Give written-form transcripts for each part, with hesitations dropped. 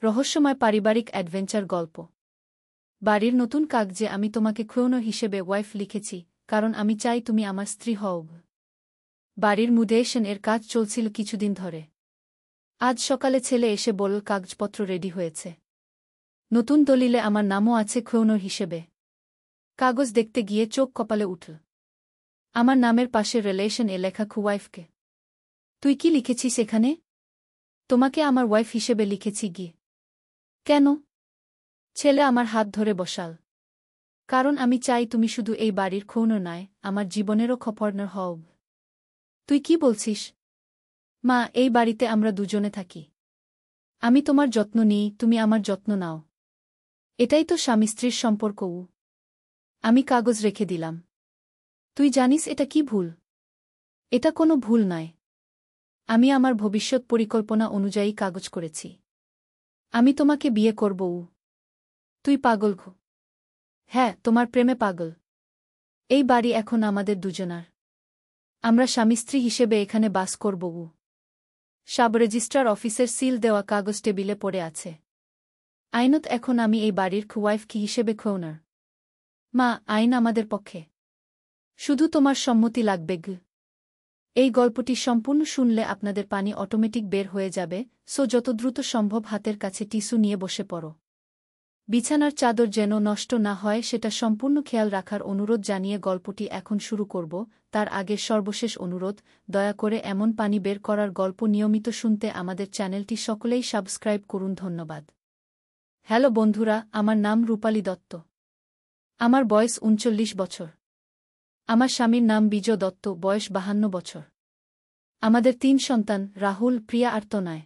রহস্যময় পারিবারিক অ্যাডভেঞ্চার গল্প। বাড়ির নতুন কাগজে আমি তোমাকে খুয়নো হিসেবে ওয়াইফ লিখেছি, কারণ আমি চাই তুমি আমার স্ত্রী হও। বাড়ির মুদেশন এর কাজ চলছিল কিছুদিন ধরে। আজ সকালে ছেলে এসে বলল কাগজপত্র রেডি হয়েছে। নতুন দলিলে আমার নামও আছে খুয়নো হিসেবে। কাগজ দেখতে গিয়ে চোখ কপালে উঠল। আমার নামের পাশে রিলেশন এ লেখা ওয়াইফকে। তুই কি লিখেছিস এখানে? তোমাকে আমার ওয়াইফ হিসেবে লিখেছি গিয়ে। কেন? ছেলে আমার হাত ধরে বসাল। কারণ আমি চাই তুমি শুধু এই বাড়ির খুয়নো নয়, আমার জীবনেরও খপর্ণর হও। তুই কি বলছিস? মা, এই বাড়িতে আমরা দুজনে থাকি। আমি তোমার যত্ন নিই, তুমি আমার যত্ন নাও। এটাই তো স্বামী স্ত্রীর সম্পর্ক। আমি কাগজ রেখে দিলাম। তুই জানিস এটা কি ভুল? এটা কোনো ভুল নয়। আমি আমার ভবিষ্যৎ পরিকল্পনা অনুযায়ী কাগজ করেছি। আমি তোমাকে বিয়ে করব। তুই পাগল? হ্যাঁ, তোমার প্রেমে পাগল। এই বাড়ি এখন আমাদের দুজনার। আমরা স্বামী স্ত্রী হিসেবে এখানে বাস করব। সাব রেজিস্ট্রার অফিসের সিল দেওয়া কাগজ টেবিলে পড়ে আছে। আইনত এখন আমি এই বাড়ির ওয়াইফ কি হিসেবে খুয়নার। মা, আইন আমাদের পক্ষে। শুধু তোমার সম্মতি লাগবে। এই গল্পটি সম্পূর্ণ শুনলে আপনাদের পানি অটোমেটিক বের হয়ে যাবে, সো যত দ্রুত সম্ভব হাতের কাছে টিস্যু নিয়ে বসে পড়ো। বিছানার চাদর যেন নষ্ট না হয় সেটা সম্পূর্ণ খেয়াল রাখার অনুরোধ জানিয়ে গল্পটি এখন শুরু করব। তার আগে সর্বশেষ অনুরোধ, দয়া করে এমন পানি বের করার গল্প নিয়মিত শুনতে আমাদের চ্যানেলটি সকলেই সাবস্ক্রাইব করুন। ধন্যবাদ। হ্যালো বন্ধুরা, আমার নাম রূপালী দত্ত। আমার বয়স ৩৯ বছর। আমার স্বামীর নাম বিজয় দত্ত, বয়স ৫২ বছর। আমাদের ৩ সন্তান, রাহুল, প্রিয়া আর তনয়।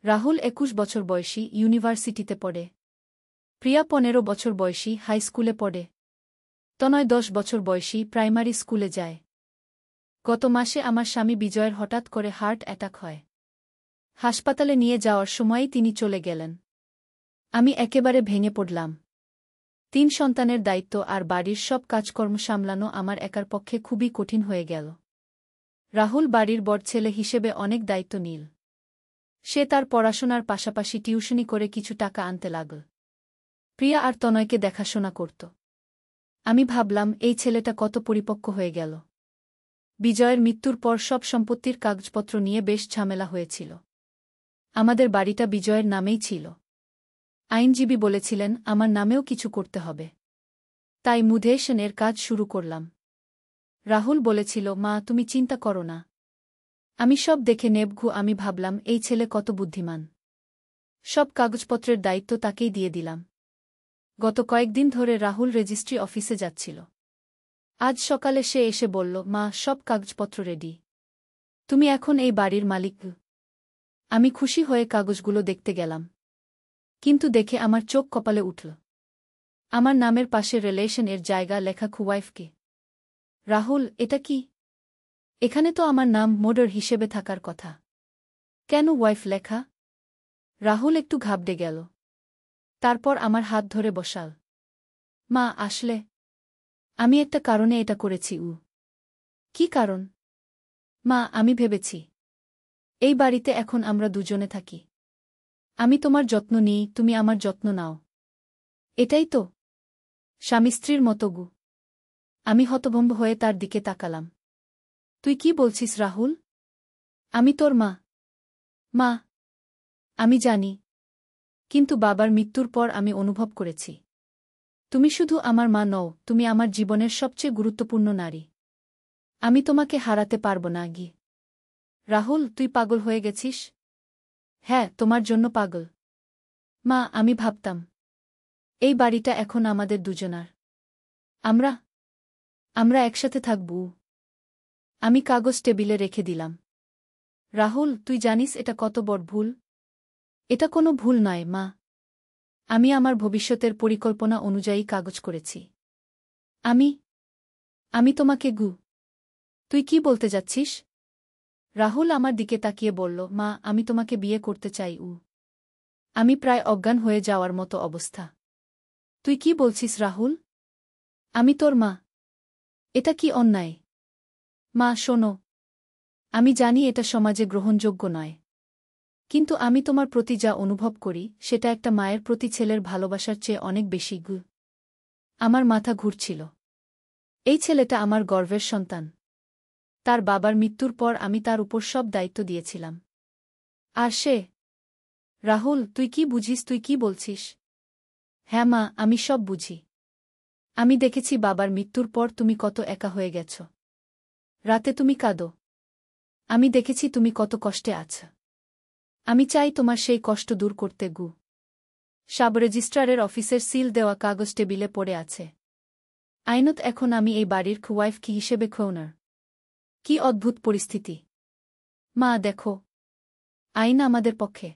রাহুল ২১ বছর বয়সী, ইউনিভার্সিটিতে পড়ে। প্রিয়া ১৫ বছর বয়সী, হাই স্কুলে পড়ে। তনয় ১০ বছর বয়সী, প্রাইমারি স্কুলে যায়। গত মাসে আমার স্বামী বিজয়ের হঠাৎ করে হার্ট অ্যাটাক হয়। হাসপাতালে নিয়ে যাওয়ার সময়ই তিনি চলে গেলেন। আমি একেবারে ভেঙে পড়লাম। ৩ সন্তানের দায়িত্ব আর বাড়ির সব কাজকর্ম সামলানো আমার একার পক্ষে খুবই কঠিন হয়ে গেল। রাহুল বাড়ির বড় ছেলে হিসেবে অনেক দায়িত্ব নিল। সে তার পড়াশোনার পাশাপাশি টিউশনি করে কিছু টাকা আনতে লাগল। প্রিয়া আর তনয়কে দেখাশোনা করত। আমি ভাবলাম, এই ছেলেটা কত পরিপক্ক হয়ে গেল। বিজয়ের মৃত্যুর পর সব সম্পত্তির কাগজপত্র নিয়ে বেশ ঝামেলা হয়েছিল। আমাদের বাড়িটা বিজয়ের নামেই ছিল। আইনজীবী বলেছিলেন আমার নামেও কিছু করতে হবে। তাই মুদেশন এর কাজ শুরু করলাম। রাহুল বলেছিল, মা, তুমি চিন্তা করো না, আমি সব দেখে নেব। আমি ভাবলাম, এই ছেলে কত বুদ্ধিমান। সব কাগজপত্রের দায়িত্ব তাকেই দিয়ে দিলাম। গত কয়েকদিন ধরে রাহুল রেজিস্ট্রি অফিসে যাচ্ছিল। আজ সকালে সে এসে বলল, মা, সব কাগজপত্র রেডি। তুমি এখন এই বাড়ির মালিক। আমি খুশি হয়ে কাগজগুলো দেখতে গেলাম। কিন্তু দেখে আমার চোখ কপালে উঠল। আমার নামের পাশে রিলেশন এর জায়গা লেখা ওয়াইফকে। রাহুল, এটা কি? এখানে তো আমার নাম মোডার হিসেবে থাকার কথা। কেন ওয়াইফ লেখা? রাহুল একটু ঘাবড়ে গেল। তারপর আমার হাত ধরে বসাল। মা, আসলে আমি একটা কারণে এটা করেছি। কি কারণ? মা, আমি ভেবেছি এই বাড়িতে এখন আমরা দুজনে থাকি। আমি তোমার যত্ন নিই, তুমি আমার যত্ন নাও। এটাই তো স্বামী স্ত্রীর মতো। আমি হতভম্ব হয়ে তার দিকে তাকালাম। তুই কি বলছিস রাহুল? আমি তোর মা। মা, আমি জানি, কিন্তু বাবার মৃত্যুর পর আমি অনুভব করেছি তুমি শুধু আমার মা নও, তুমি আমার জীবনের সবচেয়ে গুরুত্বপূর্ণ নারী। আমি তোমাকে হারাতে পারব না। রাহুল, তুই পাগল হয়ে গেছিস? হ্যাঁ, তোমার জন্য পাগল। মা, আমি ভাবতাম এই বাড়িটা এখন আমাদের দুজনার। আমরা আমরা একসাথে থাকব। আমি কাগজ টেবিলে রেখে দিলাম। রাহুল, তুই জানিস এটা কত বড় ভুল? এটা কোনো ভুল নয় মা। আমি আমার ভবিষ্যতের পরিকল্পনা অনুযায়ী কাগজ করেছি। আমি আমি তোমাকে তুই কি বলতে যাচ্ছিস? রাহুল আমার দিকে তাকিয়ে বলল, মা, আমি তোমাকে বিয়ে করতে চাই। আমি প্রায় অজ্ঞান হয়ে যাওয়ার মতো অবস্থা। তুই কি বলছিস রাহুল? আমি তোর মা। এটা কি অন্যায়? মা, শোনো, আমি জানি এটা সমাজে গ্রহণযোগ্য নয়। কিন্তু আমি তোমার প্রতি যা অনুভব করি সেটা একটা মায়ের প্রতি ছেলের ভালোবাসার চেয়ে অনেক বেশি গু। আমার মাথা ঘুরছিল। এই ছেলেটা আমার গর্বের সন্তান। তার বাবার মৃত্যুর পর আমি তার উপর সব দায়িত্ব দিয়েছিলাম। আর সে? রাহুল, তুই কি বুঝিস? তুই কি বলছিস? হ্যাঁ মা, আমি সব বুঝি। আমি দেখেছি বাবার মৃত্যুর পর তুমি কত একা হয়ে গেছ। রাতে তুমি কাঁদো। আমি দেখেছি তুমি কত কষ্টে আছ। আমি চাই তোমার সেই কষ্ট দূর করতে গু। সাব রেজিস্ট্রারের অফিসের সিল দেওয়া কাগজ টেবিলে পড়ে আছে। আইনত এখন আমি এই বাড়ির ওয়াইফ কি হিসেবে ওনার। কি অদ্ভুত পরিস্থিতি। মা দেখো, আইন আমাদের পক্ষে।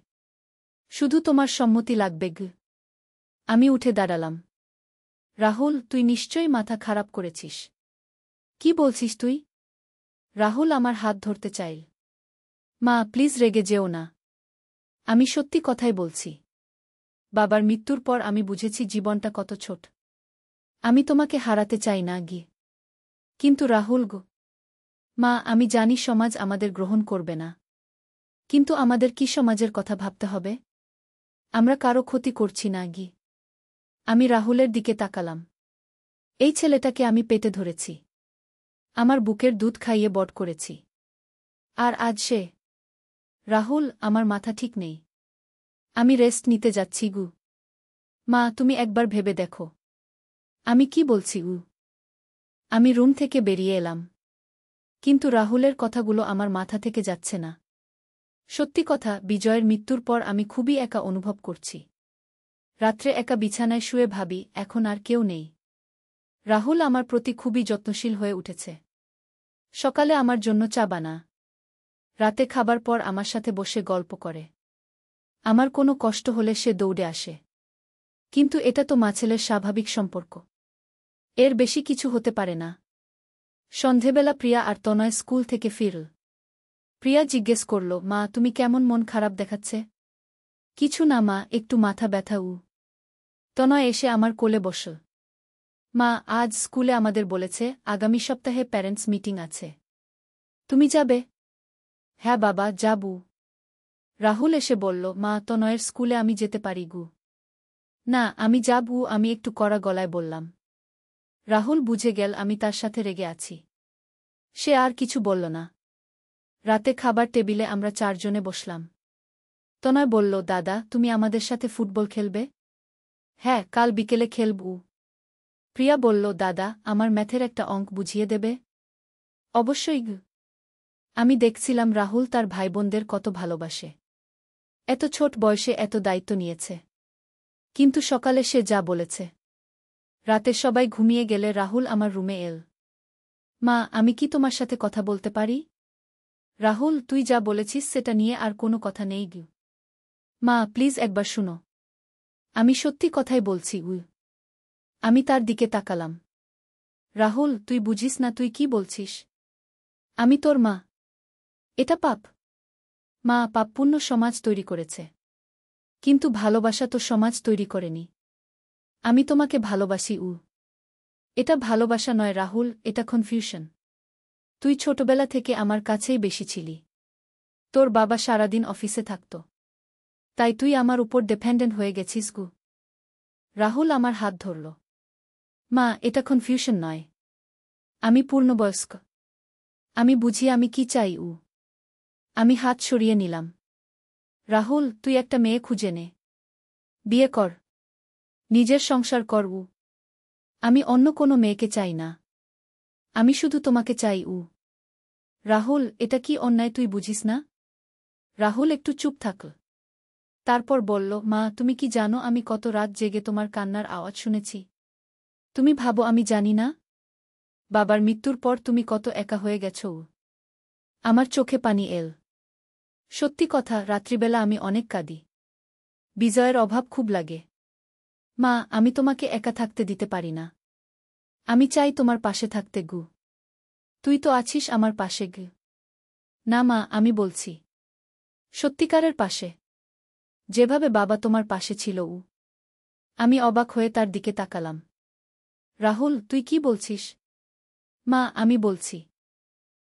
শুধু তোমার সম্মতি লাগবে গু। আমি উঠে দাঁড়ালাম। রাহুল, তুই নিশ্চয়ই মাথা খারাপ করেছিস। কি বলছিস তুই? রাহুল আমার হাত ধরতে চাইল। মা প্লিজ রেগে যেও না। আমি সত্যি কথাই বলছি। বাবার মৃত্যুর পর আমি বুঝেছি জীবনটা কত ছোট। আমি তোমাকে হারাতে চাই না গি। কিন্তু রাহুল গো। মা আমি জানি সমাজ আমাদের গ্রহণ করবে না। কিন্তু আমাদের কি সমাজের কথা ভাবতে হবে? আমরা কারো ক্ষতি করছি না গি। আমি রাহুলের দিকে তাকালাম। এই ছেলেটাকে আমি পেটে ধরেছি। আমার বুকের দুধ খাইয়ে বড় করেছি। আর আজ সে? রাহুল, আমার মাথা ঠিক নেই। আমি রেস্ট নিতে যাচ্ছি গু। মা তুমি একবার ভেবে দেখো। আমি কি বলছি গু? আমি রুম থেকে বেরিয়ে এলাম। কিন্তু রাহুলের কথাগুলো আমার মাথা থেকে যাচ্ছে না। সত্যি কথা, বিজয়ের মৃত্যুর পর আমি খুবই একা অনুভব করছি। রাত্রে একা বিছানায় শুয়ে ভাবি এখন আর কেউ নেই। রাহুল আমার প্রতি খুবই যত্নশীল হয়ে উঠেছে। সকালে আমার জন্য চা বানা। রাতে খাবার পর আমার সাথে বসে গল্প করে। আমার কোনো কষ্ট হলে সে দৌড়ে আসে। কিন্তু এটা তো মা-ছেলের স্বাভাবিক সম্পর্ক। এর বেশি কিছু হতে পারে না। সন্ধেবেলা প্রিয়া আর তনয় স্কুল থেকে ফিরল। প্রিয়া জিজ্ঞেস করল, মা তুমি কেমন? মন খারাপ দেখাচ্ছে। কিছু না মা, একটু মাথা ব্যথা। তনয় এসে আমার কোলে বসল। মা আজ স্কুলে আমাদের বলেছে আগামী সপ্তাহে প্যারেন্টস মিটিং আছে। তুমি যাবে? হ্যাঁ বাবা, যাবু। রাহুল এসে বলল, মা তনয়ের স্কুলে আমি যেতে পারি গু। না আমি যাবু, আমি একটু কড়া গলায় বললাম। রাহুল বুঝে গেল আমি তার সাথে রেগে আছি। সে আর কিছু বলল না। রাতে খাবার টেবিলে আমরা চারজনে বসলাম। তনয় বলল, দাদা তুমি আমাদের সাথে ফুটবল খেলবে? হ্যাঁ, কাল বিকেলে খেলবু। প্রিয়া বলল, দাদা আমার ম্যাথের একটা অঙ্ক বুঝিয়ে দেবে? অবশ্যই গু। আমি দেখছিলাম রাহুল তার ভাইবোনদের কত ভালোবাসে। এত ছোট বয়সে এত দায়িত্ব নিয়েছে। কিন্তু সকালে সে যা বলেছে। রাতে সবাই ঘুমিয়ে গেলে রাহুল আমার রুমে এল। মা আমি কি তোমার সাথে কথা বলতে পারি? রাহুল তুই যা বলেছিস সেটা নিয়ে আর কোনো কথা নেই গু। মা প্লিজ একবার শুনো। আমি সত্যি কথাই বলছি গু। আমি তার দিকে তাকালাম। রাহুল তুই বুঝিস না তুই কি বলছিস? আমি তোর মা। এটা পাপ। মা পাপপূর্ণ সমাজ তৈরি করেছে। কিন্তু ভালোবাসা তো সমাজ তৈরি করেনি। আমি তোমাকে ভালোবাসি। এটা ভালোবাসা নয় রাহুল, এটা কনফিউশন। তুই ছোটবেলা থেকে আমার কাছেই বেশি ছিলি। তোর বাবা সারাদিন অফিসে থাকত। তাই তুই আমার উপর ডিপেন্ডেন্ট হয়ে গেছিস গু। রাহুল আমার হাত ধরল। মা এটা কনফিউশন নয়। আমি পূর্ণবয়স্ক। আমি বুঝি আমি কি চাই। আমি হাত সরিয়ে নিলাম। রাহুল তুই একটা মেয়ে খুঁজে নে। বিয়ে কর। নিজের সংসার কর। আমি অন্য কোনো মেয়েকে চাই না। আমি শুধু তোমাকে চাই। রাহুল এটা কি অন্যায় তুই বুঝিস না? রাহুল একটু চুপ থাকল। তারপর বলল, মা তুমি কি জানো আমি কত রাত জেগে তোমার কান্নার আওয়াজ শুনেছি? তুমি ভাবো আমি জানি না? বাবার মৃত্যুর পর তুমি কত একা হয়ে গেছ। আমার চোখে পানি এল। সত্যি কথা, রাত্রিবেলা আমি অনেক কাঁদি। বিজয়ের অভাব খুব লাগে। মা আমি তোমাকে একা থাকতে দিতে পারি না। আমি চাই তোমার পাশে থাকতে গু। তুই তো আছিস আমার পাশে গু। না মা আমি বলছি। সত্যিকারের পাশে। যেভাবে বাবা তোমার পাশে ছিল। আমি অবাক হয়ে তার দিকে তাকালাম। রাহুল তুই কি বলছিস? মা আমি বলছি।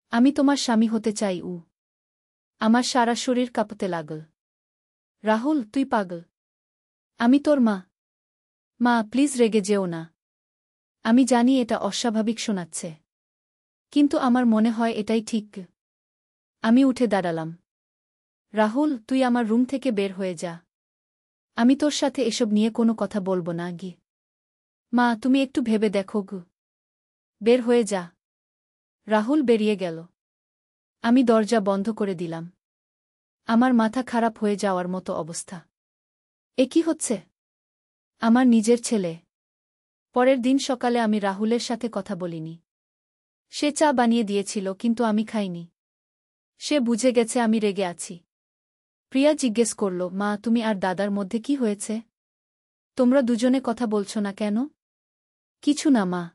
আমি তোমার স্বামী হতে চাই। আমার সারা শরীর কাঁপতে লাগল। রাহুল, তুই পাগল। আমি তোর মা। মা, প্লিজ রেগে যেও না। আমি জানি এটা অস্বাভাবিক শোনাচ্ছে, কিন্তু আমার মনে হয় এটাই ঠিক। আমি উঠে দাঁড়ালাম। রাহুল, তুই আমার রুম থেকে বের হয়ে যা। আমি তোর সাথে এসব নিয়ে কোনো কথা বলবো না গি। মা, তুমি একটু ভেবে দেখো গু। বের হয়ে যা। রাহুল বেরিয়ে গেল। আমি দরজা বন্ধ করে দিলাম। আমার মাথা খারাপ হয়ে যাওয়ার মতো অবস্থা। এ কি হচ্ছে? আমার নিজের ছেলে। পরের দিন সকালে আমি রাহুলের সাথে কথা বলিনি। সে চা বানিয়ে দিয়েছিল, কিন্তু আমি খাইনি। সে বুঝে গেছে আমি রেগে আছি। প্রিয়া জিজ্ঞেস করল, মা, তুমি আর দাদার মধ্যে কি হয়েছে? তোমরা দুজনে কথা বলছো না কেন? কিছু না মা,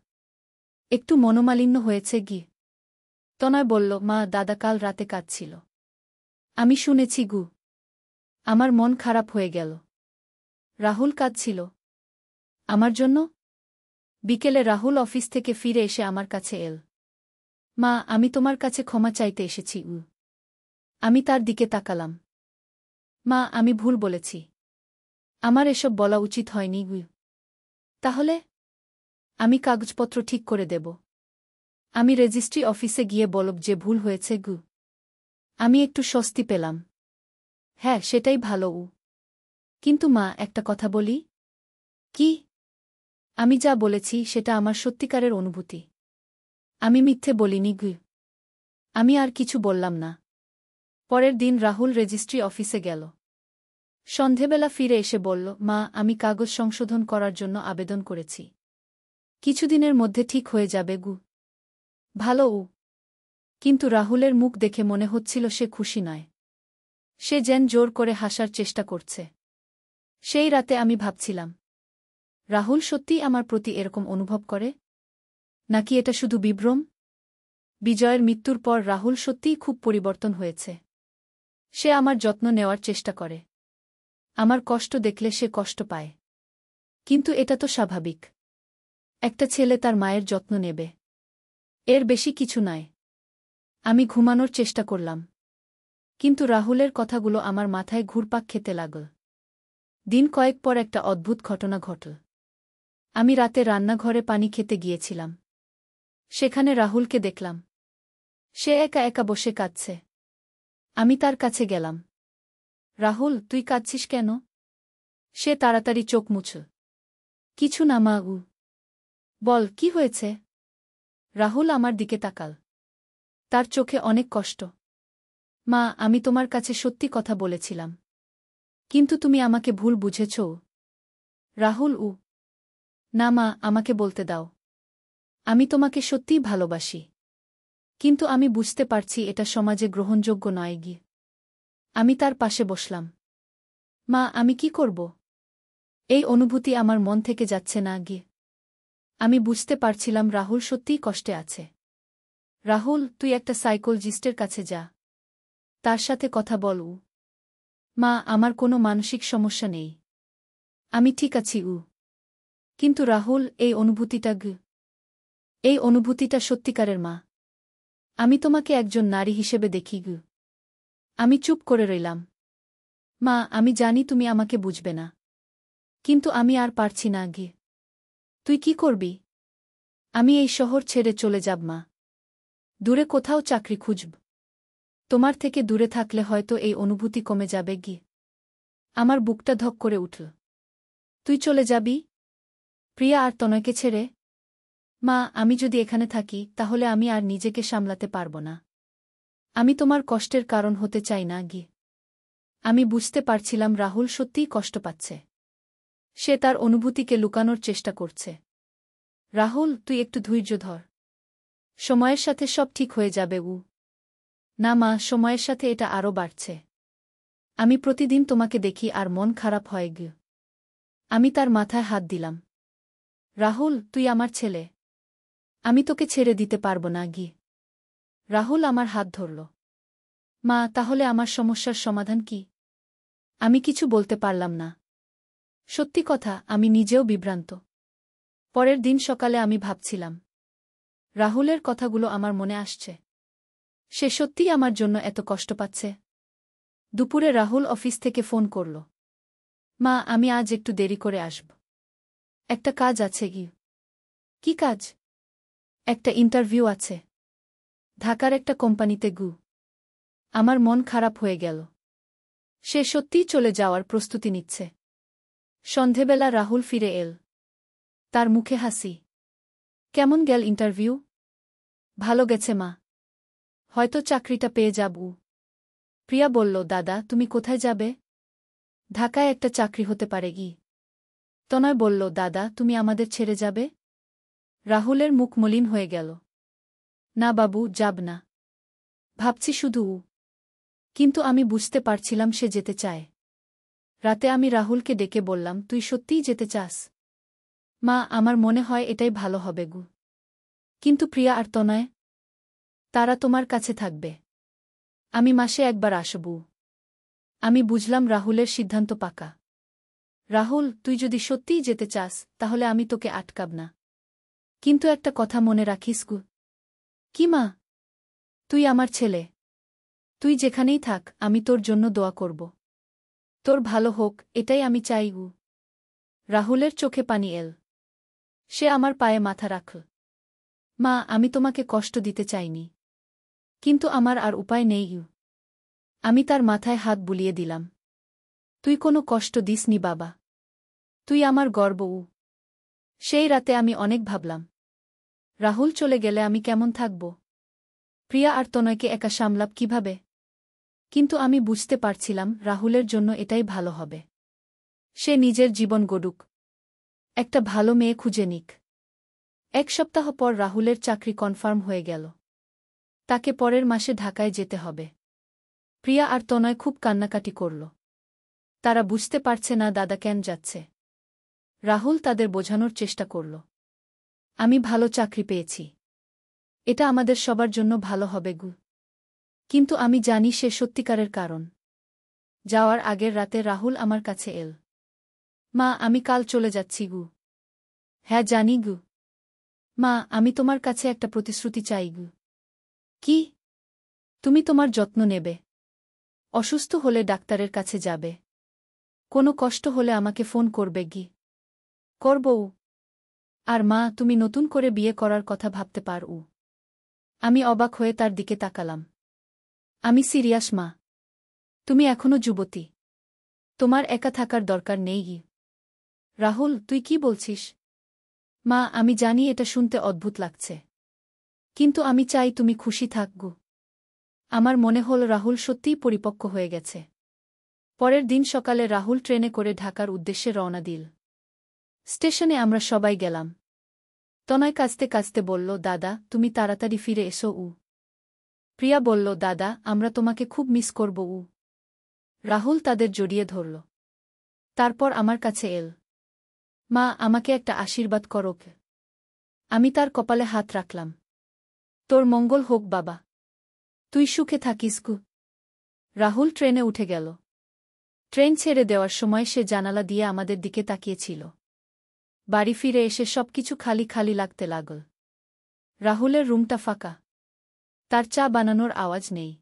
একটু মনোমালিন্য হয়েছে গি। তনয় বলল, মা, দাদা কাল রাতে কাঁদছিল। আমি শুনেছি গু। আমার মন খারাপ হয়ে গেল। রাহুল কাঁদছিল আমার জন্য? বিকেলে রাহুল অফিস থেকে ফিরে এসে আমার কাছে এল। মা, আমি তোমার কাছে ক্ষমা চাইতে এসেছি। আমি তার দিকে তাকালাম। মা, আমি ভুল বলেছি। আমার এসব বলা উচিত হয়নি গু। তাহলে? আমি কাগজপত্র ঠিক করে দেব। আমি রেজিস্ট্রি অফিসে গিয়ে বলব যে ভুল হয়েছে গু। আমি একটু স্বস্তি পেলাম। হ্যাঁ, সেটাই ভালো। কিন্তু মা, একটা কথা বলি। কি? আমি যা বলেছি সেটা আমার সত্যিকারের অনুভূতি। আমি মিথ্যে বলিনি গু। আমি আর কিছু বললাম না। পরের দিন রাহুল রেজিস্ট্রি অফিসে গেল। সন্ধেবেলা ফিরে এসে বলল, মা, আমি কাগজ সংশোধন করার জন্য আবেদন করেছি। কিছুদিনের মধ্যে ঠিক হয়ে যাবে গু। ভালো। কিন্তু রাহুলের মুখ দেখে মনে হচ্ছিল সে খুশি নয়। সে যেন জোর করে হাসার চেষ্টা করছে। সেই রাতে আমি ভাবছিলাম, রাহুল সত্যিই আমার প্রতি এরকম অনুভব করে? নাকি এটা শুধু বিভ্রম? বিজয়ের মৃত্যুর পর রাহুল সত্যিই খুব পরিবর্তন হয়েছে। সে আমার যত্ন নেওয়ার চেষ্টা করে। আমার কষ্ট দেখলে সে কষ্ট পায়। কিন্তু এটা তো স্বাভাবিক। একটা ছেলে তার মায়ের যত্ন নেবে। এর বেশি কিছু নয়। আমি ঘুমানোর চেষ্টা করলাম। কিন্তু রাহুলের কথাগুলো আমার মাথায় ঘুরপাক খেতে লাগল। দিন কয়েক পর একটা অদ্ভুত ঘটনা ঘটল। আমি রাতে রান্নাঘরে পানি খেতে গিয়েছিলাম। সেখানে রাহুলকে দেখলাম। সে একা একা বসে কাঁদছে। আমি তার কাছে গেলাম। রাহুল, তুই কাঁদছিস কেন? সে তাড়াতাড়ি চোখ মুছল। কিছু না মা। বল, কি হয়েছে? রাহুল আমার দিকে তাকাল। তার চোখে অনেক কষ্ট। মা, আমি তোমার কাছে সত্যি কথা বলেছিলাম। কিন্তু তুমি আমাকে ভুল বুঝেছ। রাহুল। না মা, আমাকে বলতে দাও। আমি তোমাকে সত্যিই ভালোবাসি। কিন্তু আমি বুঝতে পারছি এটা সমাজে গ্রহণযোগ্য নয় গি। আমি তার পাশে বসলাম। মা, আমি কি করব? এই অনুভূতি আমার মন থেকে যাচ্ছে না গি। আমি বুঝতে পারছিলাম রাহুল সত্যিই কষ্টে আছে। রাহুল, তুই একটা সাইকোলজিস্টের কাছে যা। তার সাথে কথা বল। মা, আমার কোনো মানসিক সমস্যা নেই। আমি ঠিক আছি। কিন্তু রাহুল, এই অনুভূতিটা এই অনুভূতিটা সত্যিকারের মা। আমি তোমাকে একজন নারী হিসেবে দেখি। আমি চুপ করে রইলাম। মা, আমি জানি তুমি আমাকে বুঝবে না। কিন্তু আমি আর পারছি না গিয়ে। তুই কি করবি? আমি এই শহর ছেড়ে চলে যাব মা। দূরে কোথাও চাকরি খুঁজব। তোমার থেকে দূরে থাকলে হয়তো এই অনুভূতি কমে যাবে গিয়ে। আমার বুকটা ধক করে উঠল। তুই চলে যাবি? প্রিয়া আর তনয়কে ছেড়ে? মা, আমি যদি এখানে থাকি তাহলে আমি আর নিজেকে সামলাতে পারব না। আমি তোমার কষ্টের কারণ হতে চাই না গিয়ে। আমি বুঝতে পারছিলাম রাহুল সত্যিই কষ্ট পাচ্ছে। সে তার অনুভূতিকে লুকানোর চেষ্টা করছে। রাহুল, তুই একটু ধৈর্য ধর। সময়ের সাথে সব ঠিক হয়ে যাবে। না মা, সময়ের সাথে এটা আরও বাড়ছে। আমি প্রতিদিন তোমাকে দেখি আর মন খারাপ হয় গিয়ে। আমি তার মাথায় হাত দিলাম। রাহুল, তুই আমার ছেলে। আমি তোকে ছেড়ে দিতে পারব না গিয়ে। রাহুল আমার হাত ধরল। মা, তাহলে আমার সমস্যার সমাধান কি? আমি কিছু বলতে পারলাম না। সত্যি কথা, আমি নিজেও বিভ্রান্ত। পরের দিন সকালে আমি ভাবছিলাম, রাহুলের কথাগুলো আমার মনে আসছে। সে সত্যিই আমার জন্য এত কষ্ট পাচ্ছে। দুপুরে রাহুল অফিস থেকে ফোন করল। মা, আমি আজ একটু দেরি করে আসব। একটা কাজ আছে কি? কি কাজ? একটা ইন্টারভিউ আছে ঢাকার একটা কোম্পানিতে গু। আমার মন খারাপ হয়ে গেল। সে সত্যিই চলে যাওয়ার প্রস্তুতি নিচ্ছে। সন্ধেবেলা রাহুল ফিরে এল। তার মুখে হাসি। কেমন গেল ইন্টারভিউ? ভালো গেছে মা। হয়তো চাকরিটা পেয়ে যাব। প্রিয়া বলল, দাদা তুমি কোথায় যাবে? ঢাকায় একটা চাকরি হতে পারে কি? তনয় বলল, দাদা তুমি আমাদের ছেড়ে যাবে? রাহুলের মুখ মলিন হয়ে গেল। না বাবু, যাব না। ভাবছি শুধু কিন্তু আমি বুঝতে পারছিলাম সে যেতে চায়। রাতে আমি রাহুলকে ডেকে বললাম, তুই সত্যিই যেতে চাস? মা, আমার মনে হয় এটাই ভালো হবে গু। কিন্তু প্রিয়া আর তনয়? তারা তোমার কাছে থাকবে। আমি মাসে একবার আসব। আমি বুঝলাম রাহুলের সিদ্ধান্ত পাকা। রাহুল, তুই যদি সত্যিই যেতে চাস তাহলে আমি তোকে আটকাব না। কিন্তু একটা কথা মনে রাখিস গু। কি মা? তুই আমার ছেলে। তুই যেখানেই থাক আমি তোর জন্য দোয়া করব। তোর ভালো হোক, এটাই আমি চাই গু। রাহুলের চোখে পানি এল। সে আমার পায়ে মাথা রাখল। মা, আমি তোমাকে কষ্ট দিতে চাইনি। কিন্তু আমার আর উপায় নেই গু। আমি তার মাথায় হাত বুলিয়ে দিলাম। তুই কোনো কষ্ট দিসনি বাবা। তুই আমার গর্ব। সেই রাতে আমি অনেক ভাবলাম, রাহুল চলে গেলে আমি কেমন থাকব? প্রিয়া আর তনয়কে একা সামলাব কিভাবে? কিন্তু আমি বুঝতে পারছিলাম রাহুলের জন্য এটাই ভালো হবে। সে নিজের জীবন গড়ুক। একটা ভালো মেয়ে খুঁজে নিক। এক সপ্তাহ পর রাহুলের চাকরি কনফার্ম হয়ে গেল। তাকে পরের মাসে ঢাকায় যেতে হবে। প্রিয়া আর তনয় খুব কান্নাকাটি করল। তারা বুঝতে পারছে না দাদা কেন যাচ্ছে। রাহুল তাদের বোঝানোর চেষ্টা করল, আমি ভালো চাকরি পেয়েছি। এটা আমাদের সবার জন্য ভালো হবে গু। কিন্তু আমি জানি সে সত্যিকারের কারণ। যাওয়ার আগের রাতে রাহুল আমার কাছে এল। মা, আমি কাল চলে যাচ্ছি গু। হ্যাঁ জানি গু। মা, আমি তোমার কাছে একটা প্রতিশ্রুতি চাই গু। কি? তুমি তোমার যত্ন নেবে। অসুস্থ হলে ডাক্তারের কাছে যাবে। কোনো কষ্ট হলে আমাকে ফোন করবে গি। করবও। আর মা, তুমি নতুন করে বিয়ে করার কথা ভাবতে পারো? আমি অবাক হয়ে তার দিকে তাকালাম। আমি সিরিয়াস মা। তুমি এখনো যুবতী। তোমার একা থাকার দরকার নেই গি। রাহুল, তুই কি বলছিস? মা, আমি জানি এটা শুনতে অদ্ভুত লাগছে। কিন্তু আমি চাই তুমি খুশি থাকগু। আমার মনে হল রাহুল সত্যিই পরিপক্ক হয়ে গেছে। পরের দিন সকালে রাহুল ট্রেনে করে ঢাকার উদ্দেশ্যে রওনা দিল। স্টেশনে আমরা সবাই গেলাম। তনয় কাঁদতে কাঁদতে বলল, দাদা তুমি তাড়াতাড়ি ফিরে এসো। প্রিয়া বলল, দাদা আমরা তোমাকে খুব মিস করব। রাহুল তাদের জড়িয়ে ধরল। তারপর আমার কাছে এল। মা, আমাকে একটা আশীর্বাদ করো। আমি তার কপালে হাত রাখলাম। তোর মঙ্গল হোক বাবা। তুই সুখে থাকিস গু। রাহুল ট্রেনে উঠে গেল। ট্রেন ছেড়ে দেওয়ার সময় সে জানালা দিয়ে আমাদের দিকে তাকিয়েছিল। বাড়ি ফিরে এসে সবকিছু খালি খালি লাগতে লাগল। রাহুলের রুমটা ফাঁকা। তার চা বানানোর আওয়াজ নেই।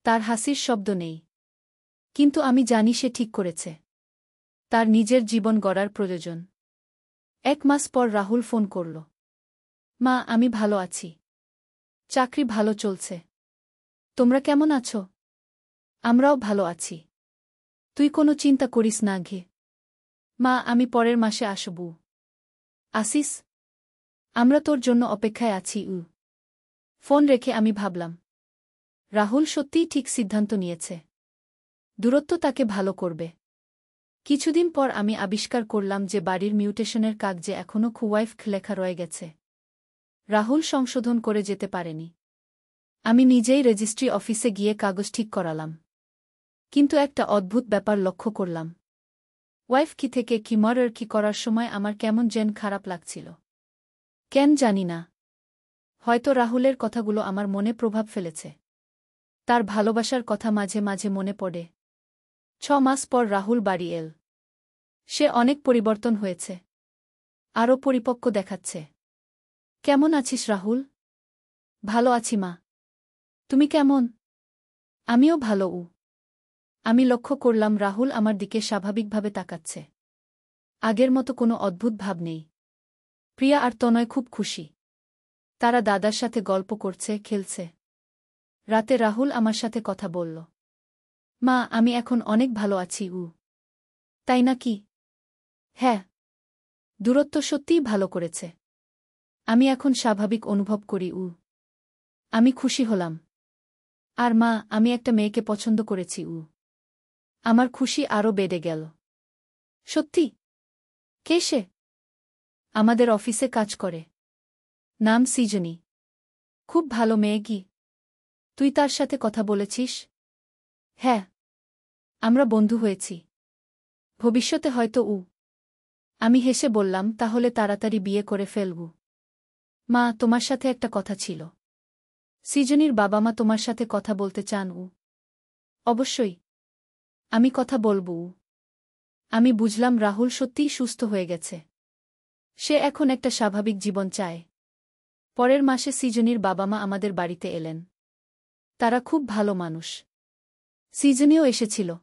তার হাসির শব্দ নেই। কিন্তু আমি জানি সে ঠিক করেছে। তার নিজের জীবন গড়ার প্রয়োজন। 1 মাস পর রাহুল ফোন করল। মা, আমি ভালো আছি। চাকরি ভালো চলছে। তোমরা কেমন আছো? আমরাও ভালো আছি। তুই কোনো চিন্তা করিস না ঘে। মা, আমি পরের মাসে আসব। আসিস? আমরা তোর জন্য অপেক্ষায় আছি। ফোন রেখে আমি ভাবলাম, রাহুল সত্যিই ঠিক সিদ্ধান্ত নিয়েছে। দূরত্ব তাকে ভালো করবে। কিছুদিন পর আমি আবিষ্কার করলাম যে বাড়ির মিউটেশনের কাগজে এখনও খুওয়াইফ লেখা রয়ে গেছে। রাহুল সংশোধন করে যেতে পারেনি। আমি নিজেই রেজিস্ট্রি অফিসে গিয়ে কাগজ ঠিক করালাম। কিন্তু একটা অদ্ভুত ব্যাপার লক্ষ্য করলাম। ওয়াইফ কি থেকে কি মার্ডার কি করার সময় আমার কেমন যেন খারাপ লাগছিল। কেন জানি না। হয়তো রাহুলের কথাগুলো আমার মনে প্রভাব ফেলেছে। তার ভালোবাসার কথা মাঝে মাঝে মনে পড়ে। 6 মাস পর রাহুল বাড়ি এল। সে অনেক পরিবর্তন হয়েছে। আরও পরিপক্ক দেখাচ্ছে। কেমন আছিস রাহুল? ভালো আছি মা। তুমি কেমন? আমিও ভালো। আমি লক্ষ্য করলাম রাহুল আমার দিকে স্বাভাবিকভাবে তাকাচ্ছে। আগের মতো কোনো অদ্ভুত ভাব নেই। প্রিয়া আর তনয় খুব খুশি। তারা দাদার সাথে গল্প করছে, খেলছে। রাতে রাহুল আমার সাথে কথা বলল। মা, আমি এখন অনেক ভালো আছি। তাই নাকি? হ্যাঁ। দূরত্ব সত্যিই ভালো করেছে। আমি এখন স্বাভাবিক অনুভব করি। আমি খুশি হলাম। আর মা, আমি একটা মেয়েকে পছন্দ করেছি। আমার খুশি আরও বেড়ে গেল। সত্যি? কে সে? আমাদের অফিসে কাজ করে। নাম সৃজনী। খুব ভালো মেয়ে কি? তুই তার সাথে কথা বলেছিস? হ্যাঁ। আমরা বন্ধু হয়েছি। ভবিষ্যতে হয়তো। আমি হেসে বললাম, তাহলে তাড়াতাড়ি বিয়ে করে ফেলবো। মা, তোমার সাথে একটা কথা ছিল। সৃজনীর বাবা মা তোমার সাথে কথা বলতে চান। অবশ্যই। আমি কথা বলবো। আমি বুঝলাম রাহুল সত্যিই সুস্থ হয়ে গেছে। সে এখন একটা স্বাভাবিক জীবন চায়। পরের মাসে সৃজনীর বাবা মা আমাদের বাড়িতে এলেন। তারা খুব ভালো মানুষ। সৃজনীও এসেছিল।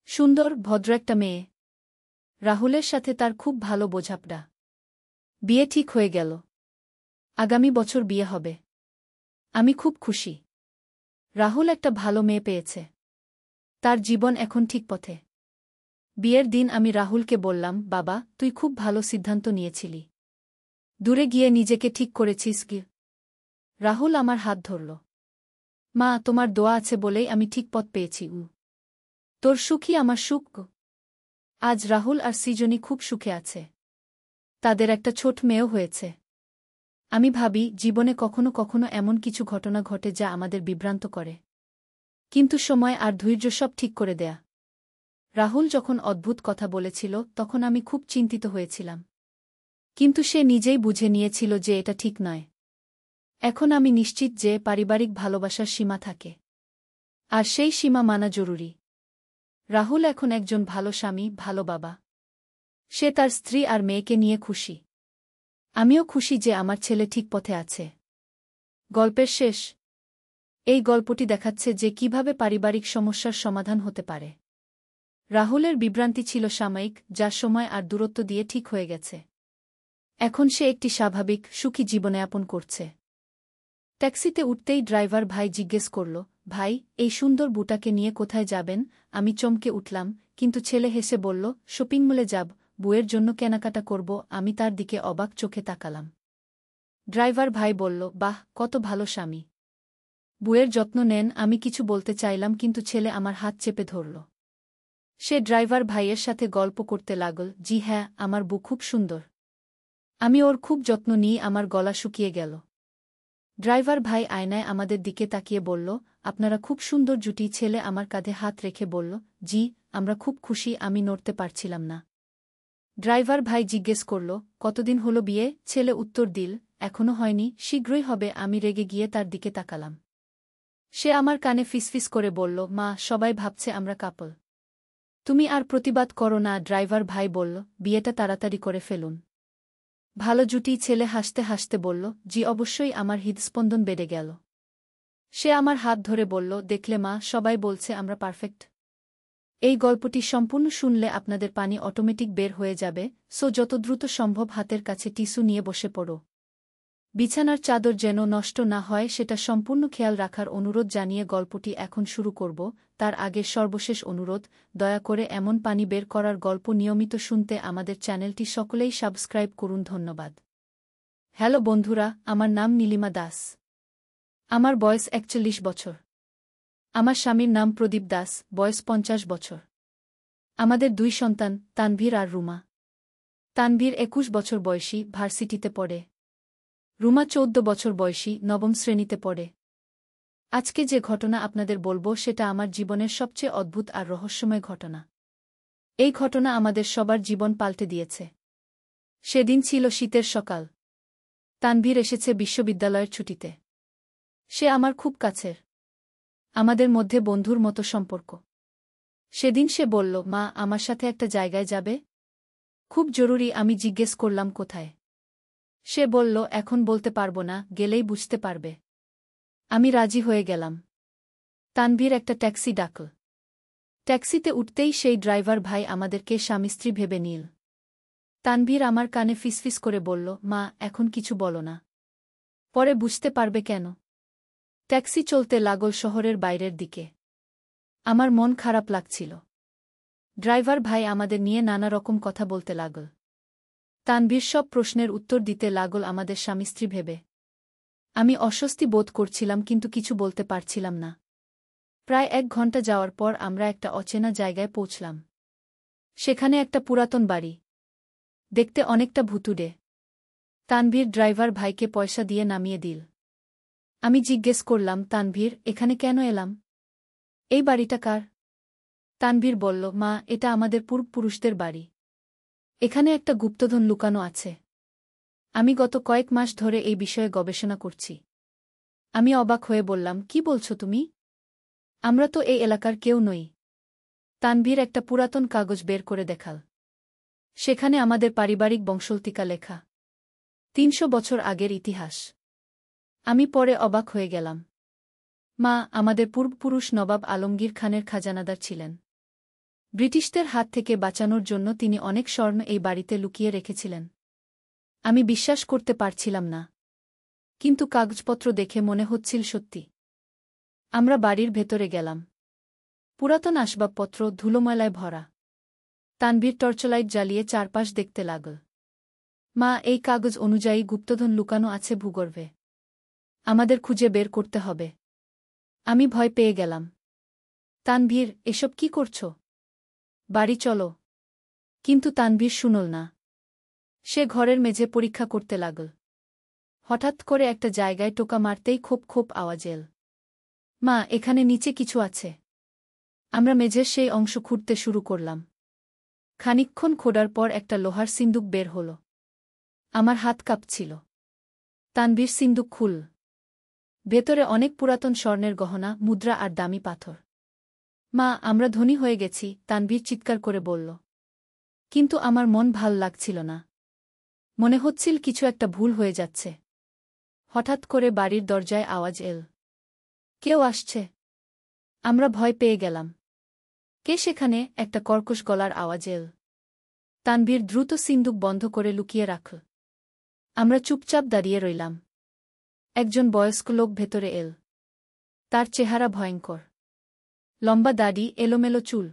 সুন্দর, ভদ্র একটা মেয়ে। রাহুলের সাথে তার খুব ভালো বোঝাপড়া। বিয়ে ঠিক হয়ে গেল। আগামী বছর বিয়ে হবে। আমি খুব খুশি। রাহুল একটা ভালো মেয়ে পেয়েছে। তার জীবন এখন ঠিক পথে। বিয়ের দিন আমি রাহুলকে বললাম, বাবা, তুই খুব ভালো সিদ্ধান্ত নিয়েছিলি। দূরে গিয়ে নিজেকে ঠিক করেছিস কি? রাহুল আমার হাত ধরল। মা, তোমার দোয়া আছে বলেই আমি ঠিক পথ পেয়েছি। তোর সুখই আমার সুখ। আজ রাহুল আর সৃজনী খুব সুখে আছে। তাদের একটা ছোট মেয়েও হয়েছে। আমি ভাবি, জীবনে কখনো কখনো এমন কিছু ঘটনা ঘটে যা আমাদের বিভ্রান্ত করে। কিন্তু সময় আর ধৈর্য সব ঠিক করে দেয়া। রাহুল যখন অদ্ভুত কথা বলেছিল তখন আমি খুব চিন্তিত হয়েছিলাম। কিন্তু সে নিজেই বুঝে নিয়েছিল যে এটা ঠিক নয়। এখন আমি নিশ্চিত যে পারিবারিক ভালোবাসার সীমা থাকে। আর সেই সীমা মানা জরুরি। রাহুল এখন একজন ভালো স্বামী, ভালো বাবা। সে তার স্ত্রী আর মেয়েকে নিয়ে খুশি। আমিও খুশি যে আমার ছেলে ঠিক পথে আছে। গল্পের শেষ। এই গল্পটি দেখাচ্ছে যে কিভাবে পারিবারিক সমস্যার সমাধান হতে পারে। রাহুলের বিভ্রান্তি ছিল সাময়িক, যা সময় আর দূরত্ব দিয়ে ঠিক হয়ে গেছে। এখন সে একটি স্বাভাবিক, সুখী জীবনযাপন করছে। ট্যাক্সিতে উঠতেই ড্রাইভার ভাই জিজ্ঞেস করল, ভাই, এই সুন্দর বুটাকে নিয়ে কোথায় যাবেন? আমি চমকে উঠলাম, কিন্তু ছেলে হেসে বলল, শপিং মলে যাব, বউয়ের জন্য কেনাকাটা করব। আমি তার দিকে অবাক চোখে তাকালাম। ড্রাইভার ভাই বলল, বাহ, কত ভালো স্বামী। বউয়ের যত্ন নেন। আমি কিছু বলতে চাইলাম, কিন্তু ছেলে আমার হাত চেপে ধরল। সে ড্রাইভার ভাইয়ের সাথে গল্প করতে লাগল, জি হ্যাঁ, আমার বউ খুব সুন্দর। আমি ওর খুব যত্ন নিই। আমার গলা শুকিয়ে গেল। ড্রাইভার ভাই আয়নায় আমাদের দিকে তাকিয়ে বলল, আপনারা খুব সুন্দর জুটি। ছেলে আমার কাঁধে হাত রেখে বলল, জি, আমরা খুব খুশি। আমি নড়তে পারছিলাম না। ড্রাইভার ভাই জিজ্ঞেস করল, কতদিন হলো বিয়ে? ছেলে উত্তর দিল, এখনো হয়নি, শীঘ্রই হবে। আমি রেগে গিয়ে তার দিকে তাকালাম। সে আমার কানে ফিসফিস করে বলল, মা, সবাই ভাবছে আমরা কাপল। তুমি আর প্রতিবাদ করো না। ড্রাইভার ভাই বলল, বিয়েটা তাড়াতাড়ি করে ফেলুন। ভালো জুটি। ছেলে হাসতে হাসতে বলল, জি অবশ্যই। আমার হৃদস্পন্দন বেড়ে গেল। সে আমার হাত ধরে বলল, দেখলে মা, সবাই বলছে আমরা পারফেক্ট। এই গল্পটি সম্পূর্ণ শুনলে আপনাদের পানি অটোমেটিক বের হয়ে যাবে, সো যত দ্রুত সম্ভব হাতের কাছে টিস্যু নিয়ে বসে পড়ো। বিছানার চাদর যেন নষ্ট না হয় সেটা সম্পূর্ণ খেয়াল রাখার অনুরোধ জানিয়ে গল্পটি এখন শুরু করব। তার আগে সর্বশেষ অনুরোধ, দয়া করে এমন পানি বের করার গল্প নিয়মিত শুনতে আমাদের চ্যানেলটি সকলেই সাবস্ক্রাইব করুন। ধন্যবাদ। হ্যালো বন্ধুরা, আমার নাম নীলিমা দাস। আমার বয়স ৪১ বছর। আমার স্বামীর নাম প্রদীপ দাস, বয়স ৫০ বছর। আমাদের ২ সন্তান, তানভীর আর রুমা। তানভীর ২১ বছর বয়সী, ভার্সিটিতে পড়ে। রুমা ১৪ বছর বয়সী, নবম শ্রেণীতে পড়ে। আজকে যে ঘটনা আপনাদের বলবো সেটা আমার জীবনের সবচেয়ে অদ্ভুত আর রহস্যময় ঘটনা। এই ঘটনা আমাদের সবার জীবন পাল্টে দিয়েছে। সেদিন ছিল শীতের সকাল। তানভীর এসেছে বিশ্ববিদ্যালয়ের ছুটিতে। সে আমার খুব কাছের। আমাদের মধ্যে বন্ধুর মতো সম্পর্ক। সেদিন সে বলল, মা, আমার সাথে একটা জায়গায় যাবে? খুব জরুরি। আমি জিজ্ঞেস করলাম, কোথায়? সে বলল, এখন বলতে পারবো না, গেলেই বুঝতে পারবে। আমি রাজি হয়ে গেলাম। তানভীর একটা ট্যাক্সি ডাকল। ট্যাক্সিতে উঠতেই সেই ড্রাইভার ভাই আমাদেরকে স্বামী-স্ত্রী ভেবে নিল। তানভীর আমার কানে ফিসফিস করে বলল, মা, এখন কিছু বলো না। পরে বুঝতে পারবে কেন। ট্যাক্সি চলতে লাগল শহরের বাইরের দিকে। আমার মন খারাপ লাগছিল। ড্রাইভার ভাই আমাদের নিয়ে নানা রকম কথা বলতে লাগল। তানভীর সব প্রশ্নের উত্তর দিতে লাগল আমাদের স্বামী-স্ত্রী ভেবে। আমি অস্বস্তি বোধ করছিলাম কিন্তু কিছু বলতে পারছিলাম না। প্রায় 1 ঘণ্টা যাওয়ার পর আমরা একটা অচেনা জায়গায় পৌঁছলাম। সেখানে একটা পুরাতন বাড়ি। দেখতে অনেকটা ভুতুড়ে। তানভীর ড্রাইভার ভাইকে পয়সা দিয়ে নামিয়ে দিল। আমি জিজ্ঞেস করলাম, তানভীর, এখানে কেন এলাম? এই বাড়িটা কার? তানভীর বলল, মা, এটা আমাদের পূর্বপুরুষদের বাড়ি। এখানে একটা গুপ্তধন লুকানো আছে। আমি গত কয়েক মাস ধরে এই বিষয়ে গবেষণা করছি। আমি অবাক হয়ে বললাম, কি বলছো তুমি? আমরা তো এই এলাকার কেউ নই। তানভীর একটা পুরাতন কাগজ বের করে দেখাল। সেখানে আমাদের পারিবারিক বংশলতিকা লেখা। 300 বছর আগের ইতিহাস। আমি পরে অবাক হয়ে গেলাম। মা, আমাদের পূর্বপুরুষ নবাব আলমগীর খানের খাজানাদার ছিলেন। ব্রিটিশদের হাত থেকে বাঁচানোর জন্য তিনি অনেক স্বর্ণ এই বাড়িতে লুকিয়ে রেখেছিলেন। আমি বিশ্বাস করতে পারছিলাম না। কিন্তু কাগজপত্র দেখে মনে হচ্ছিল সত্যি। আমরা বাড়ির ভেতরে গেলাম। পুরাতন আসবাবপত্র ধুলোময়লায় ভরা। তানভীর টর্চলাইট জ্বালিয়ে চারপাশ দেখতে লাগল। মা, এই কাগজ অনুযায়ী গুপ্তধন লুকানো আছে ভূগর্ভে। আমাদের খুঁজে বের করতে হবে। আমি ভয় পেয়ে গেলাম। তানভীর, এসব কি করছ? বাড়ি চলো। কিন্তু তানভীর শুনল না। সে ঘরের মেঝে পরীক্ষা করতে লাগল। হঠাৎ করে একটা জায়গায় টোকা মারতেই খোপ খোপ আওয়াজ এল। মা, এখানে নিচে কিছু আছে। আমরা মেঝের সেই অংশ খুঁড়তে শুরু করলাম। খানিকক্ষণ খোঁড়ার পর একটা লোহার সিন্দুক বের হল। আমার হাত কাঁপছিল। তানভীর সিন্দুক খুল। ভেতরে অনেক পুরাতন স্বর্ণের গহনা, মুদ্রা আর দামি পাথর। মা, আমরা ধনী হয়ে গেছি, তানভীর চিৎকার করে বলল। কিন্তু আমার মন ভাল লাগছিল না। মনে হচ্ছিল কিছু একটা ভুল হয়ে যাচ্ছে। হঠাৎ করে বাড়ির দরজায় আওয়াজ এল। কেউ আসছে। আমরা ভয় পেয়ে গেলাম। কে সেখানে? একটা কর্কশ গলার আওয়াজ এল। তানভীর দ্রুত সিন্দুক বন্ধ করে লুকিয়ে রাখল। আমরা চুপচাপ দাঁড়িয়ে রইলাম। একজন বয়স্ক লোক ভেতরে এল। তার চেহারা ভয়ঙ্কর। লম্বা দাড়ি, এলোমেলো চুল।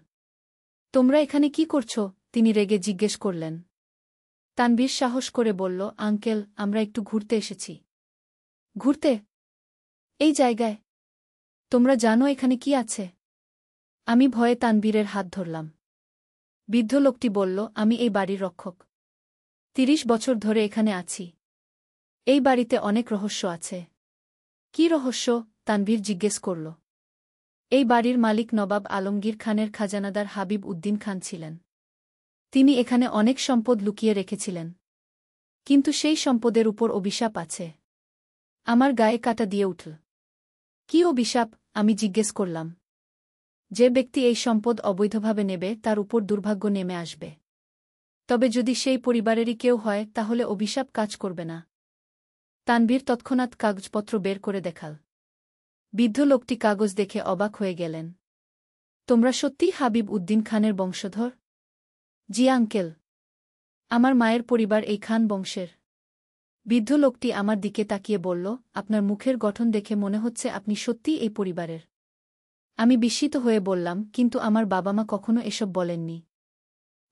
তোমরা এখানে কি করছ? তিনি রেগে জিজ্ঞেস করলেন। তানভীর সাহস করে বলল, আঙ্কেল, আমরা একটু ঘুরতে এসেছি। ঘুরতে? এই জায়গায়? তোমরা জানো এখানে কি আছে? আমি ভয়ে তানভীরের হাত ধরলাম। বৃদ্ধ লোকটি বলল, আমি এই বাড়ির রক্ষক। 30 বছর ধরে এখানে আছি। এই বাড়িতে অনেক রহস্য আছে। কি রহস্য? তানভীর জিজ্ঞেস করল। এই বাড়ির মালিক নবাব আলমগীর খানের খাজানাদার হাবিব উদ্দিন খান ছিলেন। তিনি এখানে অনেক সম্পদ লুকিয়ে রেখেছিলেন। কিন্তু সেই সম্পদের উপর অভিশাপ আছে। আমার গায়ে কাঁটা দিয়ে উঠল। কি অভিশাপ? আমি জিজ্ঞেস করলাম। যে ব্যক্তি এই সম্পদ অবৈধভাবে নেবে তার উপর দুর্ভাগ্য নেমে আসবে। তবে যদি সেই পরিবারেরই কেউ হয় তাহলে অভিশাপ কাজ করবে না। তানভীর তৎক্ষণাৎ কাগজপত্র বের করে দেখাল। বৃদ্ধ লোকটি কাগজ দেখে অবাক হয়ে গেলেন। তোমরা সত্যিই হাবিব উদ্দিন খানের বংশধর? জি আঙ্কেল। আমার মায়ের পরিবার এই খান বংশের। বৃদ্ধ লোকটি আমার দিকে তাকিয়ে বলল, আপনার মুখের গঠন দেখে মনে হচ্ছে আপনি সত্যিই এই পরিবারের। আমি বিস্মিত হয়ে বললাম, কিন্তু আমার বাবা মা কখনো এসব বলেননি।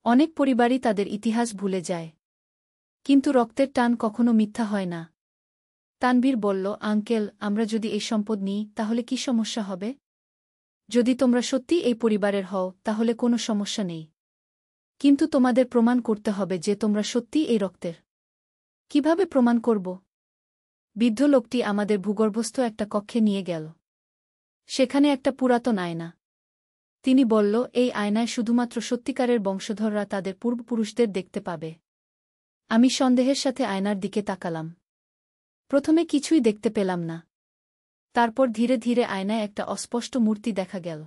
অনেক পরিবারই তাদের ইতিহাস ভুলে যায়। কিন্তু রক্তের টান কখনো মিথ্যা হয় না। তানভীর বলল, আঙ্কেল, আমরা যদি এই সম্পদ নিই তাহলে কি সমস্যা হবে? যদি তোমরা সত্যি এই পরিবারের হও তাহলে কোনো সমস্যা নেই। কিন্তু তোমাদের প্রমাণ করতে হবে যে তোমরা সত্যিই এই রক্তের। কিভাবে প্রমাণ করব? বৃদ্ধ লোকটি আমাদের ভূগর্ভস্থ একটা কক্ষে নিয়ে গেল। সেখানে একটা পুরাতন আয়না। তিনি বলল, এই আয়নায় শুধুমাত্র সত্যিকারের বংশধররা তাদের পূর্বপুরুষদের দেখতে পাবে। আমি সন্দেহের সাথে আয়নার দিকে তাকালাম। প্রথমে কিছুই দেখতে পেলাম না। তারপর ধীরে ধীরে আয়নায় একটা অস্পষ্ট মূর্তি দেখা গেল।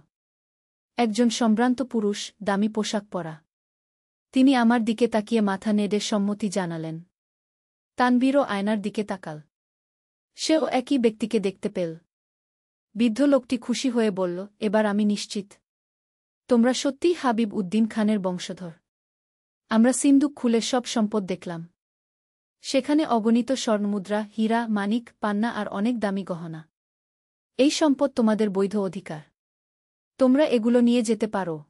একজন সম্ভ্রান্ত পুরুষ, দামি পোশাক পরা। তিনি আমার দিকে তাকিয়ে মাথা নেড়ে সম্মতি জানালেন। তানভীরও আয়নার দিকে তাকাল। সেও একই ব্যক্তিকে দেখতে পেল। বৃদ্ধ লোকটি খুশি হয়ে বলল, এবার আমি নিশ্চিত। তোমরা সত্যিই হাবিব উদ্দিন খানের বংশধর। আমরা সিন্দুক খুলে সব সম্পদ দেখলাম। সেখানে অগণিত স্বর্ণমুদ্রা, হীরা, মানিক, পান্না আর অনেক দামি গহনা। এই সম্পদ তোমাদের বৈধ অধিকার। তোমরা এগুলো নিয়ে যেতে পারো।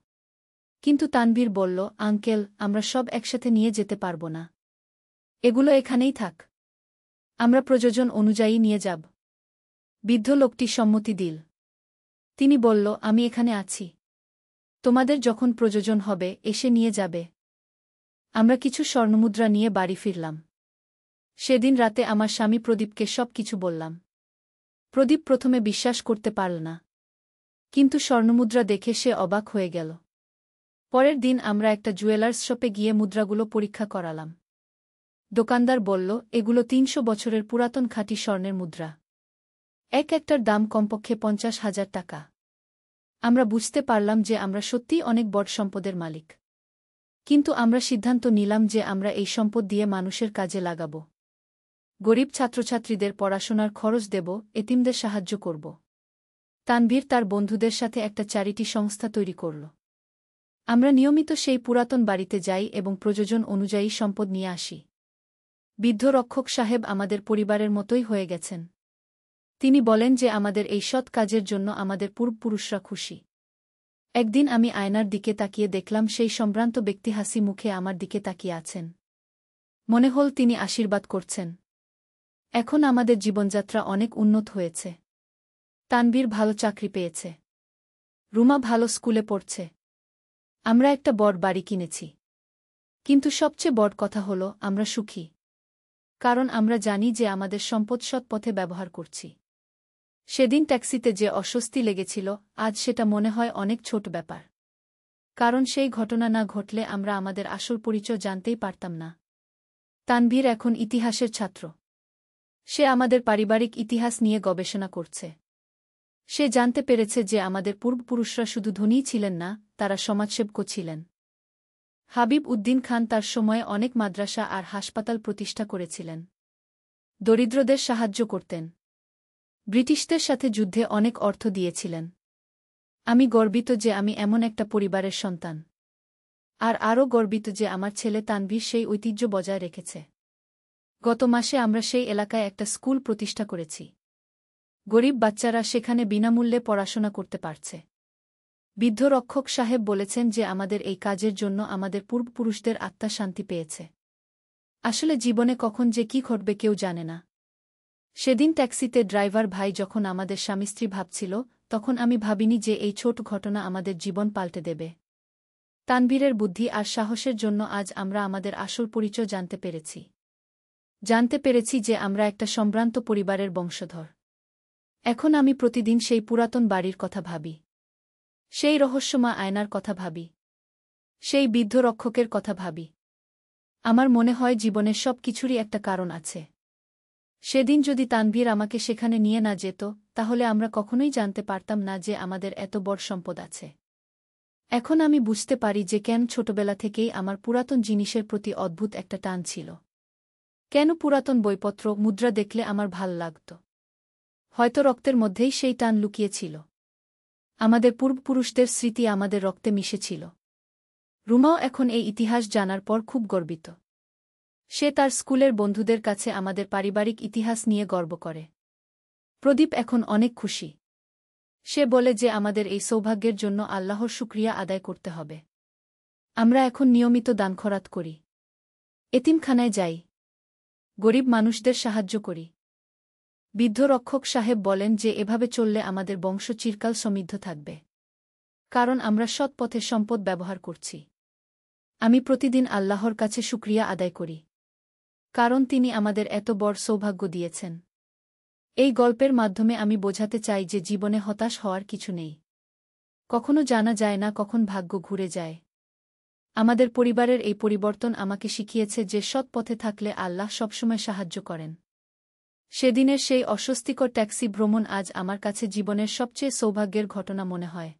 কিন্তু তানভীর বলল, আঙ্কেল, আমরা সব একসাথে নিয়ে যেতে পারব না। এগুলো এখানেই থাক। আমরা প্রয়োজন অনুযায়ী নিয়ে যাব। বৃদ্ধ লোকটি সম্মতি দিল। তিনি বলল, আমি এখানে আছি। তোমাদের যখন প্রয়োজন হবে এসে নিয়ে যাবে। আমরা কিছু স্বর্ণমুদ্রা নিয়ে বাড়ি ফিরলাম। সেদিন রাতে আমার স্বামী প্রদীপকে সব কিছু বললাম। প্রদীপ প্রথমে বিশ্বাস করতে পারল না। কিন্তু স্বর্ণমুদ্রা দেখে সে অবাক হয়ে গেল। পরের দিন আমরা একটা জুয়েলার্স শপে গিয়ে মুদ্রাগুলো পরীক্ষা করালাম। দোকানদার বলল, এগুলো ৩০০ বছরের পুরাতন খাঁটি স্বর্ণের মুদ্রা। একটার দাম কমপক্ষে ৫০,০০০ টাকা। আমরা বুঝতে পারলাম যে আমরা সত্যিই অনেক বড় সম্পদের মালিক। কিন্তু আমরা সিদ্ধান্ত নিলাম যে আমরা এই সম্পদ দিয়ে মানুষের কাজে লাগাব। গরিব ছাত্রছাত্রীদের পড়াশোনার খরচ দেব, এতিমদের সাহায্য করব। তানভীর তার বন্ধুদের সাথে একটা চ্যারিটি সংস্থা তৈরি করল। আমরা নিয়মিত সেই পুরাতন বাড়িতে যাই এবং প্রয়োজন অনুযায়ী সম্পদ নিয়ে আসি। বৃদ্ধ রক্ষক সাহেব আমাদের পরিবারের মতোই হয়ে গেছেন। তিনি বলেন যে আমাদের এই সৎ কাজের জন্য আমাদের পূর্বপুরুষরা খুশি। একদিন আমি আয়নার দিকে তাকিয়ে দেখলাম সেই সম্ভ্রান্ত ব্যক্তি হাসি মুখে আমার দিকে তাকিয়ে আছেন। মনে হল তিনি আশীর্বাদ করছেন। এখন আমাদের জীবনযাত্রা অনেক উন্নত হয়েছে। তানভীর ভালো চাকরি পেয়েছে। রুমা ভালো স্কুলে পড়ছে। আমরা একটা বড় বাড়ি কিনেছি। কিন্তু সবচেয়ে বড় কথা হল আমরা সুখী। কারণ আমরা জানি যে আমাদের সম্পদ সৎ পথে ব্যবহার করছি। সেদিন ট্যাক্সিতে যে অস্বস্তি লেগেছিল, আজ সেটা মনে হয় অনেক ছোট ব্যাপার। কারণ সেই ঘটনা না ঘটলে আমরা আমাদের আসল পরিচয় জানতেই পারতাম না। তানভীর এখন ইতিহাসের ছাত্র। সে আমাদের পারিবারিক ইতিহাস নিয়ে গবেষণা করছে। সে জানতে পেরেছে যে আমাদের পূর্বপুরুষরা শুধু ধনীই ছিলেন না, তারা সমাজসেবকও ছিলেন। হাবিব উদ্দিন খান তার সময়ে অনেক মাদ্রাসা আর হাসপাতাল প্রতিষ্ঠা করেছিলেন। দরিদ্রদের সাহায্য করতেন। ব্রিটিশদের সাথে যুদ্ধে অনেক অর্থ দিয়েছিলেন। আমি গর্বিত যে আমি এমন একটা পরিবারের সন্তান। আর আরও গর্বিত যে আমার ছেলে তানভীর সেই ঐতিহ্য বজায় রেখেছে। গত মাসে আমরা সেই এলাকায় একটা স্কুল প্রতিষ্ঠা করেছি। গরিব বাচ্চারা সেখানে বিনামূল্যে পড়াশোনা করতে পারছে। বৃদ্ধ রক্ষক সাহেব বলেছেন যে আমাদের এই কাজের জন্য আমাদের পূর্বপুরুষদের আত্মা শান্তি পেয়েছে। আসলে জীবনে কখন যে কি ঘটবে কেউ জানে না। সেদিন ট্যাক্সিতে ড্রাইভার ভাই যখন আমাদের স্বামী স্ত্রী ভাবছিল, তখন আমি ভাবিনি যে এই ছোট ঘটনা আমাদের জীবন পাল্টে দেবে। তানভীরের বুদ্ধি আর সাহসের জন্য আজ আমরা আমাদের আসল পরিচয় জানতে পেরেছি। জানতে পেরেছি যে আমরা একটা সম্ভ্রান্ত পরিবারের বংশধর। এখন আমি প্রতিদিন সেই পুরাতন বাড়ির কথা ভাবি। সেই রহস্যময় আয়নার কথা ভাবি। সেই বৃদ্ধ রক্ষকের কথা ভাবি। আমার মনে হয় জীবনের সব কিছুরই একটা কারণ আছে। সেদিন যদি তানভীর আমাকে সেখানে নিয়ে না যেত, তাহলে আমরা কখনোই জানতে পারতাম না যে আমাদের এত বড় সম্পদ আছে। এখন আমি বুঝতে পারি যে কেন ছোটবেলা থেকেই আমার পুরাতন জিনিসের প্রতি অদ্ভুত একটা টান ছিল। কেন পুরাতন বইপত্র, মুদ্রা দেখলে আমার ভাল লাগত। হয়তো রক্তের মধ্যেই সেই টান লুকিয়েছিল। আমাদের পূর্বপুরুষদের স্মৃতি আমাদের রক্তে মিশেছিল। রুমাও এখন এই ইতিহাস জানার পর খুব গর্বিত। সে তার স্কুলের বন্ধুদের কাছে আমাদের পারিবারিক ইতিহাস নিয়ে গর্ব করে। প্রদীপ এখন অনেক খুশি। সে বলে যে আমাদের এই সৌভাগ্যের জন্য আল্লাহর শুকরিয়া আদায় করতে হবে। আমরা এখন নিয়মিত দান খরাত করি। এতিমখানায় যাই। গরিব মানুষদের সাহায্য করি। বৃদ্ধ রক্ষক সাহেব বলেন যে এভাবে চললে আমাদের বংশ চিরকাল সমৃদ্ধ থাকবে। কারণ আমরা সৎ পথে সম্পদ ব্যবহার করছি। আমি প্রতিদিন আল্লাহর কাছে শুকরিয়া আদায় করি। কারণ তিনি আমাদের এত বড় সৌভাগ্য দিয়েছেন। এই গল্পের মাধ্যমে আমি বোঝাতে চাই যে জীবনে হতাশ হওয়ার কিছু নেই। কখনো জানা যায় না কখন ভাগ্য ঘুরে যায়। আমাদের পরিবারের এই পরিবর্তন আমাকে শিখিয়েছে যে সৎ পথে থাকলে আল্লাহ সবসময় সাহায্য করেন। সেদিনের সেই অস্বস্তিকর ট্যাক্সি ভ্রমণ আজ আমার কাছে জীবনের সবচেয়ে সৌভাগ্যের ঘটনা মনে হয়।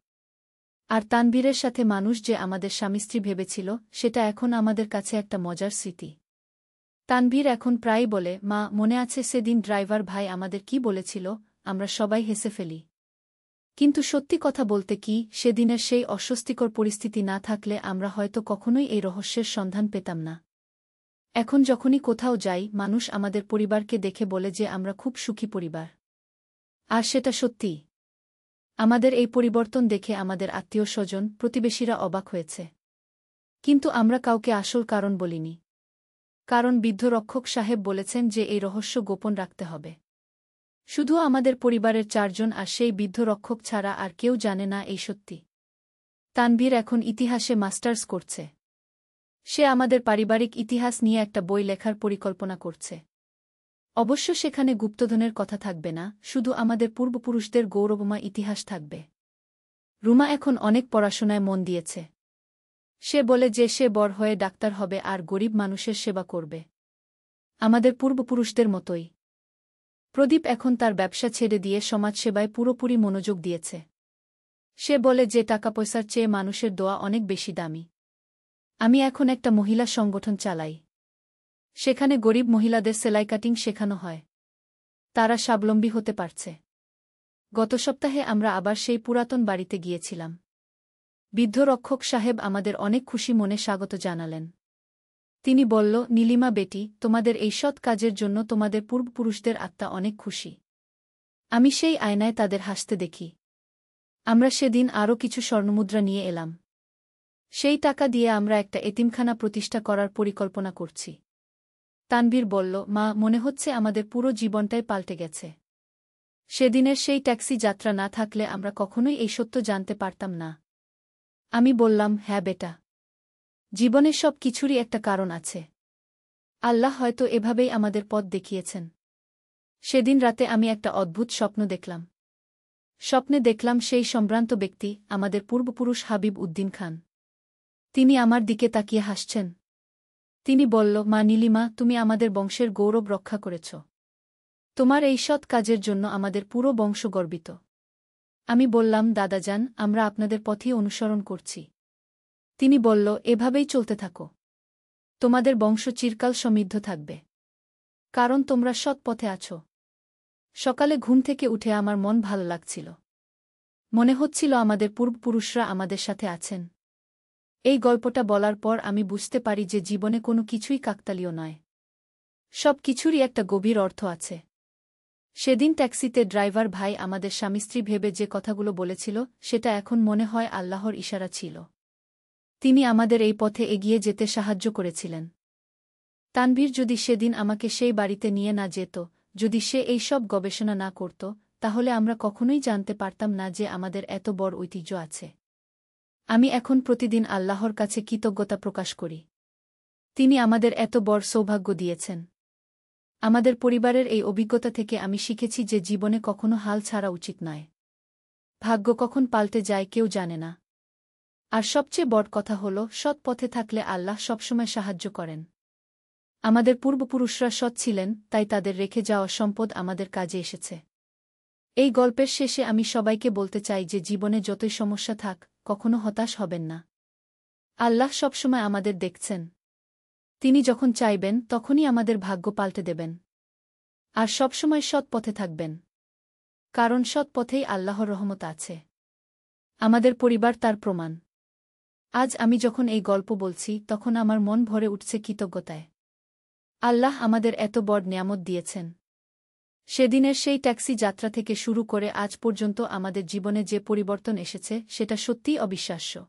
আর তানভীরের সাথে মানুষ যে আমাদের স্বামী-স্ত্রী ভেবেছিল, সেটা এখন আমাদের কাছে একটা মজার স্মৃতি। তানভীর এখন প্রায়ই বলে, মা, মনে আছে সেদিন ড্রাইভার ভাই আমাদের কি বলেছিল? আমরা সবাই হেসে ফেলি। কিন্তু সত্যি কথা বলতে কি, সেদিনের সেই অস্বস্তিকর পরিস্থিতি না থাকলে আমরা হয়তো কখনোই এই রহস্যের সন্ধান পেতাম না। এখন যখনই কোথাও যাই, মানুষ আমাদের পরিবারকে দেখে বলে যে আমরা খুব সুখী পরিবার। আর সেটা সত্যি। আমাদের এই পরিবর্তন দেখে আমাদের আত্মীয়স্বজন, প্রতিবেশীরা অবাক হয়েছে। কিন্তু আমরা কাউকে আসল কারণ বলিনি। কারণ বৃদ্ধ রক্ষক সাহেব বলেছেন যে এই রহস্য গোপন রাখতে হবে। শুধু আমাদের পরিবারের 4 জন আর সেই বৃদ্ধ রক্ষক ছাড়া আর কেউ জানে না এই সত্যি। তানভীর এখন ইতিহাসে মাস্টার্স করছে। সে আমাদের পারিবারিক ইতিহাস নিয়ে একটা বই লেখার পরিকল্পনা করছে। অবশ্য সেখানে গুপ্তধনের কথা থাকবে না, শুধু আমাদের পূর্বপুরুষদের গৌরবময় ইতিহাস থাকবে। রুমা এখন অনেক পড়াশোনায় মন দিয়েছে। সে বলে যে সে বড় হয়ে ডাক্তার হবে আর গরিব মানুষের সেবা করবে, আমাদের পূর্বপুরুষদের মতোই। প্রদীপ এখন তার ব্যবসা ছেড়ে দিয়ে সমাজসেবায় পুরোপুরি মনোযোগ দিয়েছে। সে বলে যে টাকা পয়সার চেয়ে মানুষের দোয়া অনেক বেশি দামি। আমি এখন একটা মহিলা সংগঠন চালাই। সেখানে গরিব মহিলাদের সেলাই কাটিং শেখানো হয়। তারা স্বাবলম্বী হতে পারছে। গত সপ্তাহে আমরা আবার সেই পুরাতন বাড়িতে গিয়েছিলাম। বৃদ্ধ রক্ষক সাহেব আমাদের অনেক খুশি মনে স্বাগত জানালেন। তিনি বলল, নীলিমা বেটি, তোমাদের এই সৎ কাজের জন্য তোমাদের পূর্বপুরুষদের আত্মা অনেক খুশি। আমি সেই আয়নায় তাদের হাসতে দেখি। আমরা সেদিন আরও কিছু স্বর্ণমুদ্রা নিয়ে এলাম। সেই টাকা দিয়ে আমরা একটা এতিমখানা প্রতিষ্ঠা করার পরিকল্পনা করছি। তানভীর বলল, মা, মনে হচ্ছে আমাদের পুরো জীবনটাই পাল্টে গেছে। সেদিনের সেই ট্যাক্সি যাত্রা না থাকলে আমরা কখনোই এই সত্য জানতে পারতাম না। আমি বললাম, হ্যাঁ বেটা, জীবনের সব কিছুরই একটা কারণ আছে। আল্লাহ হয়তো এভাবেই আমাদের পথ দেখিয়েছেন। সেদিন রাতে আমি একটা অদ্ভুত স্বপ্ন দেখলাম। স্বপ্নে দেখলাম সেই সম্ভ্রান্ত ব্যক্তি, আমাদের পূর্বপুরুষ হাবিব উদ্দিন খান। তিনি আমার দিকে তাকিয়ে হাসছেন। তিনি বলল, মা নীলিমা, তুমি আমাদের বংশের গৌরব রক্ষা করেছ। তোমার এই সৎ কাজের জন্য আমাদের পুরো বংশ গর্বিত। আমি বললাম, দাদাজান, আমরা আপনাদের পথই অনুসরণ করছি। তিনি বলল, এভাবেই চলতে থাকো। তোমাদের বংশ চিরকাল সমৃদ্ধ থাকবে। কারণ তোমরা সৎ পথে আছো। সকালে ঘুম থেকে উঠে আমার মন ভালো লাগছিল। মনে হচ্ছিল আমাদের পূর্বপুরুষরা আমাদের সাথে আছেন। এই গল্পটা বলার পর আমি বুঝতে পারি যে জীবনে কোনো কিছুই কাকতালীয় নয়। সব কিছুরই একটা গভীর অর্থ আছে। সেদিন ট্যাক্সিতে ড্রাইভার ভাই আমাদের স্বামী-স্ত্রী ভেবে যে কথাগুলো বলেছিল, সেটা এখন মনে হয় আল্লাহর ইশারা ছিল। তিনি আমাদের এই পথে এগিয়ে যেতে সাহায্য করেছিলেন। তানভীর যদি সেদিন আমাকে সেই বাড়িতে নিয়ে না যেত, যদি সে এই সব গবেষণা না করত, তাহলে আমরা কখনোই জানতে পারতাম না যে আমাদের এত বড় ঐতিহ্য আছে। আমি এখন প্রতিদিন আল্লাহর কাছে কৃতজ্ঞতা প্রকাশ করি। তিনি আমাদের এত বড় সৌভাগ্য দিয়েছেন। আমাদের পরিবারের এই অভিজ্ঞতা থেকে আমি শিখেছি যে জীবনে কখনো হাল ছাড়া উচিত নয়। ভাগ্য কখন পাল্টে যায় কেউ জানে না। আর সবচেয়ে বড় কথা হল, সৎ পথে থাকলে আল্লাহ সবসময় সাহায্য করেন। আমাদের পূর্বপুরুষরা সৎ ছিলেন, তাই তাদের রেখে যাওয়া সম্পদ আমাদের কাজে এসেছে। এই গল্পের শেষে আমি সবাইকে বলতে চাই যে জীবনে যতই সমস্যা থাক, কখনো হতাশ হবেন না। আল্লাহ সবসময় আমাদের দেখছেন। তিনি যখন চাইবেন তখনই আমাদের ভাগ্য পাল্টে দেবেন। আর সবসময় সৎ পথে থাকবেন। কারণ সৎ পথেই আল্লাহর রহমত আছে। আমাদের পরিবার তার প্রমাণ। আজ আমি যখন এই গল্প বলছি, তখন আমার মন ভরে উঠছে কৃতজ্ঞতায়। আল্লাহ আমাদের এত বড় নিয়ামত দিয়েছেন। সেদিনের সেই ট্যাক্সি যাত্রা থেকে শুরু করে আজ পর্যন্ত আমাদের জীবনে যে পরিবর্তন এসেছে, সেটা সত্যিই অবিশ্বাস্য।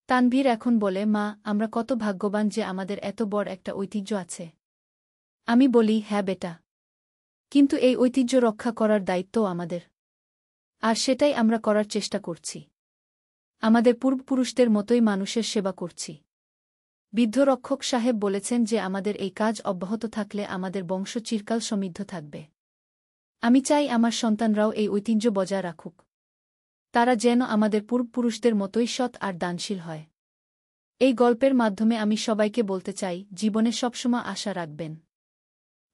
তানভীর এখন বলে, মা, আমরা কত ভাগ্যবান যে আমাদের এত বড় একটা ঐতিহ্য আছে। আমি বলি, হ্যাঁ বেটা। কিন্তু এই ঐতিহ্য রক্ষা করার দায়িত্বও আমাদের। আর সেটাই আমরা করার চেষ্টা করছি। আমাদের পূর্বপুরুষদের মতোই মানুষের সেবা করছি। বৃদ্ধ রক্ষক সাহেব বলেছেন যে আমাদের এই কাজ অব্যাহত থাকলে আমাদের বংশ চিরকাল সমৃদ্ধ থাকবে। আমি চাই আমার সন্তানরাও এই ঐতিহ্য বজায় রাখুক। তারা যেন আমাদের পূর্বপুরুষদের মতোই সৎ আর দানশীল হয়। এই গল্পের মাধ্যমে আমি সবাইকে বলতে চাই, জীবনে সবসময় আশা রাখবেন।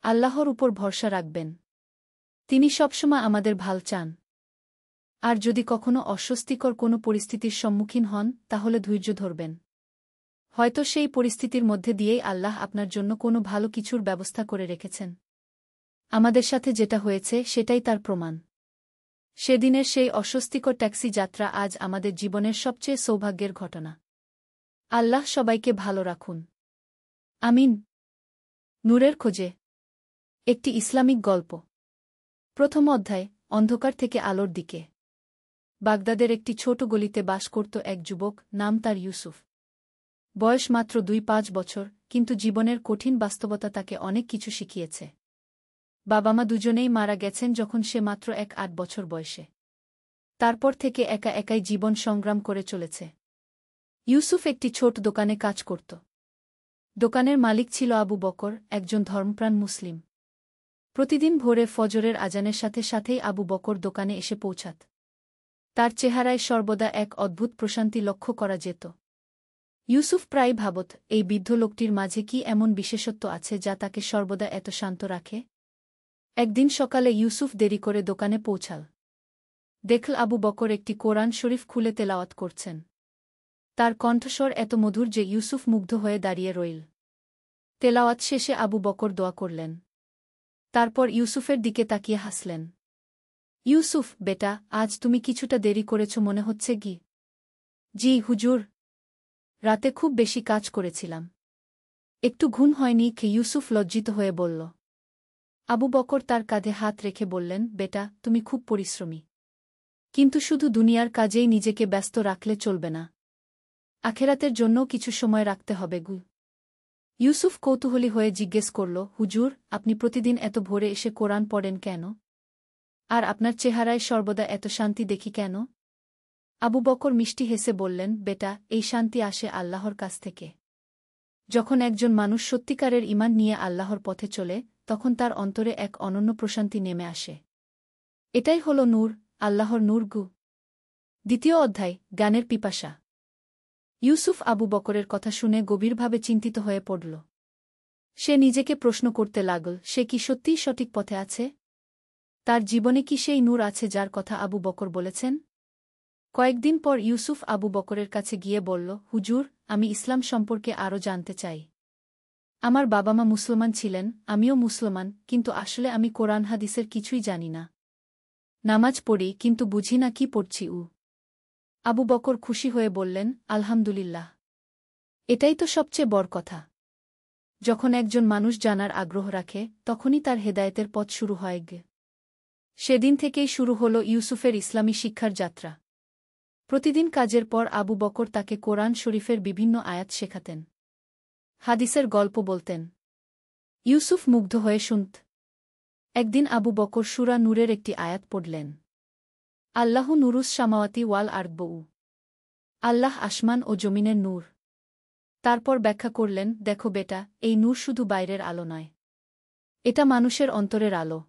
আল্লাহর উপর ভরসা রাখবেন। তিনি সবসময় আমাদের ভাল চান। আর যদি কখনো অস্বস্তিকর কোনো পরিস্থিতির সম্মুখীন হন, তাহলে ধৈর্য ধরবেন। হয়তো সেই পরিস্থিতির মধ্যে দিয়েই আল্লাহ আপনার জন্য কোনো ভালো কিছুর ব্যবস্থা করে রেখেছেন। আমাদের সাথে যেটা হয়েছে সেটাই তার প্রমাণ। সেদিনের সেই অস্বস্তিকর ট্যাক্সি যাত্রা আজ আমাদের জীবনের সবচেয়ে সৌভাগ্যের ঘটনা। আল্লাহ সবাইকে ভালো রাখুন। আমিন। নূরের খোঁজে। একটি ইসলামিক গল্প। প্রথম অধ্যায়, অন্ধকার থেকে আলোর দিকে। বাগদাদের একটি ছোট গলিতে বাস করত এক যুবক, নাম তার ইউসুফ। বয়স মাত্র ২-৫ বছর, কিন্তু জীবনের কঠিন বাস্তবতা তাকে অনেক কিছু শিখিয়েছে। বাবা মা দুজনেই মারা গেছেন যখন সে মাত্র ১-৮ বছর বয়সে। তারপর থেকে একা একাই জীবন সংগ্রাম করে চলেছে। ইউসুফ একটি ছোট দোকানে কাজ করত। দোকানের মালিক ছিল আবু বকর, একজন ধর্মপ্রাণ মুসলিম। প্রতিদিন ভোরে ফজরের আজানের সাথে সাথেই আবু বকর দোকানে এসে পৌঁছাত। তার চেহারায় সর্বদা এক অদ্ভুত প্রশান্তি লক্ষ্য করা যেত। ইউসুফ প্রায় ভাবত, এই বৃদ্ধ লোকটির মাঝে কি এমন বিশেষত্ব আছে যা তাকে সর্বদা এত শান্ত রাখে। একদিন সকালে ইউসুফ দেরি করে দোকানে পৌঁছাল। দেখল আবু বকর একটি কোরআন শরীফ খুলে তেলাওয়াত করছেন। তার কণ্ঠস্বর এত মধুর যে ইউসুফ মুগ্ধ হয়ে দাঁড়িয়ে রইল। তেলাওয়াত শেষে আবু বকর দোয়া করলেন। তারপর ইউসুফের দিকে তাকিয়ে হাসলেন। ইউসুফ, বেটা, আজ তুমি কিছুটা দেরি করেছ মনে হচ্ছে কি? জি হুজুর, রাতে খুব বেশি কাজ করেছিলাম। একটু ঘুম হয়নি কি? ইউসুফ লজ্জিত হয়ে বলল। আবু বকর তার কাঁধে হাত রেখে বললেন, বেটা, তুমি খুব পরিশ্রমী। কিন্তু শুধু দুনিয়ার কাজেই নিজেকে ব্যস্ত রাখলে চলবে না। আখেরাতের জন্যও কিছু সময় রাখতে হবে গু। ইউসুফ কৌতূহলী হয়ে জিজ্ঞেস করল, হুজুর, আপনি প্রতিদিন এত ভোরে এসে কোরআন পড়েন কেন? আর আপনার চেহারায় সর্বদা এত শান্তি দেখি কেন? আবু বকর মিষ্টি হেসে বললেন, বেটা, এই শান্তি আসে আল্লাহর কাছ থেকে। যখন একজন মানুষ সত্যিকারের ঈমান নিয়ে আল্লাহর পথে চলে, তখন তার অন্তরে এক অনন্য প্রশান্তি নেমে আসে। এটাই হল নূর, আল্লাহর নূর গু। দ্বিতীয় অধ্যায়, জ্ঞানের পিপাসা। ইউসুফ আবু বকরের কথা শুনে গভীরভাবে চিন্তিত হয়ে পড়ল। সে নিজেকে প্রশ্ন করতে লাগল, সে কি সত্যিই সঠিক পথে আছে? তার জীবনে কি সেই নূর আছে যার কথা আবু বকর বলেছেন? কয়েকদিন পর ইউসুফ আবু বকরের কাছে গিয়ে বলল, হুজুর, আমি ইসলাম সম্পর্কে আরও জানতে চাই। আমার বাবা মা মুসলমান ছিলেন, আমিও মুসলমান, কিন্তু আসলে আমি কোরআন হাদিসের কিছুই জানি না। নামাজ পড়ি, কিন্তু বুঝি না কি পড়ছি। আবু বকর খুশি হয়ে বললেন, আলহামদুলিল্লাহ। এটাই তো সবচেয়ে বড় কথা। যখন একজন মানুষ জানার আগ্রহ রাখে, তখনই তার হেদায়েতের পথ শুরু হয় গে। সেদিন থেকেই শুরু হল ইউসুফের ইসলামী শিক্ষার যাত্রা। প্রতিদিন কাজের পর আবু বকর তাকে কোরআন শরীফের বিভিন্ন আয়াত শেখাতেন। হাদিসের গল্প বলতেন। ইউসুফ মুগ্ধ হয়ে শুনত। একদিন আবু বকর সূরা নূরের একটি আয়াত পড়লেন। আল্লাহু নুরুস সামাওয়াতি ওয়াল আরদবউ। আল্লাহ আসমান ও জমিনের নূর। তারপর ব্যাখ্যা করলেন, দেখো বেটা, এই নূর শুধু বাইরের আলো নয়। এটা মানুষের অন্তরের আলো।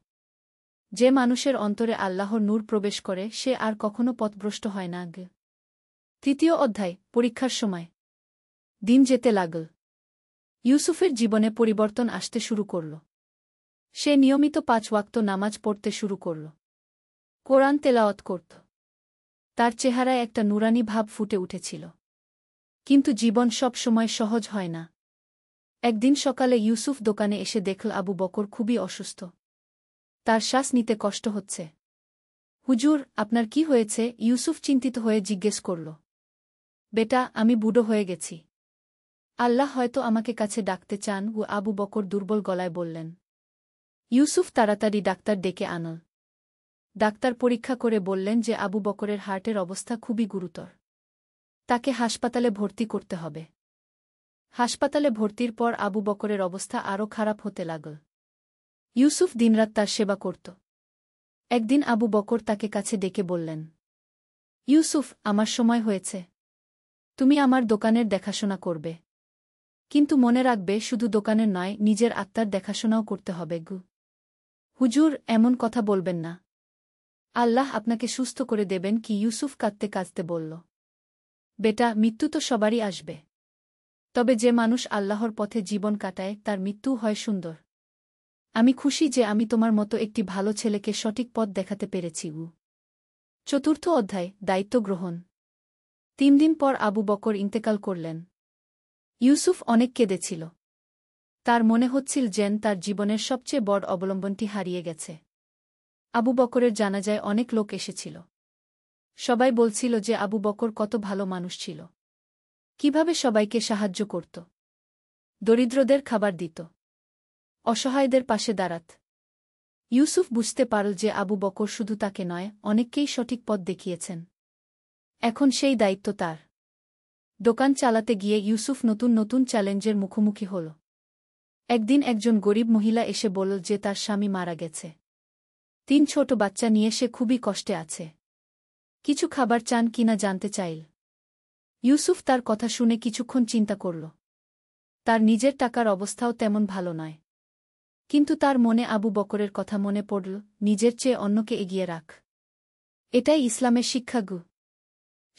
যে মানুষের অন্তরে আল্লাহর নূর প্রবেশ করে সে আর কখনো পথভ্রষ্ট হয় না গে। তৃতীয় অধ্যায়, পরীক্ষার সময়। দিন যেতে লাগল। ইউসুফের জীবনে পরিবর্তন আসতে শুরু করল। সে নিয়মিত ৫ ওয়াক্ত নামাজ পড়তে শুরু করল। কোরআন তেলাওয়াত করত। তার চেহারায় একটা নুরানি ভাব ফুটে উঠেছিল। কিন্তু জীবন সব সময় সহজ হয় না। একদিন সকালে ইউসুফ দোকানে এসে দেখল আবু বকর খুবই অসুস্থ। তার শ্বাস নিতে কষ্ট হচ্ছে। হুজুর, আপনার কি হয়েছে? ইউসুফ চিন্তিত হয়ে জিজ্ঞেস করল। বেটা, আমি বুড়ো হয়ে গেছি। আল্লাহ হয়তো আমাকে কাছে ডাকতে চান, ও আবু বকর দুর্বল গলায় বললেন। ইউসুফ তাড়াতাড়ি ডাক্তার ডেকে আনল। ডাক্তার পরীক্ষা করে বললেন যে আবু বকরের হার্টের অবস্থা খুবই গুরুতর। তাকে হাসপাতালে ভর্তি করতে হবে। হাসপাতালে ভর্তির পর আবু বকরের অবস্থা আরও খারাপ হতে লাগল। ইউসুফ দিনরাত তার সেবা করত। একদিন আবু বকর তাকে কাছে ডেকে বললেন, ইউসুফ, আমার সময় হয়েছে। তুমি আমার দোকানের দেখাশোনা করবে। কিন্তু মনে রাখবে, শুধু দোকানের নয়, নিজের আত্মার দেখাশোনাও করতে হবে গু। হুজুর, এমন কথা বলবেন না। আল্লাহ আপনাকে সুস্থ করে দেবেন কি? ইউসুফ কাঁদতে কাঁদতে বলল। বেটা, মৃত্যু তো সবারই আসবে। তবে যে মানুষ আল্লাহর পথে জীবন কাটায় তার মৃত্যুও হয় সুন্দর। আমি খুশি যে আমি তোমার মতো একটি ভালো ছেলেকে সঠিক পথ দেখাতে পেরেছি। চতুর্থ অধ্যায়, দায়িত্ব গ্রহণ। ৩ দিন পর আবু বকর ইন্তেকাল করলেন। ইউসুফ অনেক কেঁদেছিল। তার মনে হচ্ছিল যেন তার জীবনের সবচেয়ে বড় অবলম্বনটি হারিয়ে গেছে। আবু বকরের জানাজায় অনেক লোক এসেছিল। সবাই বলছিল যে আবু বকর কত ভালো মানুষ ছিল, কিভাবে সবাইকে সাহায্য করত, দরিদ্রদের খাবার দিত, অসহায়দের পাশে দাঁড়াত। ইউসুফ বুঝতে পারল যে আবু বকর শুধু তাকে নয়, অনেককেই সঠিক পথ দেখিয়েছেন। এখন সেই দায়িত্ব তার। দোকান চালাতে গিয়ে ইউসুফ নতুন নতুন চ্যালেঞ্জের মুখোমুখি হল। একদিন একজন গরিব মহিলা এসে বলল যে তার স্বামী মারা গেছে। 3 ছোট বাচ্চা নিয়ে সে খুবই কষ্টে আছে। কিছু খাবার চান কিনা জানতে চাইল। ইউসুফ তার কথা শুনে কিছুক্ষণ চিন্তা করল। তার নিজের টাকার অবস্থাও তেমন ভালো নয়। কিন্তু তার মনে আবু বকরের কথা মনে পড়ল, নিজের চেয়ে অন্যকে এগিয়ে রাখ। এটাই ইসলামের শিক্ষাগু।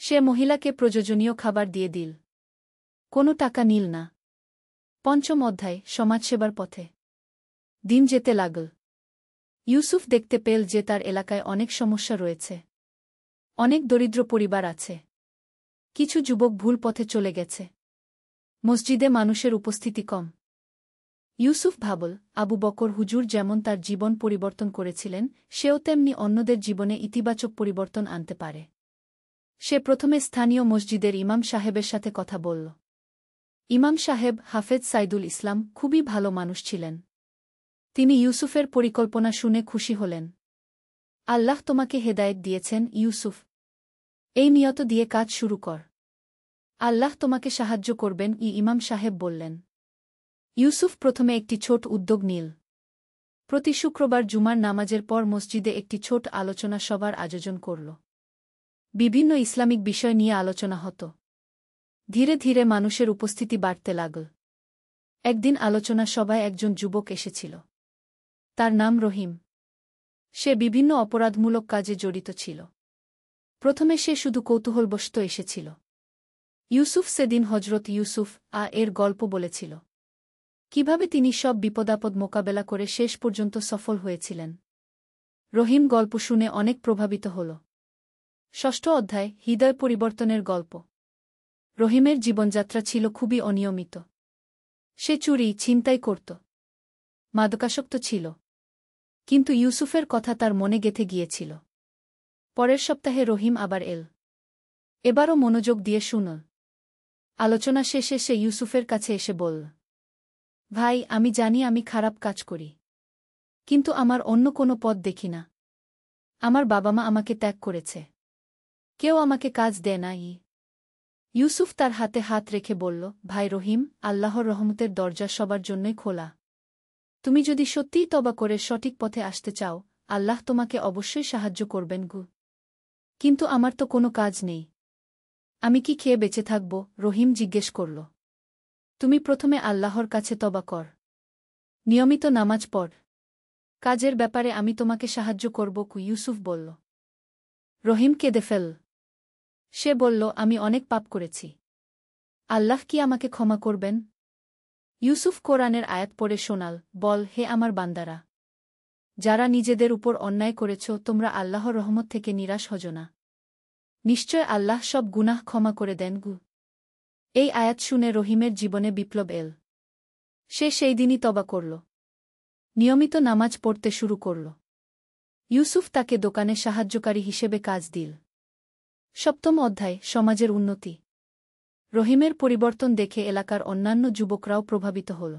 সে মহিলাকে প্রয়োজনীয় খাবার দিয়ে দিল। কোনো টাকা নিল না। 5ম অধ্যায়, সমাজসেবার পথে। দিন যেতে লাগল। ইউসুফ দেখতে পেল যে তার এলাকায় অনেক সমস্যা রয়েছে। অনেক দরিদ্র পরিবার আছে। কিছু যুবক ভুল পথে চলে গেছে। মসজিদে মানুষের উপস্থিতি কম। ইউসুফ ভাবল, আবু বকর হুজুর যেমন তার জীবন পরিবর্তন করেছিলেন, সেও তেমনি অন্যদের জীবনে ইতিবাচক পরিবর্তন আনতে পারে। সে প্রথমে স্থানীয় মসজিদের ইমাম সাহেবের সাথে কথা বলল। ইমাম সাহেব হাফেজ সাইদুল ইসলাম খুবই ভালো মানুষ ছিলেন। তিনি ইউসুফের পরিকল্পনা শুনে খুশি হলেন। আল্লাহ তোমাকে হেদায়েত দিয়েছেন ইউসুফ। এই নিয়ত দিয়ে কাজ শুরু কর। আল্লাহ তোমাকে সাহায্য করবেন, ইমাম সাহেব বললেন। ইউসুফ প্রথমে একটি ছোট উদ্যোগ নিল। প্রতি শুক্রবার জুমার নামাজের পর মসজিদে একটি ছোট আলোচনা সভার আয়োজন করল। বিভিন্ন ইসলামিক বিষয় নিয়ে আলোচনা হতো। ধীরে ধীরে মানুষের উপস্থিতি বাড়তে লাগল। একদিন আলোচনা সভায় একজন যুবক এসেছিল। তার নাম রহিম। সে বিভিন্ন অপরাধমূলক কাজে জড়িত ছিল। প্রথমে সে শুধু কৌতূহলবশত এসেছিল। ইউসুফ সেদিন হজরত ইউসুফ এর গল্প বলেছিল, কিভাবে তিনি সব বিপদাপদ মোকাবেলা করে শেষ পর্যন্ত সফল হয়েছিলেন। রহিম গল্প শুনে অনেক প্রভাবিত হল। 6ষ্ঠ অধ্যায়, হৃদয় পরিবর্তনের গল্প। রহিমের জীবনযাত্রা ছিল খুবই অনিয়মিত। সে চুরি ছিনতাই করত, মাদকাসক্ত ছিল। কিন্তু ইউসুফের কথা তার মনে গেঁথে গিয়েছিল। পরের সপ্তাহে রহিম আবার এল। এবারও মনোযোগ দিয়ে শুনল। আলোচনা শেষে সে ইউসুফের কাছে এসে বলল, ভাই, আমি জানি আমি খারাপ কাজ করি, কিন্তু আমার অন্য কোনো পথ দেখি না। আমার বাবা মা আমাকে ত্যাগ করেছে। কেউ আমাকে কাজ দেয় না। ইউসুফ তার হাতে হাত রেখে বলল, ভাই রহিম, আল্লাহর রহমতের দরজা সবার জন্যই খোলা। তুমি যদি সত্যিই তওবা করে সঠিক পথে আসতে চাও, আল্লাহ তোমাকে অবশ্যই সাহায্য করবেন গু। কিন্তু আমার তো কোনো কাজ নেই। আমি কি খেয়ে বেঁচে থাকব? রহিম জিজ্ঞেস করল। তুমি প্রথমে আল্লাহর কাছে তওবা কর। নিয়মিত নামাজ পড়। কাজের ব্যাপারে আমি তোমাকে সাহায্য করব, ইউসুফ বলল। রহিম কেঁদে ফেলল। সে বলল, আমি অনেক পাপ করেছি। আল্লাহ কি আমাকে ক্ষমা করবেন? ইউসুফ কোরআনের আয়াত পড়ে শোনাল, বল, হে আমার বান্দারা, যারা নিজেদের উপর অন্যায় করেছ, তোমরা আল্লাহর রহমত থেকে নিরাশ হজো না। নিশ্চয় আল্লাহ সব গুনাহ ক্ষমা করে দেন গু। এই আয়াত শুনে রহিমের জীবনে বিপ্লব এল। সে সেই দিনই তওবা করল। নিয়মিত নামাজ পড়তে শুরু করল। ইউসুফ তাকে দোকানে সাহায্যকারী হিসেবে কাজ দিল। 7ম অধ্যায়, সমাজের উন্নতি। রহিমের পরিবর্তন দেখে এলাকার অন্যান্য যুবকরাও প্রভাবিত হল।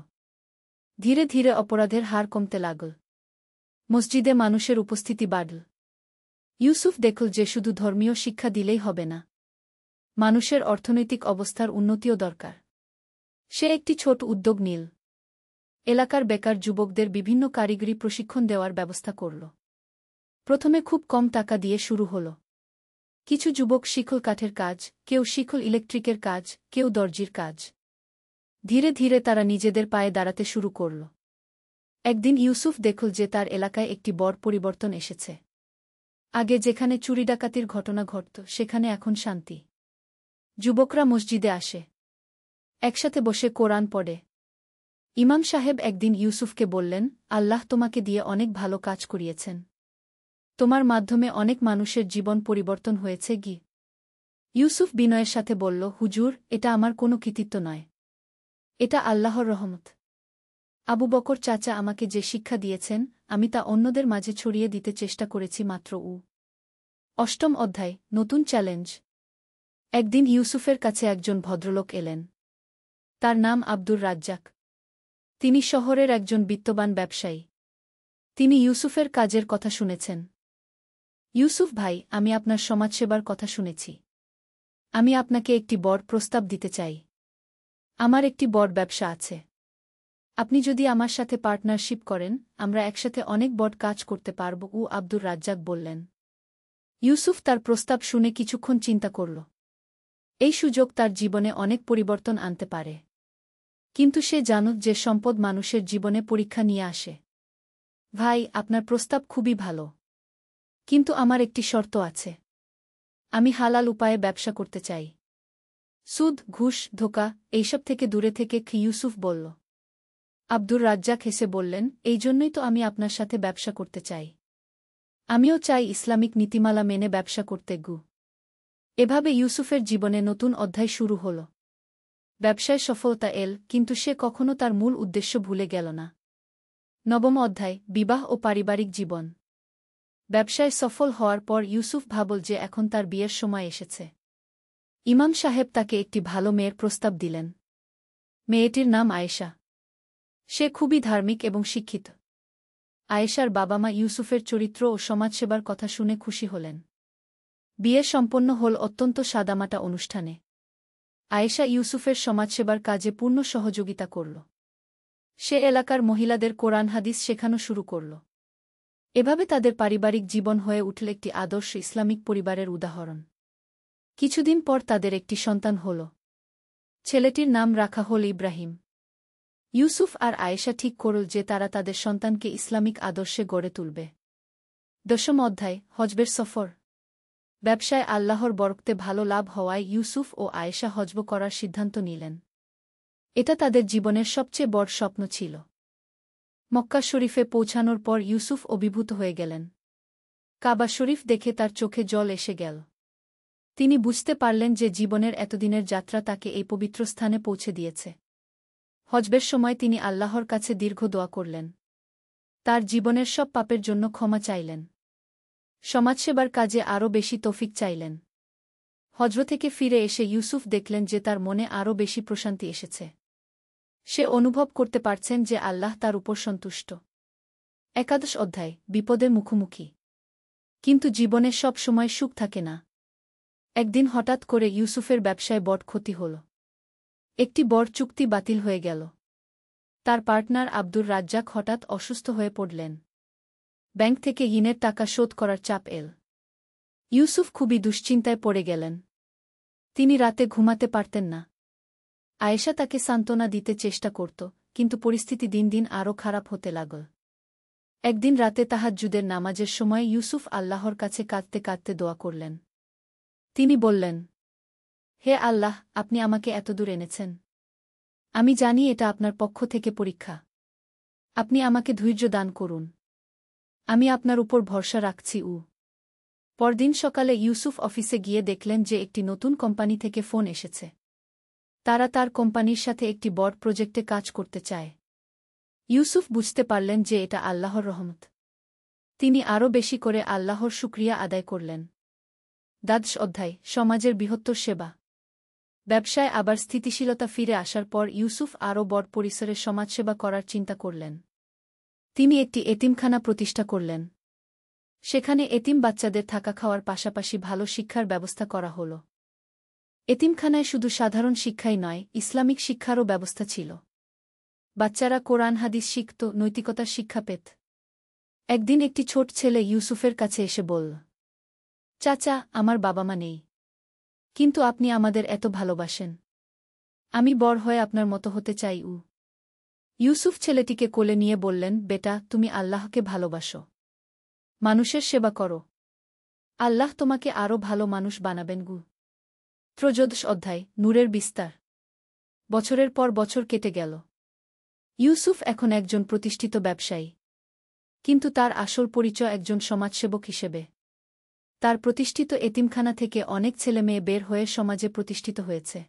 ধীরে ধীরে অপরাধের হার কমতে লাগল। মসজিদে মানুষের উপস্থিতি বাড়ল। ইউসুফ দেখল যে শুধু ধর্মীয় শিক্ষা দিলেই হবে না, মানুষের অর্থনৈতিক অবস্থার উন্নতিও দরকার। সে একটি ছোট উদ্যোগ নিল। এলাকার বেকার যুবকদের বিভিন্ন কারিগরি প্রশিক্ষণ দেওয়ার ব্যবস্থা করল। প্রথমে খুব কম টাকা দিয়ে শুরু হল। কিছু যুবক শিকল কাঠের কাজ, কেউ শিকল ইলেকট্রিকের কাজ, কেউ দর্জির কাজ। ধীরে ধীরে তারা নিজেদের পায়ে দাঁড়াতে শুরু করল। একদিন ইউসুফ দেখল যে তার এলাকায় একটি বড় পরিবর্তন এসেছে। আগে যেখানে চুরি ডাকাতির ঘটনা ঘটত, সেখানে এখন শান্তি। যুবকরা মসজিদে আসে, একসাথে বসে কোরআন পড়ে। ইমাম সাহেব একদিন ইউসুফকে বললেন, আল্লাহ তোমাকে দিয়ে অনেক ভালো কাজ করিয়েছেন। তোমার মাধ্যমে অনেক মানুষের জীবন পরিবর্তন হয়েছে গি। ইউসুফ বিনয়ের সাথে বলল, হুজুর, এটা আমার কোনো কৃতিত্ব নয়। এটা আল্লাহর রহমত। আবু বকর চাচা আমাকে যে শিক্ষা দিয়েছেন আমি তা অন্যদের মাঝে ছড়িয়ে দিতে চেষ্টা করেছি মাত্র। অষ্টম অধ্যায়, নতুন চ্যালেঞ্জ। একদিন ইউসুফের কাছে একজন ভদ্রলোক এলেন। তার নাম আব্দুর রাজ্জাক। তিনি শহরের একজন বিত্তবান ব্যবসায়ী। তিনি ইউসুফের কাজের কথা শুনেছেন। ইউসুফ ভাই, আমি আপনার সমাজসেবার কথা শুনেছি। আমি আপনাকে একটি বড় প্রস্তাব দিতে চাই। আমার একটি বড় ব্যবসা আছে। আপনি যদি আমার সাথে পার্টনারশিপ করেন, আমরা একসাথে অনেক বড় কাজ করতে পারব। আব্দুর রাজ্জাক বললেন। ইউসুফ তার প্রস্তাব শুনে কিছুক্ষণ চিন্তা করল। এই সুযোগ তার জীবনে অনেক পরিবর্তন আনতে পারে। কিন্তু সে জানত যে সম্পদ মানুষের জীবনে পরীক্ষা নিয়ে আসে। ভাই, আপনার প্রস্তাব খুবই ভালো। কিন্তু আমার একটি শর্ত আছে। আমি হালাল উপায়ে ব্যবসা করতে চাই। সুদ, ঘুষ, ধোঁকা এইসব থেকে দূরে থেকে ইউসুফ বলল। আব্দুর রাজ্জাক হেসে বললেন, এই জন্যই তো আমি আপনার সাথে ব্যবসা করতে চাই। আমিও চাই ইসলামিক নীতিমালা মেনে ব্যবসা করতে। এভাবে ইউসুফের জীবনে নতুন অধ্যায় শুরু হল। ব্যবসায় সফলতা এল, কিন্তু সে কখনো তার মূল উদ্দেশ্য ভুলে গেল না। নবম অধ্যায়, বিবাহ ও পারিবারিক জীবন। ব্যবসায় সফল হওয়ার পর ইউসুফ ভাবল যে এখন তার বিয়ের সময় এসেছে। ইমাম সাহেব তাকে একটি ভালো মেয়ের প্রস্তাব দিলেন। মেয়েটির নাম আয়েশা। সে খুবই ধার্মিক এবং শিক্ষিত। আয়েশার বাবা মা ইউসুফের চরিত্র ও সমাজসেবার কথা শুনে খুশি হলেন। বিয়ে সম্পন্ন হল অত্যন্ত সাদামাটা অনুষ্ঠানে। আয়েশা ইউসুফের সমাজসেবার কাজে পূর্ণ সহযোগিতা করল। সে এলাকার মহিলাদের কোরআন হাদিস শেখানো শুরু করল। এভাবে তাদের পারিবারিক জীবন হয়ে উঠল একটি আদর্শ ইসলামিক পরিবারের উদাহরণ। কিছুদিন পর তাদের একটি সন্তান হল। ছেলেটির নাম রাখা হল ইব্রাহিম। ইউসুফ আর আয়েশা ঠিক করল যে তারা তাদের সন্তানকে ইসলামিক আদর্শে গড়ে তুলবে। দশম অধ্যায়, হজ্বের সফর। ব্যবসায় আল্লাহর বরকতে ভালো লাভ হওয়ায় ইউসুফ ও আয়েশা হজ্ব করার সিদ্ধান্ত নিলেন। এটা তাদের জীবনের সবচেয়ে বড় স্বপ্ন ছিল। মক্কা শরীফে পৌঁছানোর পর ইউসুফ অভিভূত হয়ে গেলেন। কাবা শরীফ দেখে তার চোখে জল এসে গেল। তিনি বুঝতে পারলেন যে জীবনের এতদিনের যাত্রা তাকে এই পবিত্র স্থানে পৌঁছে দিয়েছে। হজ্বের সময় তিনি আল্লাহর কাছে দীর্ঘ দোয়া করলেন। তার জীবনের সব পাপের জন্য ক্ষমা চাইলেন। সমাজসেবার কাজে আরও বেশি তৌফিক চাইলেন। হজ্ব থেকে ফিরে এসে ইউসুফ দেখলেন যে তার মনে আরও বেশি প্রশান্তি এসেছে। সে অনুভব করতে পারছেন যে আল্লাহ তার উপর সন্তুষ্ট। একাদশ অধ্যায়, বিপদের মুখোমুখি। কিন্তু জীবনে সব সময় সুখ থাকে না। একদিন হঠাৎ করে ইউসুফের ব্যবসায় বড় ক্ষতি হল। একটি বড় চুক্তি বাতিল হয়ে গেল। তার পার্টনার আব্দুর রাজ্জাক হঠাৎ অসুস্থ হয়ে পড়লেন। ব্যাংক থেকে ঋণের টাকা শোধ করার চাপ এল। ইউসুফ খুবই দুশ্চিন্তায় পড়ে গেলেন। তিনি রাতে ঘুমাতে পারতেন না। আয়েশা তাকে সান্ত্বনা দিতে চেষ্টা করত, কিন্তু পরিস্থিতি দিন দিন আরও খারাপ হতে লাগল। একদিন রাতে তাহাজ্জুদের নামাজের সময় ইউসুফ আল্লাহর কাছে কাঁদতে কাঁদতে দোয়া করলেন। তিনি বললেন, হে আল্লাহ, আপনি আমাকে এতদূর এনেছেন। আমি জানি এটা আপনার পক্ষ থেকে পরীক্ষা। আপনি আমাকে ধৈর্য দান করুন। আমি আপনার উপর ভরসা রাখছি। পরদিন সকালে ইউসুফ অফিসে গিয়ে দেখলেন যে একটি নতুন কোম্পানি থেকে ফোন এসেছে। তারা তার কোম্পানির সাথে একটি বড় প্রজেক্টে কাজ করতে চায়। ইউসুফ বুঝতে পারলেন যে এটা আল্লাহর রহমত। তিনি আরও বেশি করে আল্লাহর শুকরিয়া আদায় করলেন। দ্বাদশ অধ্যায়, সমাজের বৃহত্তর সেবা। ব্যবসায় আবার স্থিতিশীলতা ফিরে আসার পর ইউসুফ আরও বড় পরিসরে সমাজসেবা করার চিন্তা করলেন। তিনি একটি এতিমখানা প্রতিষ্ঠা করলেন। সেখানে এতিম বাচ্চাদের থাকা খাওয়ার পাশাপাশি ভালো শিক্ষার ব্যবস্থা করা হল। এতিমখানায় শুধু সাধারণ শিক্ষাই নয়, ইসলামিক শিক্ষারও ব্যবস্থা ছিল। বাচ্চারা কোরআন হাদিস শিখত, নৈতিকতার শিক্ষা পেত। একদিন একটি ছোট ছেলে ইউসুফের কাছে এসে বলল, চাচা, আমার বাবা মা নেই, কিন্তু আপনি আমাদের এত ভালোবাসেন। আমি বড় হয়ে আপনার মতো হতে চাই। ইউসুফ ছেলেটিকে কোলে নিয়ে বললেন, বেটা, তুমি আল্লাহকে ভালোবাসো, মানুষের সেবা করো, আল্লাহ তোমাকে আরও ভালো মানুষ বানাবেন। ত্রয়োদশ অধ্যায়, নূরের বিস্তার। বছরের পর বছর কেটে গেল। ইউসুফ এখন একজন প্রতিষ্ঠিত ব্যবসায়ী। কিন্তু তার আসল পরিচয় একজন সমাজসেবক হিসেবে। তার প্রতিষ্ঠিত এতিমখানা থেকে অনেক ছেলেমেয়ে বের হয়ে সমাজে প্রতিষ্ঠিত হয়েছে।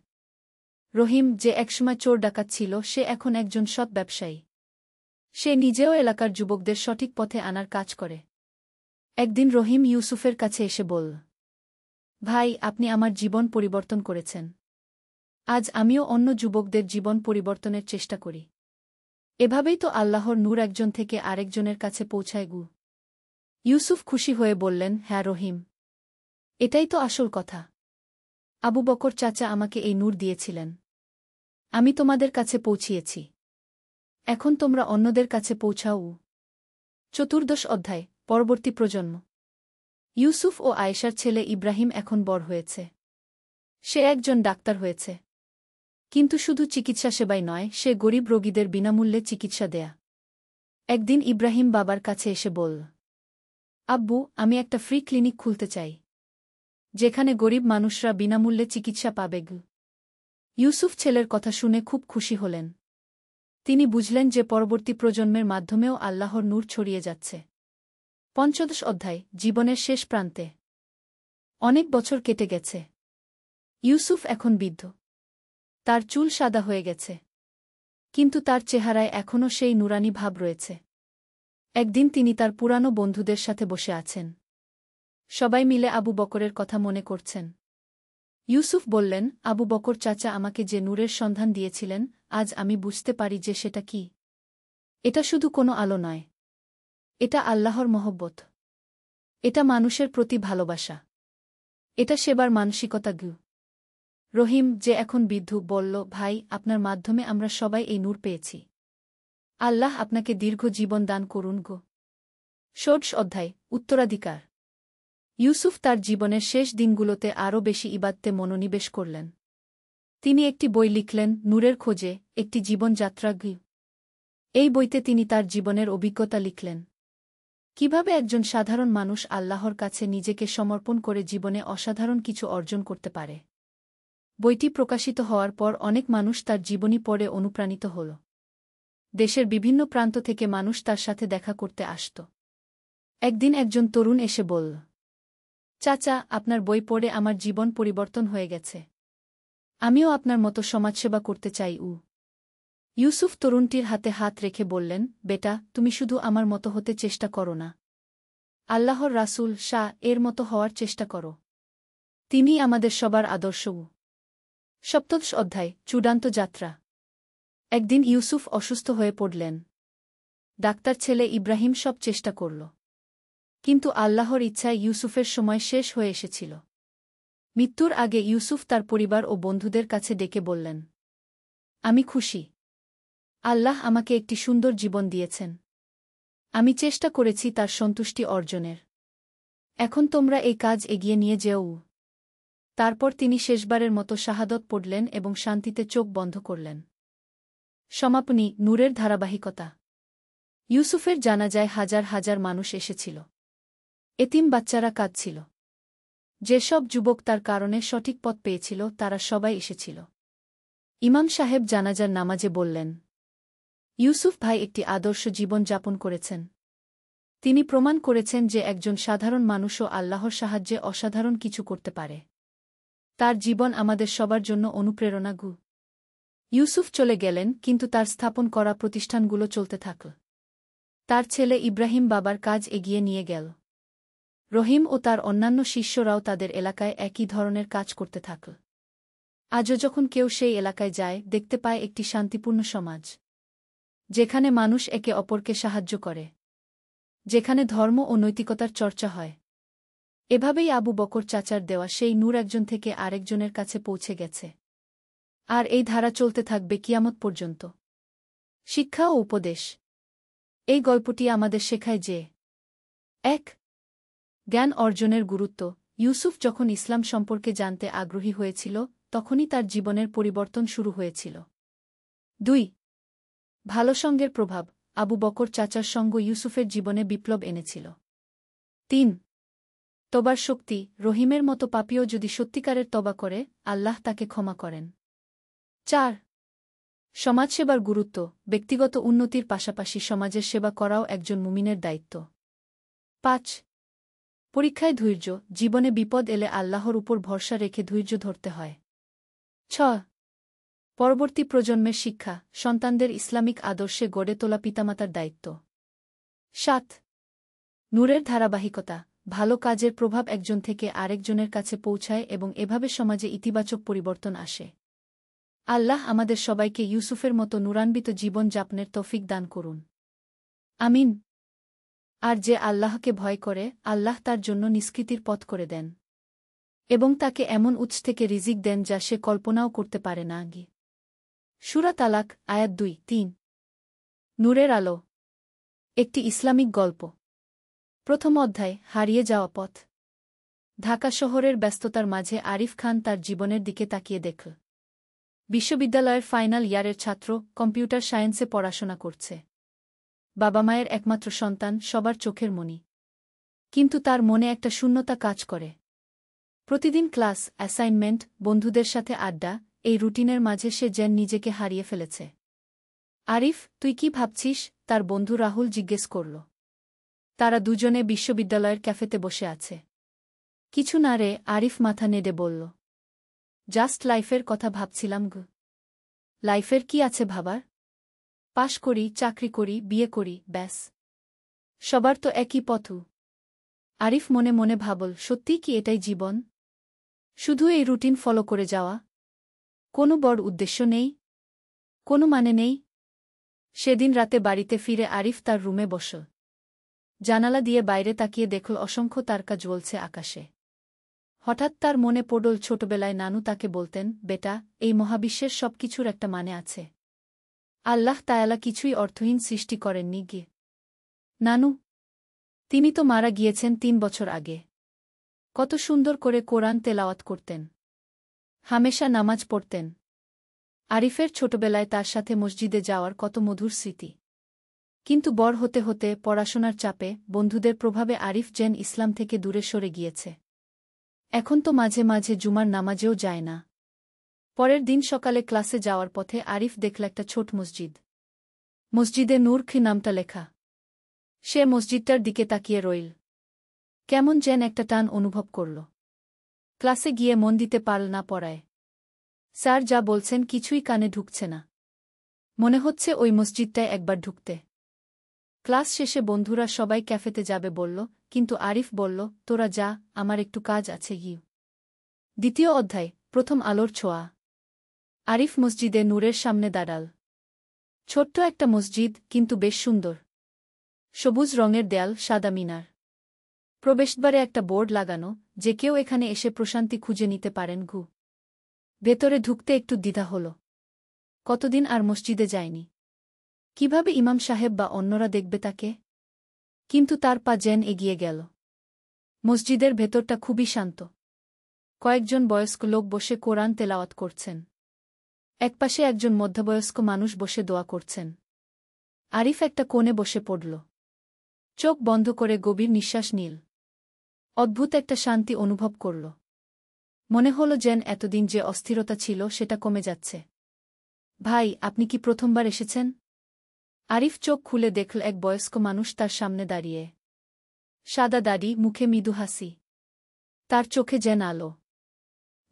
রহিম, যে একসময় চোর ডাকাত ছিল, সে এখন একজন সৎ ব্যবসায়ী। সে নিজেও এলাকার যুবকদের সঠিক পথে আনার কাজ করে। একদিন রহিম ইউসুফের কাছে এসে বলল, ভাই, আপনি আমার জীবন পরিবর্তন করেছেন। আজ আমিও অন্য যুবকদের জীবন পরিবর্তনের চেষ্টা করি। এভাবেই তো আল্লাহর নূর একজন থেকে আরেকজনের কাছে পৌঁছায় গু। ইউসুফ খুশি হয়ে বললেন, হ্যাঁ রহিম, এটাই তো আসল কথা। আবু বকর চাচা আমাকে এই নূর দিয়েছিলেন, আমি তোমাদের কাছে পৌঁছিয়েছি, এখন তোমরা অন্যদের কাছে পৌঁছাও। 14 অধ্যায়, পরবর্তী প্রজন্ম। ইউসুফ ও আয়েশার ছেলে ইব্রাহিম এখন বড় হয়েছে। সে একজন ডাক্তার হয়েছে। কিন্তু শুধু চিকিৎসা সেবাই নয়, সে গরিব রোগীদের বিনামূল্যে চিকিৎসা দেয়া। একদিন ইব্রাহিম বাবার কাছে এসে বলল, আব্বু, আমি একটা ফ্রি ক্লিনিক খুলতে চাই, যেখানে গরিব মানুষরা বিনামূল্যে চিকিৎসা পাবে। ইউসুফ ছেলের কথা শুনে খুব খুশি হলেন। তিনি বুঝলেন যে পরবর্তী প্রজন্মের মাধ্যমেও আল্লাহর নূর ছড়িয়ে যাচ্ছে। 15 অধ্যায়, জীবনের শেষ প্রান্তে। অনেক বছর কেটে গেছে। ইউসুফ এখন বৃদ্ধ। তার চুল সাদা হয়ে গেছে, কিন্তু তার চেহারায় এখনও সেই নুরানি ভাব রয়েছে। একদিন তিনি তার পুরানো বন্ধুদের সাথে বসে আছেন। সবাই মিলে আবু বকরের কথা মনে করছেন। ইউসুফ বললেন, আবু বকর চাচা আমাকে যে নূরের সন্ধান দিয়েছিলেন, আজ আমি বুঝতে পারি যে সেটা কি। এটা শুধু কোনো আলো নয়, এটা আল্লাহর মহব্বত। এটা মানুষের প্রতি ভালোবাসা। এটা সেবার মানসিকতা। রহিম, যে এখন বৃদ্ধ, বলল, ভাই, আপনার মাধ্যমে আমরা সবাই এই নূর পেয়েছি। আল্লাহ আপনাকে দীর্ঘ জীবন দান করুন গো। 16 অধ্যায়, উত্তরাধিকার। ইউসুফ তার জীবনের শেষ দিনগুলোতে আরও বেশি ইবাদতে মনোনিবেশ করলেন। তিনি একটি বই লিখলেন, নূরের খোঁজে, একটি জীবনযাত্রা। এই বইতে তিনি তার জীবনের অভিজ্ঞতা লিখলেন। কিভাবে একজন সাধারণ মানুষ আল্লাহর কাছে নিজেকে সমর্পণ করে জীবনে অসাধারণ কিছু অর্জন করতে পারে। বইটি প্রকাশিত হওয়ার পর অনেক মানুষ তার জীবনী পড়ে অনুপ্রাণিত হল। দেশের বিভিন্ন প্রান্ত থেকে মানুষ তার সাথে দেখা করতে আসত। একদিন একজন তরুণ এসে বলল, চাচা, আপনার বই পড়ে আমার জীবন পরিবর্তন হয়ে গেছে। আমিও আপনার মতো সমাজসেবা করতে চাই। ইউসুফ তরুণটির হাতে হাত রেখে বললেন, বেটা, তুমি শুধু আমার মতো হতে চেষ্টা করো না, আল্লাহর রাসূল শাহ এর মতো হওয়ার চেষ্টা করো। তিনি আমাদের সবার আদর্শ। 17 অধ্যায়, চূড়ান্ত যাত্রা। একদিন ইউসুফ অসুস্থ হয়ে পড়লেন। ডাক্তার ছেলে ইব্রাহিম সব চেষ্টা করল, কিন্তু আল্লাহর ইচ্ছায় ইউসুফের সময় শেষ হয়ে এসেছিল। মৃত্যুর আগে ইউসুফ তার পরিবার ও বন্ধুদের কাছে ডেকে বললেন, আমি খুশি। আল্লাহ আমাকে একটি সুন্দর জীবন দিয়েছেন। আমি চেষ্টা করেছি তার সন্তুষ্টি অর্জনের। এখন তোমরা এই কাজ এগিয়ে নিয়ে যেও। তারপর তিনি শেষবারের মতো শাহাদত পড়লেন এবং শান্তিতে চোখ বন্ধ করলেন। সমাপনী, নূরের ধারাবাহিকতা। ইউসুফের জানাজায় হাজার হাজার মানুষ এসেছিল। এতিম বাচ্চারা কাঁদছিল। যেসব যুবক তার কারণে সঠিক পথ পেয়েছিল তারা সবাই এসেছিল। ইমাম সাহেব জানাজার নামাজে বললেন, ইউসুফ ভাই একটি আদর্শ জীবন যাপন করেছেন। তিনি প্রমাণ করেছেন যে একজন সাধারণ মানুষও আল্লাহর সাহায্যে অসাধারণ কিছু করতে পারে। তার জীবন আমাদের সবার জন্য অনুপ্রেরণা। ইউসুফ চলে গেলেন, কিন্তু তার স্থাপন করা প্রতিষ্ঠানগুলো চলতে থাকল। তার ছেলে ইব্রাহিম বাবার কাজ এগিয়ে নিয়ে গেল। রহিম ও তার অন্যান্য শিষ্যরাও তাদের এলাকায় একই ধরনের কাজ করতে থাকল। আজও যখন কেউ সেই এলাকায় যায়, দেখতে পায় একটি শান্তিপূর্ণ সমাজ, যেখানে মানুষ একে অপরকে সাহায্য করে, যেখানে ধর্ম ও নৈতিকতার চর্চা হয়। এভাবেই আবু বকর চাচার দেওয়া সেই নূর একজন থেকে আরেকজনের কাছে পৌঁছে গেছে। আর এই ধারা চলতে থাকবে কিয়ামত পর্যন্ত। শিক্ষা ও উপদেশ। এই গল্পটি আমাদের শেখায় যে ১. জ্ঞান অর্জনের গুরুত্ব। ইউসুফ যখন ইসলাম সম্পর্কে জানতে আগ্রহী হয়েছিল, তখনই তার জীবনের পরিবর্তন শুরু হয়েছিল। ২. ভালো সঙ্গের প্রভাব। আবু বকর চাচার সঙ্গ ইউসুফের জীবনে বিপ্লব এনেছিল। ৩. তবার শক্তি। রহিমের মতো পাপীও যদি সত্যিকারের তবা করে, আল্লাহ তাকে ক্ষমা করেন। ৪. সমাজসেবার গুরুত্ব। ব্যক্তিগত উন্নতির পাশাপাশি সমাজের সেবা করাও একজন মুমিনের দায়িত্ব। ৫. পরীক্ষায় ধৈর্য। জীবনে বিপদ এলে আল্লাহর উপর ভরসা রেখে ধৈর্য ধরতে হয়। ৬. পরবর্তী প্রজন্মের শিক্ষা, সন্তানদের ইসলামিক আদর্শে গড়ে তোলা পিতামাতার দায়িত্ব। ৭ নূরের ধারাবাহিকতা, ভালো কাজের প্রভাব একজন থেকে আরেকজনের কাছে পৌঁছায় এবং এভাবে সমাজে ইতিবাচক পরিবর্তন আসে। আল্লাহ আমাদের সবাইকে ইউসুফের মতো নূরান্বিত জীবন যাপনের তৌফিক দান করুন। আমিন। আর যে আল্লাহকে ভয় করে, আল্লাহ তার জন্য নিষ্কৃতির পথ করে দেন এবং তাকে এমন উৎস থেকে রিজিক দেন যা সে কল্পনাও করতে পারে না। সূরা তালাক, আয়াত ২-৩। নূরের আলো। একটি ইসলামিক গল্প। প্রথম অধ্যায়, হারিয়ে যাওয়া পথ। ঢাকা শহরের ব্যস্ততার মাঝে আরিফ খান তার জীবনের দিকে তাকিয়ে দেখল। বিশ্ববিদ্যালয়ের ফাইনাল ইয়ারের ছাত্র, কম্পিউটার সায়েন্সে পড়াশোনা করছে। বাবা মায়ের একমাত্র সন্তান, সবার চোখের মণি। কিন্তু তার মনে একটা শূন্যতা কাজ করে। প্রতিদিন ক্লাস, অ্যাসাইনমেন্ট, বন্ধুদের সাথে আড্ডা, এই রুটিনের মাঝে সে যেন নিজেকে হারিয়ে ফেলেছে। আরিফ, তুই কি ভাবছিস? তার বন্ধু রাহুল জিজ্ঞেস করল। তারা দুজনে বিশ্ববিদ্যালয়ের ক্যাফেতে বসে আছে। কিছু না রে, আরিফ মাথা নেড়ে বলল। জাস্ট লাইফের কথা ভাবছিলাম গো। লাইফের কি আছে ভাবার? পাশ করি, চাকরি করি, বিয়ে করি, ব্যাস। সবার তো একই পথু। আরিফ মনে মনে ভাবল, সত্যিই কি এটাই জীবন? শুধু এই রুটিন ফলো করে যাওয়া? কোনো বড় উদ্দেশ্য নেই? কোনো মানে নেই? সেদিন রাতে বাড়িতে ফিরে আরিফ তার রুমে বসল। জানালা দিয়ে বাইরে তাকিয়ে দেখল অসংখ্য তারকা জ্বলছে আকাশে। হঠাৎ তার মনে পড়ল ছোটবেলায় নানু তাকে বলতেন, বেটা, এই মহাবিশ্বের সবকিছুর একটা মানে আছে। আল্লাহ তায়ালা কিছুই অর্থহীন সৃষ্টি করেননি গে। নানু? তিনি তো মারা গিয়েছেন ৩ বছর আগে। কত সুন্দর করে কোরআন তেলাওয়াত করতেন। হামেশা নামাজ পড়তেন। আরিফের ছোটবেলায় তার সাথে মসজিদে যাওয়ার কত মধুর স্মৃতি। কিন্তু বড় হতে হতে, পড়াশোনার চাপে, বন্ধুদের প্রভাবে আরিফ যেন ইসলাম থেকে দূরে সরে গিয়েছে। এখন তো মাঝে মাঝে জুমার নামাজেও যায় না। পরের দিন সকালে ক্লাসে যাওয়ার পথে আরিফ দেখল একটা ছোট মসজিদ। মসজিদে নূর খি নামটা লেখা। সে মসজিদটার দিকে তাকিয়ে রইল। কেমন যেন একটা টান অনুভব করল। ক্লাসে গিয়ে মন দিতে পারল না পড়ায়। স্যার যা বলছেন কিছুই কানে ঢুকছে না। মনে হচ্ছে ওই মসজিদটায় একবার ঢুকতে। ক্লাস শেষে বন্ধুরা সবাই ক্যাফেতে যাবে বলল, কিন্তু আরিফ বলল, তোরা যা, আমার একটু কাজ আছে গিয়ে। দ্বিতীয় অধ্যায়, প্রথম আলোর ছোঁয়া। আরিফ মসজিদে নূরের সামনে দাঁড়াল। ছোট্ট একটা মসজিদ, কিন্তু বেশ সুন্দর। সবুজ রঙের দেয়াল, সাদা মিনার। প্রবেশদ্বারে একটা বোর্ড লাগানো, যে কেউ এখানে এসে প্রশান্তি খুঁজে নিতে পারেন। ভেতরে ঢুকতে একটু দ্বিধা হল। কতদিন আর মসজিদে যায়নি। কিভাবে ইমাম সাহেব বা অন্যরা দেখবে তাকে? কিন্তু তার পা যেন এগিয়ে গেল। মসজিদের ভেতরটা খুবই শান্ত। কয়েকজন বয়স্ক লোক বসে কোরআন তেলাওয়াত করছেন। একপাশে একজন মধ্যবয়স্ক মানুষ বসে দোয়া করছেন। আরিফ একটা কোণে বসে পড়ল। চোখ বন্ধ করে গভীর নিঃশ্বাস নিল। অদ্ভুত একটা শান্তি অনুভব করল। মনে হল যেন এতদিন যে অস্থিরতা ছিল সেটা কমে যাচ্ছে। ভাই, আপনি কি প্রথমবার এসেছেন? আরিফ চোখ খুলে দেখল এক বয়স্ক মানুষ তার সামনে দাঁড়িয়ে। সাদা দাড়ি, মুখে মৃদু হাসি। তার চোখে যেন আলো।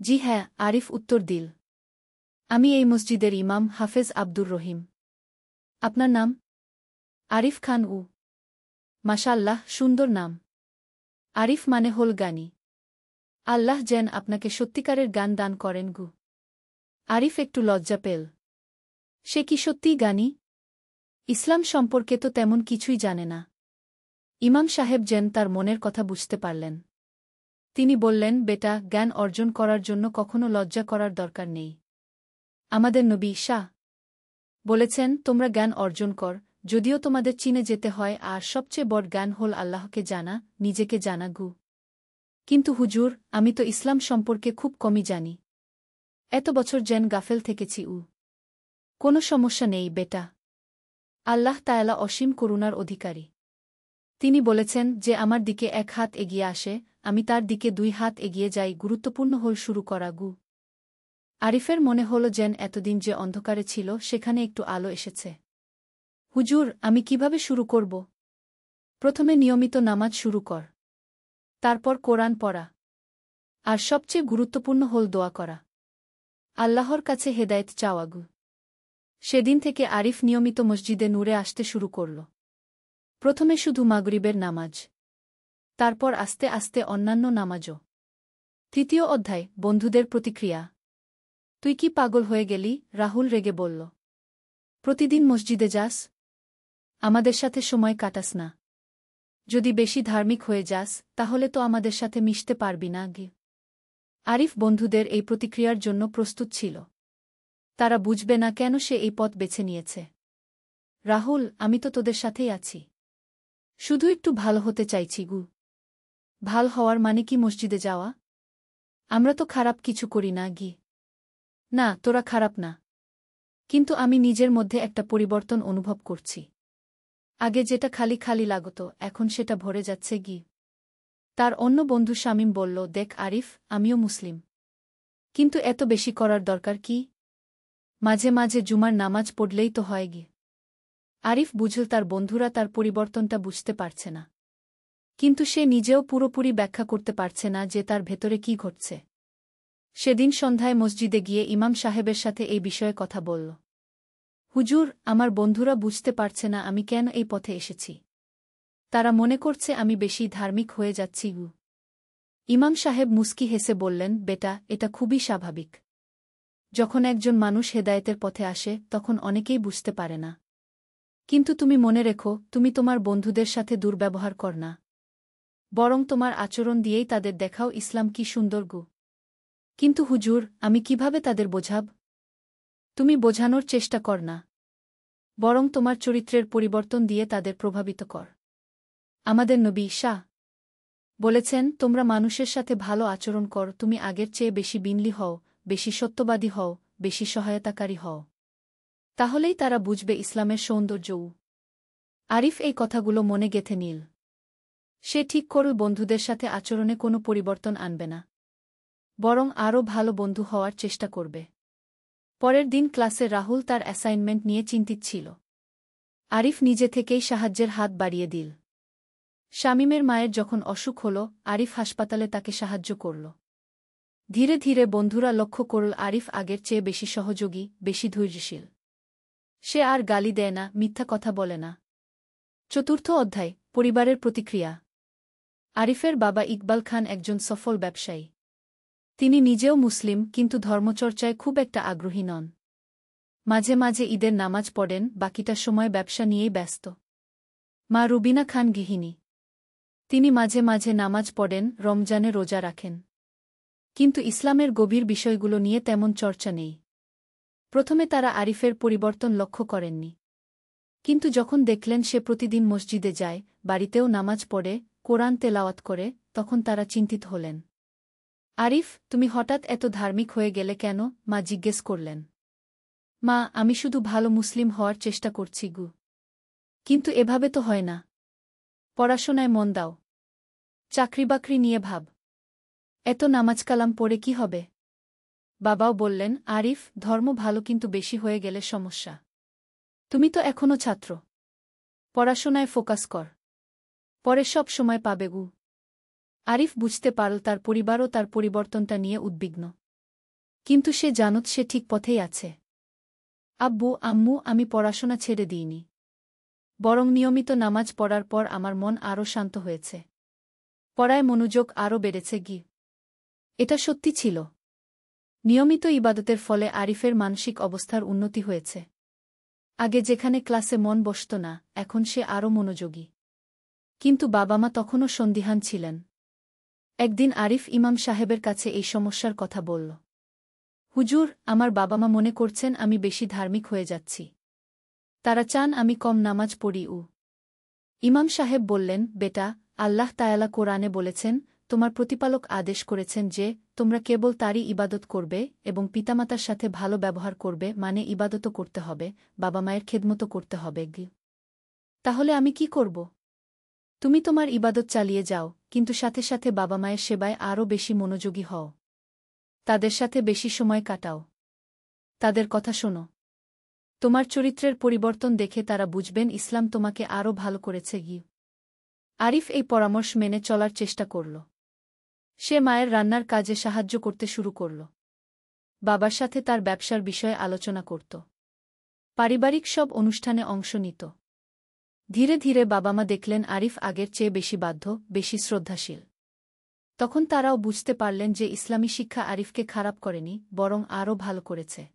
জি হ্যাঁ, আরিফ উত্তর দিল। আমি এই মসজিদের ইমাম, হাফেজ আব্দুর রহিম। আপনার নাম? আরিফ খান। মাশাআল্লাহ, সুন্দর নাম। আরিফ মানে হল জ্ঞানী। আল্লাহ যেন আপনাকে সত্যিকারের জ্ঞান দান করেন। আরিফ একটু লজ্জা পেল। সে কি সত্যিই জ্ঞানী? ইসলাম সম্পর্কে তো তেমন কিছুই জানে না। ইমাম সাহেব যেন তার মনের কথা বুঝতে পারলেন। তিনি বললেন, বেটা, জ্ঞান অর্জন করার জন্য কখনো লজ্জা করার দরকার নেই। আমাদের নবী শাহ বলেছেন, তোমরা জ্ঞান অর্জন কর, যদিও তোমাদের চীনে যেতে হয়, আর সবচেয়ে বড় জ্ঞান হল আল্লাহকে জানা, নিজেকে জানা। কিন্তু হুজুর, আমি তো ইসলাম সম্পর্কে খুব কমই জানি। এত বছর যেন গাফেল থেকেছি। কোনো সমস্যা নেই বেটা। আল্লাহ তায়ালা অসীম করুণার অধিকারী। তিনি বলেছেন, যে আমার দিকে এক হাত এগিয়ে আসে, আমি তার দিকে 2 হাত এগিয়ে যাই। গুরুত্বপূর্ণ হল শুরু করা। আরিফের মনে হল যেন এতদিন যে অন্ধকারে ছিল সেখানে একটু আলো এসেছে। হুজুর, আমি কিভাবে শুরু করব? প্রথমে নিয়মিত নামাজ শুরু কর। তারপর কোরআন পড়া। আর সবচেয়ে গুরুত্বপূর্ণ হল দোয়া করা। আল্লাহর কাছে হেদায়েত চাওয়াগু। সেদিন থেকে আরিফ নিয়মিত মসজিদে নূরে আসতে শুরু করল। প্রথমে শুধু মাগরিবের নামাজ, তারপর আস্তে আস্তে অন্যান্য নামাজও। তৃতীয় অধ্যায়, বন্ধুদের প্রতিক্রিয়া। তুই কি পাগল হয়ে গেলি? রাহুল রেগে বলল। প্রতিদিন মসজিদে যাস, আমাদের সাথে সময় কাটাস না। যদি বেশি ধার্মিক হয়ে যাস তাহলে তো আমাদের সাথে মিশতে পারবি না। আরিফ বন্ধুদের এই প্রতিক্রিয়ার জন্য প্রস্তুত ছিল। তারা বুঝবে না কেন সে এই পথ বেছে নিয়েছে। রাহুল, আমি তো তোদের সাথেই আছি। শুধু একটু ভালো হতে চাইছি গু। ভাল হওয়ার মানে কি মসজিদে যাওয়া? আমরা তো খারাপ কিছু করি না গি। না, তোরা খারাপ না। কিন্তু আমি নিজের মধ্যে একটা পরিবর্তন অনুভব করছি। আগে যেটা খালি খালি লাগত এখন সেটা ভরে যাচ্ছে গি। তার অন্য বন্ধু শামীম বলল, দেখ আরিফ, আমিও মুসলিম, কিন্তু এত বেশি করার দরকার কি? মাঝে মাঝে জুমার নামাজ পড়লেই তো হয় গি। আরিফ বুঝল তার বন্ধুরা তার পরিবর্তনটা বুঝতে পারছে না। কিন্তু সে নিজেও পুরোপুরি ব্যাখ্যা করতে পারছে না যে তার ভেতরে কি ঘটছে। সেদিন সন্ধ্যায় মসজিদে গিয়ে ইমাম সাহেবের সাথে এই বিষয়ে কথা বলল। হুজুর, আমার বন্ধুরা বুঝতে পারছে না আমি কেন এই পথে এসেছি। তারা মনে করছে আমি বেশি ধার্মিক হয়ে যাচ্ছি গু। ইমাম সাহেব মুস্কি হেসে বললেন, বেটা, এটা খুবই স্বাভাবিক। যখন একজন মানুষ হেদায়েতের পথে আসে তখন অনেকেই বুঝতে পারে না। কিন্তু তুমি মনে রেখো, তুমি তোমার বন্ধুদের সাথে দুর্ব্যবহার কর না, বরং তোমার আচরণ দিয়েই তাদের দেখাও ইসলাম কি সুন্দর গু। কিন্তু হুজুর, আমি কিভাবে তাদের বোঝাব? তুমি বোঝানোর চেষ্টা কর না, বরং তোমার চরিত্রের পরিবর্তন দিয়ে তাদের প্রভাবিত কর। আমাদের নবী শাহ বলেছেন, তোমরা মানুষের সাথে ভালো আচরণ কর, তুমি আগের চেয়ে বেশি বিনয়ী হও, বেশি সত্যবাদী হও, বেশি সহায়তাকারী হও। তাহলেই তারা বুঝবে ইসলামের সৌন্দর্যও। আরিফ এই কথাগুলো মনে গেঁথে নিল। সে ঠিক করল বন্ধুদের সাথে আচরণে কোনো পরিবর্তন আনবে না, বরং আরও ভালো বন্ধু হওয়ার চেষ্টা করবে। পরের দিন ক্লাসে রাহুল তার অ্যাসাইনমেন্ট নিয়ে চিন্তিত ছিল। আরিফ নিজে থেকেই সাহায্যের হাত বাড়িয়ে দিল। শামীমের মায়ের যখন অসুখ হল, আরিফ হাসপাতালে তাকে সাহায্য করল। ধীরে ধীরে বন্ধুরা লক্ষ্য করল আরিফ আগের চেয়ে বেশি সহযোগী, বেশি ধৈর্যশীল। সে আর গালি দেয় না, মিথ্যা কথা বলে না। চতুর্থ অধ্যায়, পরিবারের প্রতিক্রিয়া। আরিফের বাবা ইকবাল খান একজন সফল ব্যবসায়ী। তিনি নিজেও মুসলিম, কিন্তু ধর্মচর্চায় খুব একটা আগ্রহী নন। মাঝে মাঝে ঈদের নামাজ পড়েন, বাকিটা সময় ব্যবসা নিয়েই ব্যস্ত। মা রুবিনা খান গৃহিণী। তিনি মাঝে মাঝে নামাজ পড়েন, রমজানে রোজা রাখেন, কিন্তু ইসলামের গভীর বিষয়গুলো নিয়ে তেমন চর্চা নেই। প্রথমে তারা আরিফের পরিবর্তন লক্ষ্য করেননি, কিন্তু যখন দেখলেন সে প্রতিদিন মসজিদে যায়, বাড়িতেও নামাজ পড়ে, কোরআন তেলাওয়াত করে, তখন তারা চিন্তিত হলেন। আরিফ, তুমি হঠাৎ এত ধার্মিক হয়ে গেলে কেন? মা জিজ্ঞেস করলেন। মা, আমি শুধু ভালো মুসলিম হওয়ার চেষ্টা করছি গু। কিন্তু এভাবে তো হয় না। পড়াশোনায় মন দাও, চাকরি-বাকরি নিয়ে ভাব। এত নামাজ কালাম পড়ে কি হবে? বাবাও বললেন, আরিফ, ধর্ম ভালো, কিন্তু বেশি হয়ে গেলে সমস্যা। তুমি তো এখনো ছাত্র, পড়াশোনায় ফোকাস কর, পরে সব সময় পাবে গু। আরিফ বুঝতে পারল তার পরিবারও তার পরিবর্তনটা নিয়ে উদ্বিগ্ন, কিন্তু সে জানত সে ঠিক পথেই আছে। আব্বু, আম্মু, আমি পড়াশোনা ছেড়ে দিইনি, বরং নিয়মিত নামাজ পড়ার পর আমার মন আরও শান্ত হয়েছে, পড়ায় মনোযোগ আরও বেড়েছে গি। এটা সত্যি ছিল। নিয়মিত ইবাদতের ফলে আরিফের মানসিক অবস্থার উন্নতি হয়েছে। আগে যেখানে ক্লাসে মন বসত না, এখন সে আরও মনোযোগী। কিন্তু বাবা মা তখনও সন্দিহান ছিলেন। একদিন আরিফ ইমাম সাহেবের কাছে এই সমস্যার কথা বলল। হুজুর, আমার বাবা মা মনে করছেন আমি বেশি ধার্মিক হয়ে যাচ্ছি। তারা চান আমি কম নামাজ পড়ি। ইমাম সাহেব বললেন, বেটা, আল্লাহ তায়ালা কোরআনে বলেছেন, তোমার প্রতিপালক আদেশ করেছেন যে তোমরা কেবল তারই ইবাদত করবে এবং পিতামাতার সাথে ভালো ব্যবহার করবে, মানে ইবাদতও করতে হবে, বাবা মায়ের খেদমতো করতে হবে। তাহলে আমি কি করব? তুমি তোমার ইবাদত চালিয়ে যাও, কিন্তু সাথে সাথে বাবা মায়ের সেবায় আরও বেশি মনোযোগী হও। তাদের সাথে বেশি সময় কাটাও, তাদের কথা শোনো। তোমার চরিত্রের পরিবর্তন দেখে তারা বুঝবেন ইসলাম তোমাকে আরও ভালো করেছে। আরিফ এই পরামর্শ মেনে চলার চেষ্টা করল। সে মায়ের রান্নার কাজে সাহায্য করতে শুরু করল। বাবার সাথে তার ব্যবসার বিষয়ে আলোচনা করত। পারিবারিক সব অনুষ্ঠানে অংশ নিত। ধীরে ধীরে বাবা-মা দেখলেন আরিফ আগের চেয়ে বেশি বাধ্য, বেশি শ্রদ্ধাশীল। তখন তারাও বুঝতে পারলেন যে ইসলামী শিক্ষা আরিফকে খারাপ করেনি, বরং আরও ভালো করেছে।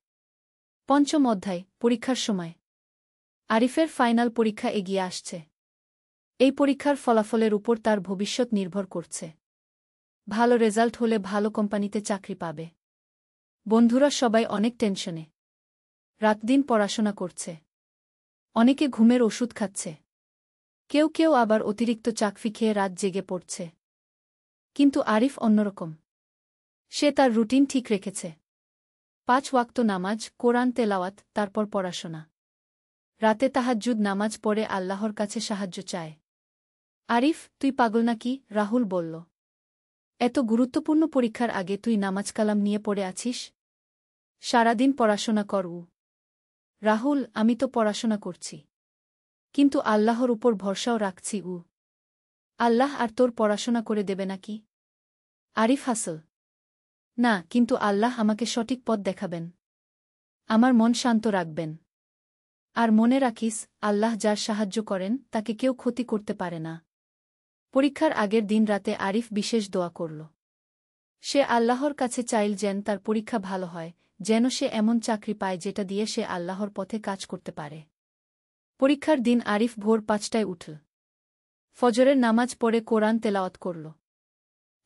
পঞ্চম অধ্যায়, পরীক্ষার সময়। আরিফের ফাইনাল পরীক্ষা এগিয়ে আসছে। এই পরীক্ষার ফলাফলের উপর তার ভবিষ্যৎ নির্ভর করছে। ভালো রেজাল্ট হলে ভালো কোম্পানিতে চাকরি পাবে। বন্ধুরা সবাই অনেক টেনশনে। রাতদিন পড়াশোনা করছে। অনেকে ঘুমের ওষুধ খাচ্ছে। কেউ কেউ আবার অতিরিক্ত চাকফি খেয়ে রাত জেগে পড়ছে। কিন্তু আরিফ অন্যরকম। সে তার রুটিন ঠিক রেখেছে। 5 ওয়াক্ত নামাজ, কোরআন তেলাওয়াত, তারপর পড়াশোনা। রাতে তাহাজ্জুদ নামাজ পড়ে আল্লাহর কাছে সাহায্য চায়। আরিফ, তুই পাগল নাকি? রাহুল বলল। এত গুরুত্বপূর্ণ পরীক্ষার আগে তুই নামাজ কালাম নিয়ে পড়ে আছিস? সারাদিন পড়াশোনা কর। রাহুল, আমি তো পড়াশোনা করছি। কিন্তু আল্লাহর উপর ভরসাও রাখছি। আল্লাহ আর তোর পড়াশোনা করে দেবে নাকি? আরিফ হাসল। না, কিন্তু আল্লাহ আমাকে সঠিক পথ দেখাবেন। আমার মন শান্ত রাখবেন। আর মনে রাখিস, আল্লাহ যার সাহায্য করেন তাকে কেউ ক্ষতি করতে পারে না। পরীক্ষার আগের দিন রাতে আরিফ বিশেষ দোয়া করল। সে আল্লাহর কাছে চাইল যেন তার পরীক্ষা ভালো হয়, যেন সে এমন চাকরি পায় যেটা দিয়ে সে আল্লাহর পথে কাজ করতে পারে। পরীক্ষার দিন আরিফ ভোর 5টায় উঠল। ফজরের নামাজ পড়ে কোরআন তেলাওয়াত করল।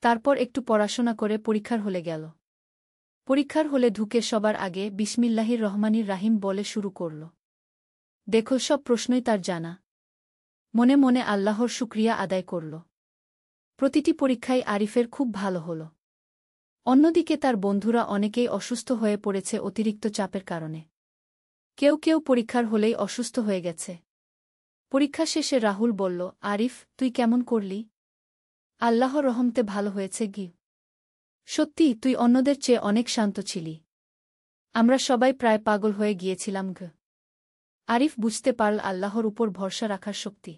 তারপর একটু পড়াশোনা করে পরীক্ষার হলে গেল। পরীক্ষার হলে ঢুকে সবার আগে বিসমিল্লাহির রহমানির রাহিম বলে শুরু করল। দেখল সব প্রশ্নই তার জানা। মনে মনে আল্লাহর শুকরিয়া আদায় করল। প্রতিটি পরীক্ষায় আরিফের খুব ভালো হল। অন্যদিকে তার বন্ধুরা অনেকেই অসুস্থ হয়ে পড়েছে অতিরিক্ত চাপের কারণে। কেউ কেউ পরীক্ষার হলেই অসুস্থ হয়ে গেছে। পরীক্ষা শেষে রাহুল বলল, আরিফ, তুই কেমন করলি? আল্লাহর রহমতে ভালো হয়েছে গি। সত্যি, তুই অন্যদের চেয়ে অনেক শান্ত ছিলি। আমরা সবাই প্রায় পাগল হয়ে গিয়েছিলাম গ। আরিফ বুঝতে পারল আল্লাহর উপর ভরসা রাখার শক্তি।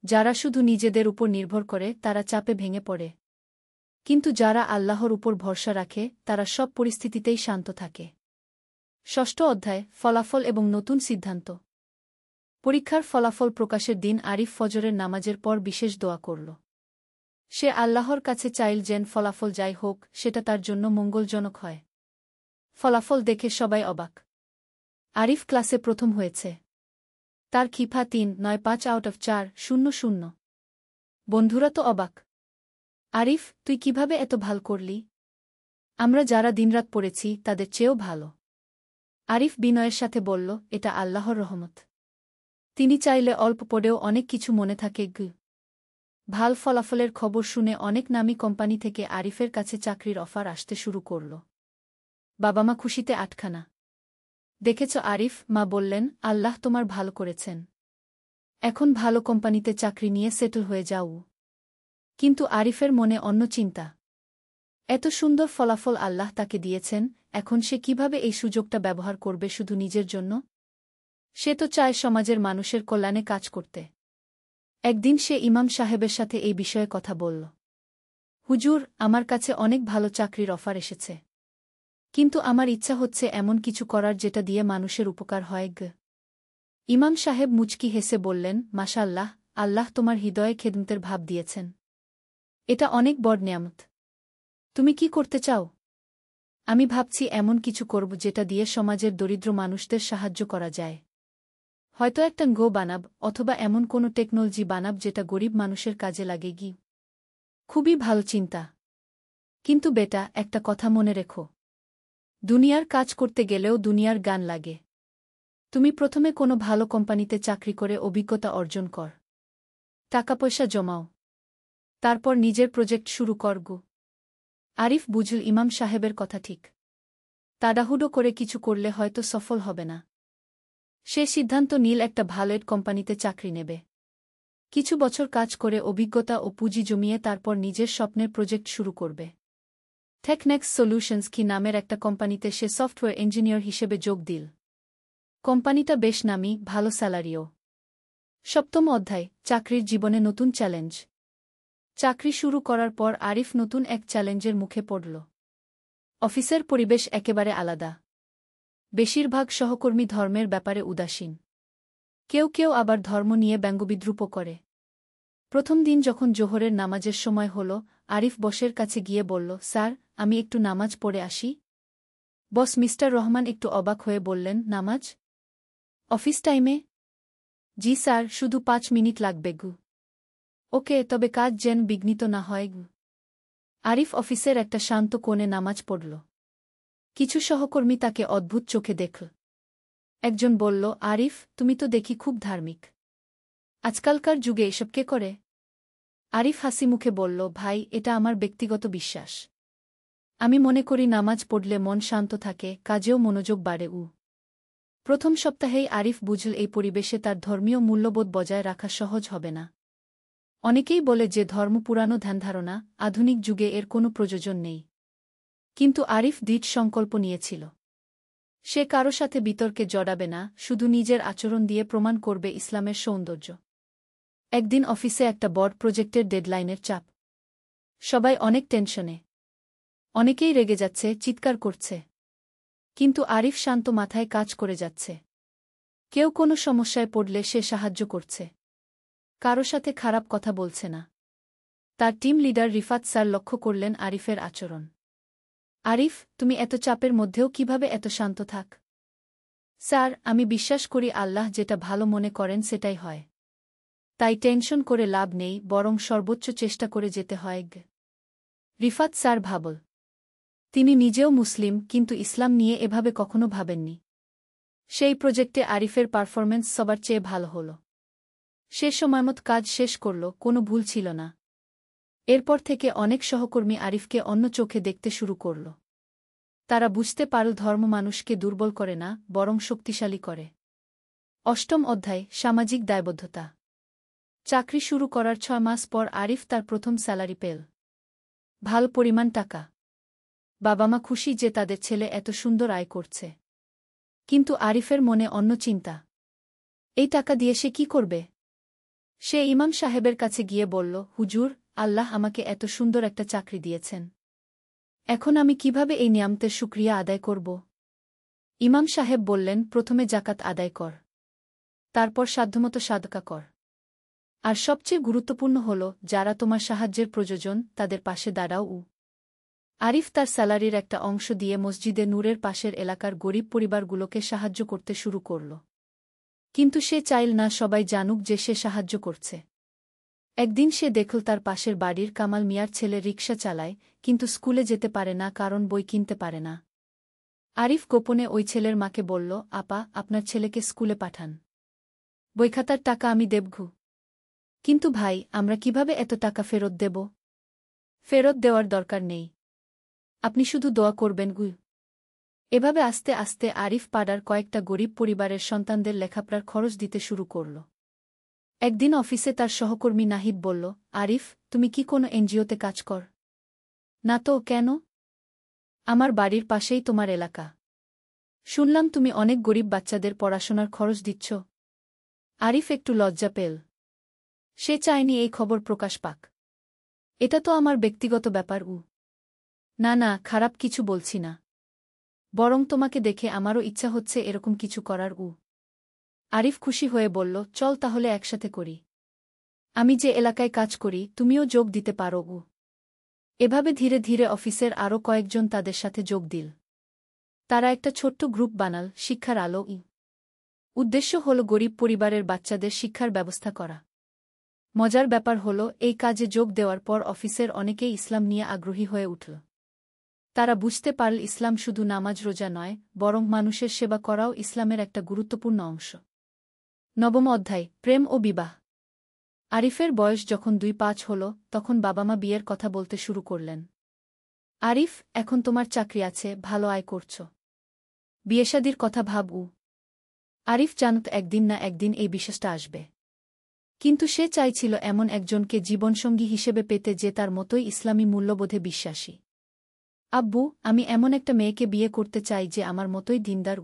যারা শুধু নিজেদের উপর নির্ভর করে তারা চাপে ভেঙে পড়ে। কিন্তু যারা আল্লাহর উপর ভরসা রাখে তারা সব পরিস্থিতিতেই শান্ত থাকে। ষষ্ঠ অধ্যায়, ফলাফল এবং নতুন সিদ্ধান্ত। পরীক্ষার ফলাফল প্রকাশের দিন আরিফ ফজরের নামাজের পর বিশেষ দোয়া করল। সে আল্লাহর কাছে চাইল যেন ফলাফল যাই হোক সেটা তার জন্য মঙ্গলজনক হয়। ফলাফল দেখে সবাই অবাক। আরিফ ক্লাসে প্রথম হয়েছে। তার খিফা 3.95 আউট অফ 4.00। বন্ধুরা তো অবাক। আরিফ, তুই কিভাবে এত ভাল করলি? আমরা যারা দিনরাত পড়েছি তাদের চেয়েও ভালো। আরিফ বিনয়ের সাথে বলল, এটা আল্লাহর রহমত। তিনি চাইলে অল্প পড়েও অনেক কিছু মনে থাকে গ। ভাল ফলাফলের খবর শুনে অনেক নামী কোম্পানি থেকে আরিফের কাছে চাকরির অফার আসতে শুরু করল। বাবা-মা খুশিতে আটখানা। দেখেছ আরিফ, মা বললেন, আল্লাহ তোমার ভালো করেছেন। এখন ভালো কোম্পানিতে চাকরি নিয়ে সেটেল হয়ে যাও। কিন্তু আরিফের মনে অন্য চিন্তা। এত সুন্দর ফলাফল আল্লাহ তাকে দিয়েছেন, এখন সে কিভাবে এই সুযোগটা ব্যবহার করবে শুধু নিজের জন্য? সে তো চায় সমাজের মানুষের কল্যাণে কাজ করতে। একদিন সে ইমাম সাহেবের সাথে এই বিষয়ে কথা বলল। হুজুর, আমার কাছে অনেক ভালো চাকরির অফার এসেছে। কিন্তু আমার ইচ্ছা হচ্ছে এমন কিছু করার যেটা দিয়ে মানুষের উপকার হয় গ। ইমাম সাহেব মুচকি হেসে বললেন, মাশাআল্লাহ, আল্লাহ তোমার হৃদয়ে খেদমতের ভাব দিয়েছেন। এটা অনেক বড় নিয়ামত। তুমি কি করতে চাও? আমি ভাবছি এমন কিছু করব যেটা দিয়ে সমাজের দরিদ্র মানুষদের সাহায্য করা যায়। হয়তো একটা গো বানাব, অথবা এমন কোনো টেকনোলজি বানাব যেটা গরিব মানুষের কাজে লাগে গি। খুবই ভালো চিন্তা। কিন্তু বেটা, একটা কথা মনে রেখো। দুনিয়ার কাজ করতে গেলেও দুনিয়ার গান লাগে। তুমি প্রথমে কোনো ভালো কোম্পানিতে চাকরি করে অভিজ্ঞতা অর্জন কর। টাকা পয়সা জমাও। তারপর নিজের প্রজেক্ট শুরু কর গো। আরিফ বুঝল ইমাম সাহেবের কথা ঠিক। তাড়াহুড়ো করে কিছু করলে হয়তো সফল হবে না। সে সিদ্ধান্ত নিল একটা ভালো কোম্পানিতে চাকরি নেবে। কিছু বছর কাজ করে অভিজ্ঞতা ও পুঁজি জমিয়ে তারপর নিজের স্বপ্নের প্রজেক্ট শুরু করবে। টেকনেক্স সলিউশনস কি নামের একটা কোম্পানিতে সে সফটওয়্যার ইঞ্জিনিয়ার হিসেবে যোগ দিল। কোম্পানিটা বেশ নামী, ভালো স্যালারিও। সপ্তম অধ্যায়, চাকরির জীবনে নতুন চ্যালেঞ্জ। চাকরি শুরু করার পর আরিফ নতুন এক চ্যালেঞ্জের মুখে পড়ল। অফিসের পরিবেশ একেবারে আলাদা। বেশিরভাগ সহকর্মী ধর্মের ব্যাপারে উদাসীন। কেউ কেউ আবার ধর্ম নিয়ে ব্যঙ্গবিদ্রূপ করে। প্রথম দিন যখন জোহরের নামাজের সময় হল, আরিফ বসের কাছে গিয়ে বলল, স্যার, আমি একটু নামাজ পড়ে আসি। বস মিস্টার রহমান একটু অবাক হয়ে বললেন, নামাজ? অফিস টাইমে? জি স্যার, শুধু 5 মিনিট লাগবে গু। ওকে, তবে কাজ যেন বিঘ্নিত না হয় গু। আরিফ অফিসের একটা শান্ত কোণে নামাজ পড়ল। কিছু সহকর্মী তাকে অদ্ভুত চোখে দেখল। একজন বলল, আরিফ, তুমি তো দেখি খুব ধার্মিক। আজকালকার যুগে এসব কে করে? আরিফ হাসি মুখে বলল, ভাই, এটা আমার ব্যক্তিগত বিশ্বাস। আমি মনে করি নামাজ পড়লে মন শান্ত থাকে, কাজেও মনোযোগ বাড়ে। প্রথম সপ্তাহেই আরিফ বুঝল এই পরিবেশে তার ধর্মীয় মূল্যবোধ বজায় রাখা সহজ হবে না। অনেকেই বলে যে ধর্ম পুরানো ধ্যানধারণা, আধুনিক যুগে এর কোনো প্রয়োজন নেই। কিন্তু আরিফ দৃঢ় সংকল্প নিয়েছিল। সে কারো সাথে বিতর্কে জড়াবে না, শুধু নিজের আচরণ দিয়ে প্রমাণ করবে ইসলামের সৌন্দর্য। একদিন অফিসে একটা বড় প্রজেক্টের ডেডলাইনের চাপ। সবাই অনেক টেনশনে। অনেকেই রেগে যাচ্ছে, চিৎকার করছে। কিন্তু আরিফ শান্ত মাথায় কাজ করে যাচ্ছে। কেউ কোনো সমস্যায় পড়লে সে সাহায্য করছে। কারো সাথে খারাপ কথা বলছে না। তার টিম লিডার রিফাত স্যার লক্ষ্য করলেন আরিফের আচরণ। আরিফ, তুমি এত চাপের মধ্যেও কিভাবে এত শান্ত থাক? স্যার, আমি বিশ্বাস করি আল্লাহ যেটা ভালো মনে করেন সেটাই হয়। তাই টেনশন করে লাভ নেই, বরং সর্বোচ্চ চেষ্টা করে যেতে হয়। রিফাত স্যার ভাবল। তিনি নিজেও মুসলিম, কিন্তু ইসলাম নিয়ে এভাবে কখনো ভাবেননি। সেই প্রজেক্টে আরিফের পারফরম্যান্স সবার চেয়ে ভালো হল। সে সময়মত কাজ শেষ করল, কোনো ভুল ছিল না। এরপর থেকে অনেক সহকর্মী আরিফকে অন্য চোখে দেখতে শুরু করল। তারা বুঝতে পারল ধর্ম মানুষকে দুর্বল করে না, বরং শক্তিশালী করে। অষ্টম অধ্যায়, সামাজিক দায়বদ্ধতা। চাকরি শুরু করার 6 মাস পর আরিফ তার প্রথম স্যালারি পেল। ভালো পরিমাণ টাকা। বাবা মা খুশি যে তাদের ছেলে এত সুন্দর আয় করছে। কিন্তু আরিফের মনে অন্য চিন্তা। এই টাকা দিয়ে সে কি করবে? সে ইমাম সাহেবের কাছে গিয়ে বলল, হুজুর, আল্লাহ আমাকে এত সুন্দর একটা চাকরি দিয়েছেন। এখন আমি কিভাবে এই নিয়ামতের শুকরিয়া আদায় করব? ইমাম সাহেব বললেন, প্রথমে জাকাত আদায় কর। তারপর সাধ্যমতো সাদকা কর। আর সবচেয়ে গুরুত্বপূর্ণ হল, যারা তোমার সাহায্যের প্রয়োজন তাদের পাশে দাঁড়াও। আরিফ তার স্যালারির একটা অংশ দিয়ে মসজিদে নূরের পাশের এলাকার গরিব পরিবারগুলোকে সাহায্য করতে শুরু করল। কিন্তু সে চাইল না সবাই জানুক যে সে সাহায্য করছে। একদিন সে দেখল তার পাশের বাড়ির কামাল মিয়ার ছেলে রিকশা চালায়, কিন্তু স্কুলে যেতে পারে না কারণ বই কিনতে পারে না। আরিফ গোপনে ওই ছেলের মাকে বলল, আপা, আপনার ছেলেকে স্কুলে পাঠান। বইখাতার টাকা আমি দেবঘু। কিন্তু ভাই, আমরা কিভাবে এত টাকা ফেরত দেব? ফেরত দেওয়ার দরকার নেই। আপনি শুধু দোয়া করবেন গু। এভাবে আস্তে আস্তে আরিফ পাড়ার কয়েকটা গরিব পরিবারের সন্তানদের লেখাপড়ার খরচ দিতে শুরু করল। একদিন অফিসে তার সহকর্মী নাহিদ বলল, আরিফ, তুমি কি কোনো এনজিওতে কাজ কর? না তো, কেন? আমার বাড়ির পাশেই তোমার এলাকা। শুনলাম তুমি অনেক গরিব বাচ্চাদের পড়াশোনার খরচ দিচ্ছ। আরিফ একটু লজ্জা পেল। সে চায়নি এই খবর প্রকাশ পাক। এটা তো আমার ব্যক্তিগত ব্যাপার। না না, খারাপ কিছু বলছি না। বরং তোমাকে দেখে আমারও ইচ্ছা হচ্ছে এরকম কিছু করার। আরিফ খুশি হয়ে বলল, চল তাহলে একসাথে করি। আমি যে এলাকায় কাজ করি তুমিও যোগ দিতে পারো। এভাবে ধীরে ধীরে অফিসের আরও কয়েকজন তাদের সাথে যোগ দিল। তারা একটা ছোট্ট গ্রুপ বানাল, শিক্ষার আলো। উদ্দেশ্য হল গরিব পরিবারের বাচ্চাদের শিক্ষার ব্যবস্থা করা। মজার ব্যাপার হল, এই কাজে যোগ দেওয়ার পর অফিসের অনেকেই ইসলাম নিয়ে আগ্রহী হয়ে উঠল। তারা বুঝতে পারল ইসলাম শুধু নামাজ রোজা নয়, বরং মানুষের সেবা করাও ইসলামের একটা গুরুত্বপূর্ণ অংশ। নবম অধ্যায়, প্রেম ও বিবাহ। আরিফের বয়স যখন 2-5 হল, তখন বাবা মা বিয়ের কথা বলতে শুরু করলেন। আরিফ, এখন তোমার চাকরি আছে, ভালো আয় করছ। বিয়েশাদির কথা ভাব। আরিফ জানত একদিন না একদিন এই বিশ্বাসটা আসবে। কিন্তু সে চাইছিল এমন একজনকে জীবনসঙ্গী হিসেবে পেতে যে তার মতোই ইসলামী মূল্যবোধে বিশ্বাসী। আব্বু, আমি এমন একটা মেয়েকে বিয়ে করতে চাই যে আমার মতোই দিনদার।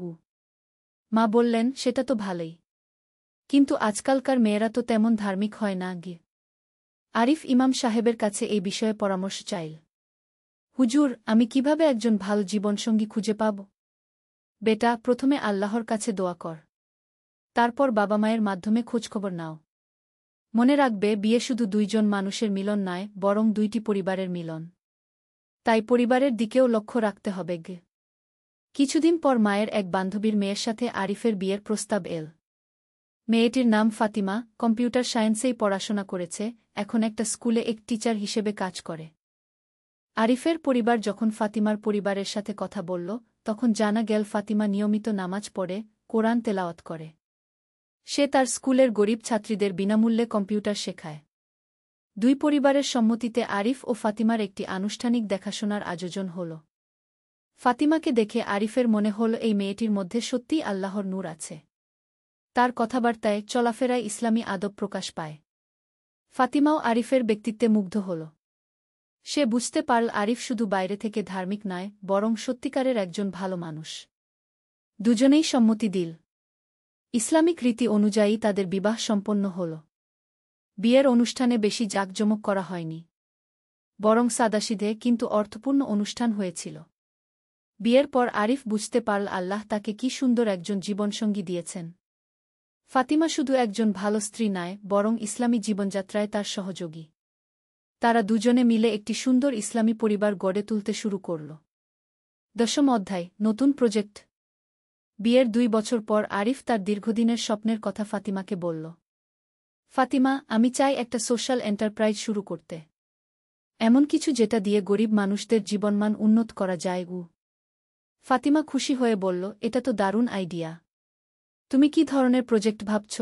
মা বললেন, সেটা তো ভালোই। কিন্তু আজকালকার মেয়েরা তো তেমন ধার্মিক হয় না। আরিফ ইমাম সাহেবের কাছে এই বিষয়ে পরামর্শ চাইল। হুজুর, আমি কিভাবে একজন ভালো জীবনসঙ্গী খুঁজে পাব? বেটা, প্রথমে আল্লাহর কাছে দোয়া কর। তারপর বাবা মায়ের মাধ্যমে খোঁজখবর নাও। মনে রাখবে, বিয়ে শুধু দুইজন মানুষের মিলন নয়, বরং দুইটি পরিবারের মিলন। তাই পরিবারের দিকেও লক্ষ্য রাখতে হবে। কিছুদিন পর মায়ের এক বান্ধবীর মেয়ের সাথে আরিফের বিয়ের প্রস্তাব এল। মেয়েটির নাম ফাতিমা, কম্পিউটার সায়েন্সেই পড়াশোনা করেছে, এখন একটা স্কুলে এক টিচার হিসেবে কাজ করে। আরিফের পরিবার যখন ফাতিমার পরিবারের সাথে কথা বলল, তখন জানা গেল ফাতিমা নিয়মিত নামাজ পড়ে, কোরআন তেলাওয়াত করে। সে তার স্কুলের গরিব ছাত্রীদের বিনামূল্যে কম্পিউটার শেখায়। দুই পরিবারের সম্মতিতে আরিফ ও ফাতিমার একটি আনুষ্ঠানিক দেখাশোনার আয়োজন হল। ফাতিমাকে দেখে আরিফের মনে হল এই মেয়েটির মধ্যে সত্যিই আল্লাহর নূর আছে। তার কথাবার্তায়, চলাফেরায় ইসলামী আদব প্রকাশ পায়। ফাতিমাও আরিফের ব্যক্তিত্বে মুগ্ধ হল। সে বুঝতে পারল আরিফ শুধু বাইরে থেকে ধার্মিক নয়, বরং সত্যিকারের একজন ভালো মানুষ। দুজনেই সম্মতি দিল। ইসলামিক রীতি অনুযায়ী তাদের বিবাহ সম্পন্ন হল। বিয়ের অনুষ্ঠানে বেশি জাঁকজমক করা হয়নি, বরং সাদাসিধে কিন্তু অর্থপূর্ণ অনুষ্ঠান হয়েছিল। বিয়ের পর আরিফ বুঝতে পারল আল্লাহ তাকে কি সুন্দর একজন জীবনসঙ্গী দিয়েছেন। ফাতিমা শুধু একজন ভালো স্ত্রী নয়, বরং ইসলামী জীবনযাত্রায় তার সহযোগী। তারা দুজনে মিলে একটি সুন্দর ইসলামী পরিবার গড়ে তুলতে শুরু করল। 10ম অধ্যায়, নতুন প্রজেক্ট। বিয়ের 2 বছর পর আরিফ তার দীর্ঘদিনের স্বপ্নের কথা ফাতিমাকে বলল। ফাতিমা, আমি চাই একটা সোশ্যাল এন্টারপ্রাইজ শুরু করতে। এমন কিছু যেটা দিয়ে গরিব মানুষদের জীবনমান উন্নত করা যায়। ফাতিমা খুশি হয়ে বলল, এটা তো দারুণ আইডিয়া। তুমি কি ধরনের প্রজেক্ট ভাবছ?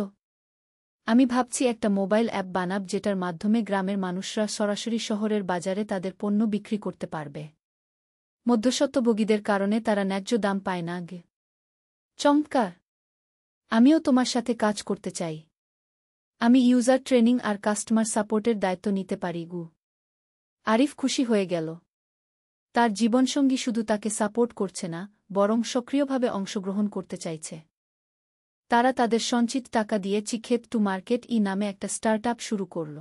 আমি ভাবছি একটা মোবাইল অ্যাপ বানাব যেটার মাধ্যমে গ্রামের মানুষরা সরাসরি শহরের বাজারে তাদের পণ্য বিক্রি করতে পারবে। মধ্যস্বত্বভোগীদের কারণে তারা ন্যায্য দাম পায় না। চমৎকার! আমিও তোমার সাথে কাজ করতে চাই। আমি ইউজার ট্রেনিং আর কাস্টমার সাপোর্টের দায়িত্ব নিতে পারি। আরিফ খুশি হয়ে গেল। তার জীবনসঙ্গী শুধু তাকে সাপোর্ট করছে না, বরং সক্রিয়ভাবে অংশগ্রহণ করতে চাইছে। তারা তাদের সঞ্চিত টাকা দিয়ে চিক্ষেত টু মার্কেট নামে একটা স্টার্টআপ শুরু করল।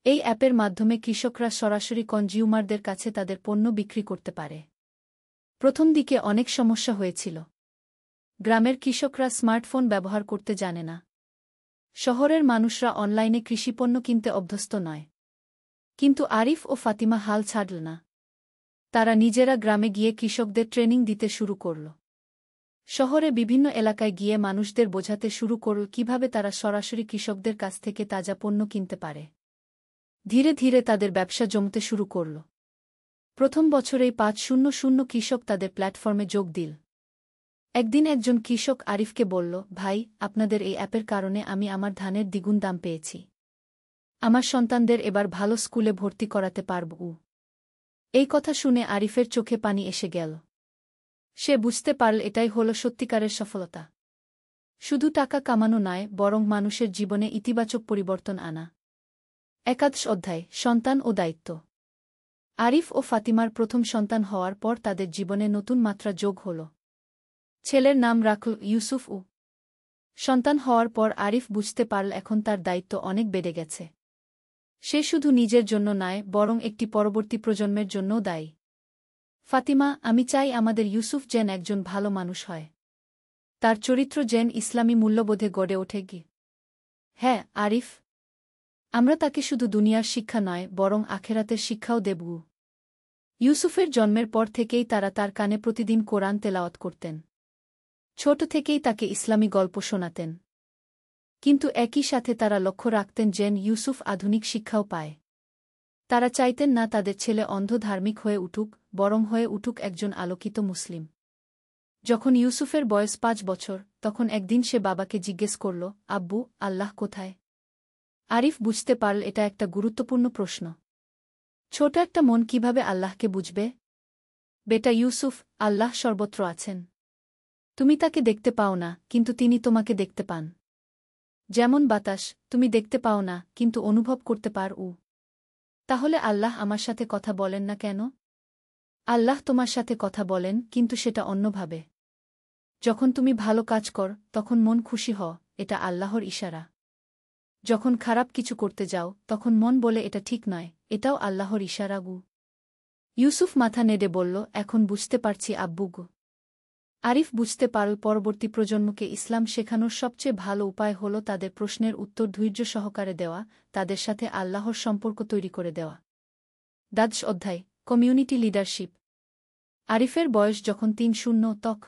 এই অ্যাপের মাধ্যমে কৃষকরা সরাসরি কনজিউমারদের কাছে তাদের পণ্য বিক্রি করতে পারে। প্রথম দিকে অনেক সমস্যা হয়েছিল। গ্রামের কৃষকরা স্মার্টফোন ব্যবহার করতে জানে না। শহরের মানুষরা অনলাইনে কৃষিপণ্য কিনতে অভ্যস্ত নয়। কিন্তু আরিফ ও ফাতিমা হাল ছাড়ল না। তারা নিজেরা গ্রামে গিয়ে কৃষকদের ট্রেনিং দিতে শুরু করল। শহরে বিভিন্ন এলাকায় গিয়ে মানুষদের বোঝাতে শুরু করল কিভাবে তারা সরাসরি কৃষকদের কাছ থেকে তাজা পণ্য কিনতে পারে। ধীরে ধীরে তাদের ব্যবসা জমতে শুরু করল। প্রথম বছরেই 500 কৃষক তাদের প্ল্যাটফর্মে যোগ দিল। একদিন একজন কৃষক আরিফকে বলল, ভাই, আপনাদের এই অ্যাপের কারণে আমি আমার ধানের দ্বিগুণ দাম পেয়েছি। আমার সন্তানদের এবার ভালো স্কুলে ভর্তি করাতে পারব। এই কথা শুনে আরিফের চোখে পানি এসে গেল। সে বুঝতে পারল এটাই হল সত্যিকারের সফলতা। শুধু টাকা কামানো নয়, বরং মানুষের জীবনে ইতিবাচক পরিবর্তন আনা। 11 অধ্যায়, সন্তান ও দায়িত্ব। আরিফ ও ফাতিমার প্রথম সন্তান হওয়ার পর তাদের জীবনে নতুন মাত্রা যোগ হল। ছেলের নাম রাখল ইউসুফ। সন্তান হওয়ার পর আরিফ বুঝতে পারল এখন তার দায়িত্ব অনেক বেড়ে গেছে। সে শুধু নিজের জন্য নয়, বরং একটি পরবর্তী প্রজন্মের জন্যও দায়ী। ফাতিমা, আমি চাই আমাদের ইউসুফ যেন একজন ভালো মানুষ হয়। তার চরিত্র যেন ইসলামী মূল্যবোধে গড়ে ওঠে। হ্যাঁ আরিফ, আমরা তাকে শুধু দুনিয়ার শিক্ষা নয়, বরং আখেরাতের শিক্ষাও দেব। ইউসুফের জন্মের পর থেকেই তারা তার কানে প্রতিদিন কোরআন তেলাওয়াত করতেন। ছোট থেকেই তাকে ইসলামী গল্প শোনাতেন। কিন্তু একই সাথে তারা লক্ষ্য রাখতেন যেন ইউসুফ আধুনিক শিক্ষাও পায়। তারা চাইতেন না তাদের ছেলে অন্ধ ধার্মিক হয়ে উঠুক, বরং হয়ে উঠুক একজন আলোকিত মুসলিম। যখন ইউসুফের বয়স 5 বছর, তখন একদিন সে বাবাকে জিজ্ঞেস করল, আব্বু, আল্লাহ কোথায়? আরিফ বুঝতে পারল এটা একটা গুরুত্বপূর্ণ প্রশ্ন। ছোট একটা মন কিভাবে আল্লাহকে বুঝবে? বেটা ইউসুফ, আল্লাহ সর্বত্র আছেন। তুমি তাকে দেখতে পাও না, কিন্তু তিনি তোমাকে দেখতে পান। যেমন বাতাস, তুমি দেখতে পাও না, কিন্তু অনুভব করতে পারো। তাহলে আল্লাহ আমার সাথে কথা বলেন না কেন? আল্লাহ তোমার সাথে কথা বলেন, কিন্তু সেটা অন্যভাবে। যখন তুমি ভালো কাজ কর, তখন মন খুশি হ, এটা আল্লাহর ইশারা। যখন খারাপ কিছু করতে যাও, তখন মন বলে এটা ঠিক নয়, এটাও আল্লাহর ইশারা। ইউসুফ মাথা নেড়ে বলল, এখন বুঝতে পারছি আব্বু গো। আরিফ বুঝতে পারল পরবর্তী প্রজন্মকে ইসলাম শেখানোর সবচেয়ে ভালো উপায় হল তাদের প্রশ্নের উত্তর ধৈর্য সহকারে দেওয়া, তাদের সাথে আল্লাহর সম্পর্ক তৈরি করে দেওয়া। দ্বাদশ অধ্যায়, কমিউনিটি লিডারশিপ। আরিফের বয়স যখন ৩-০ তখ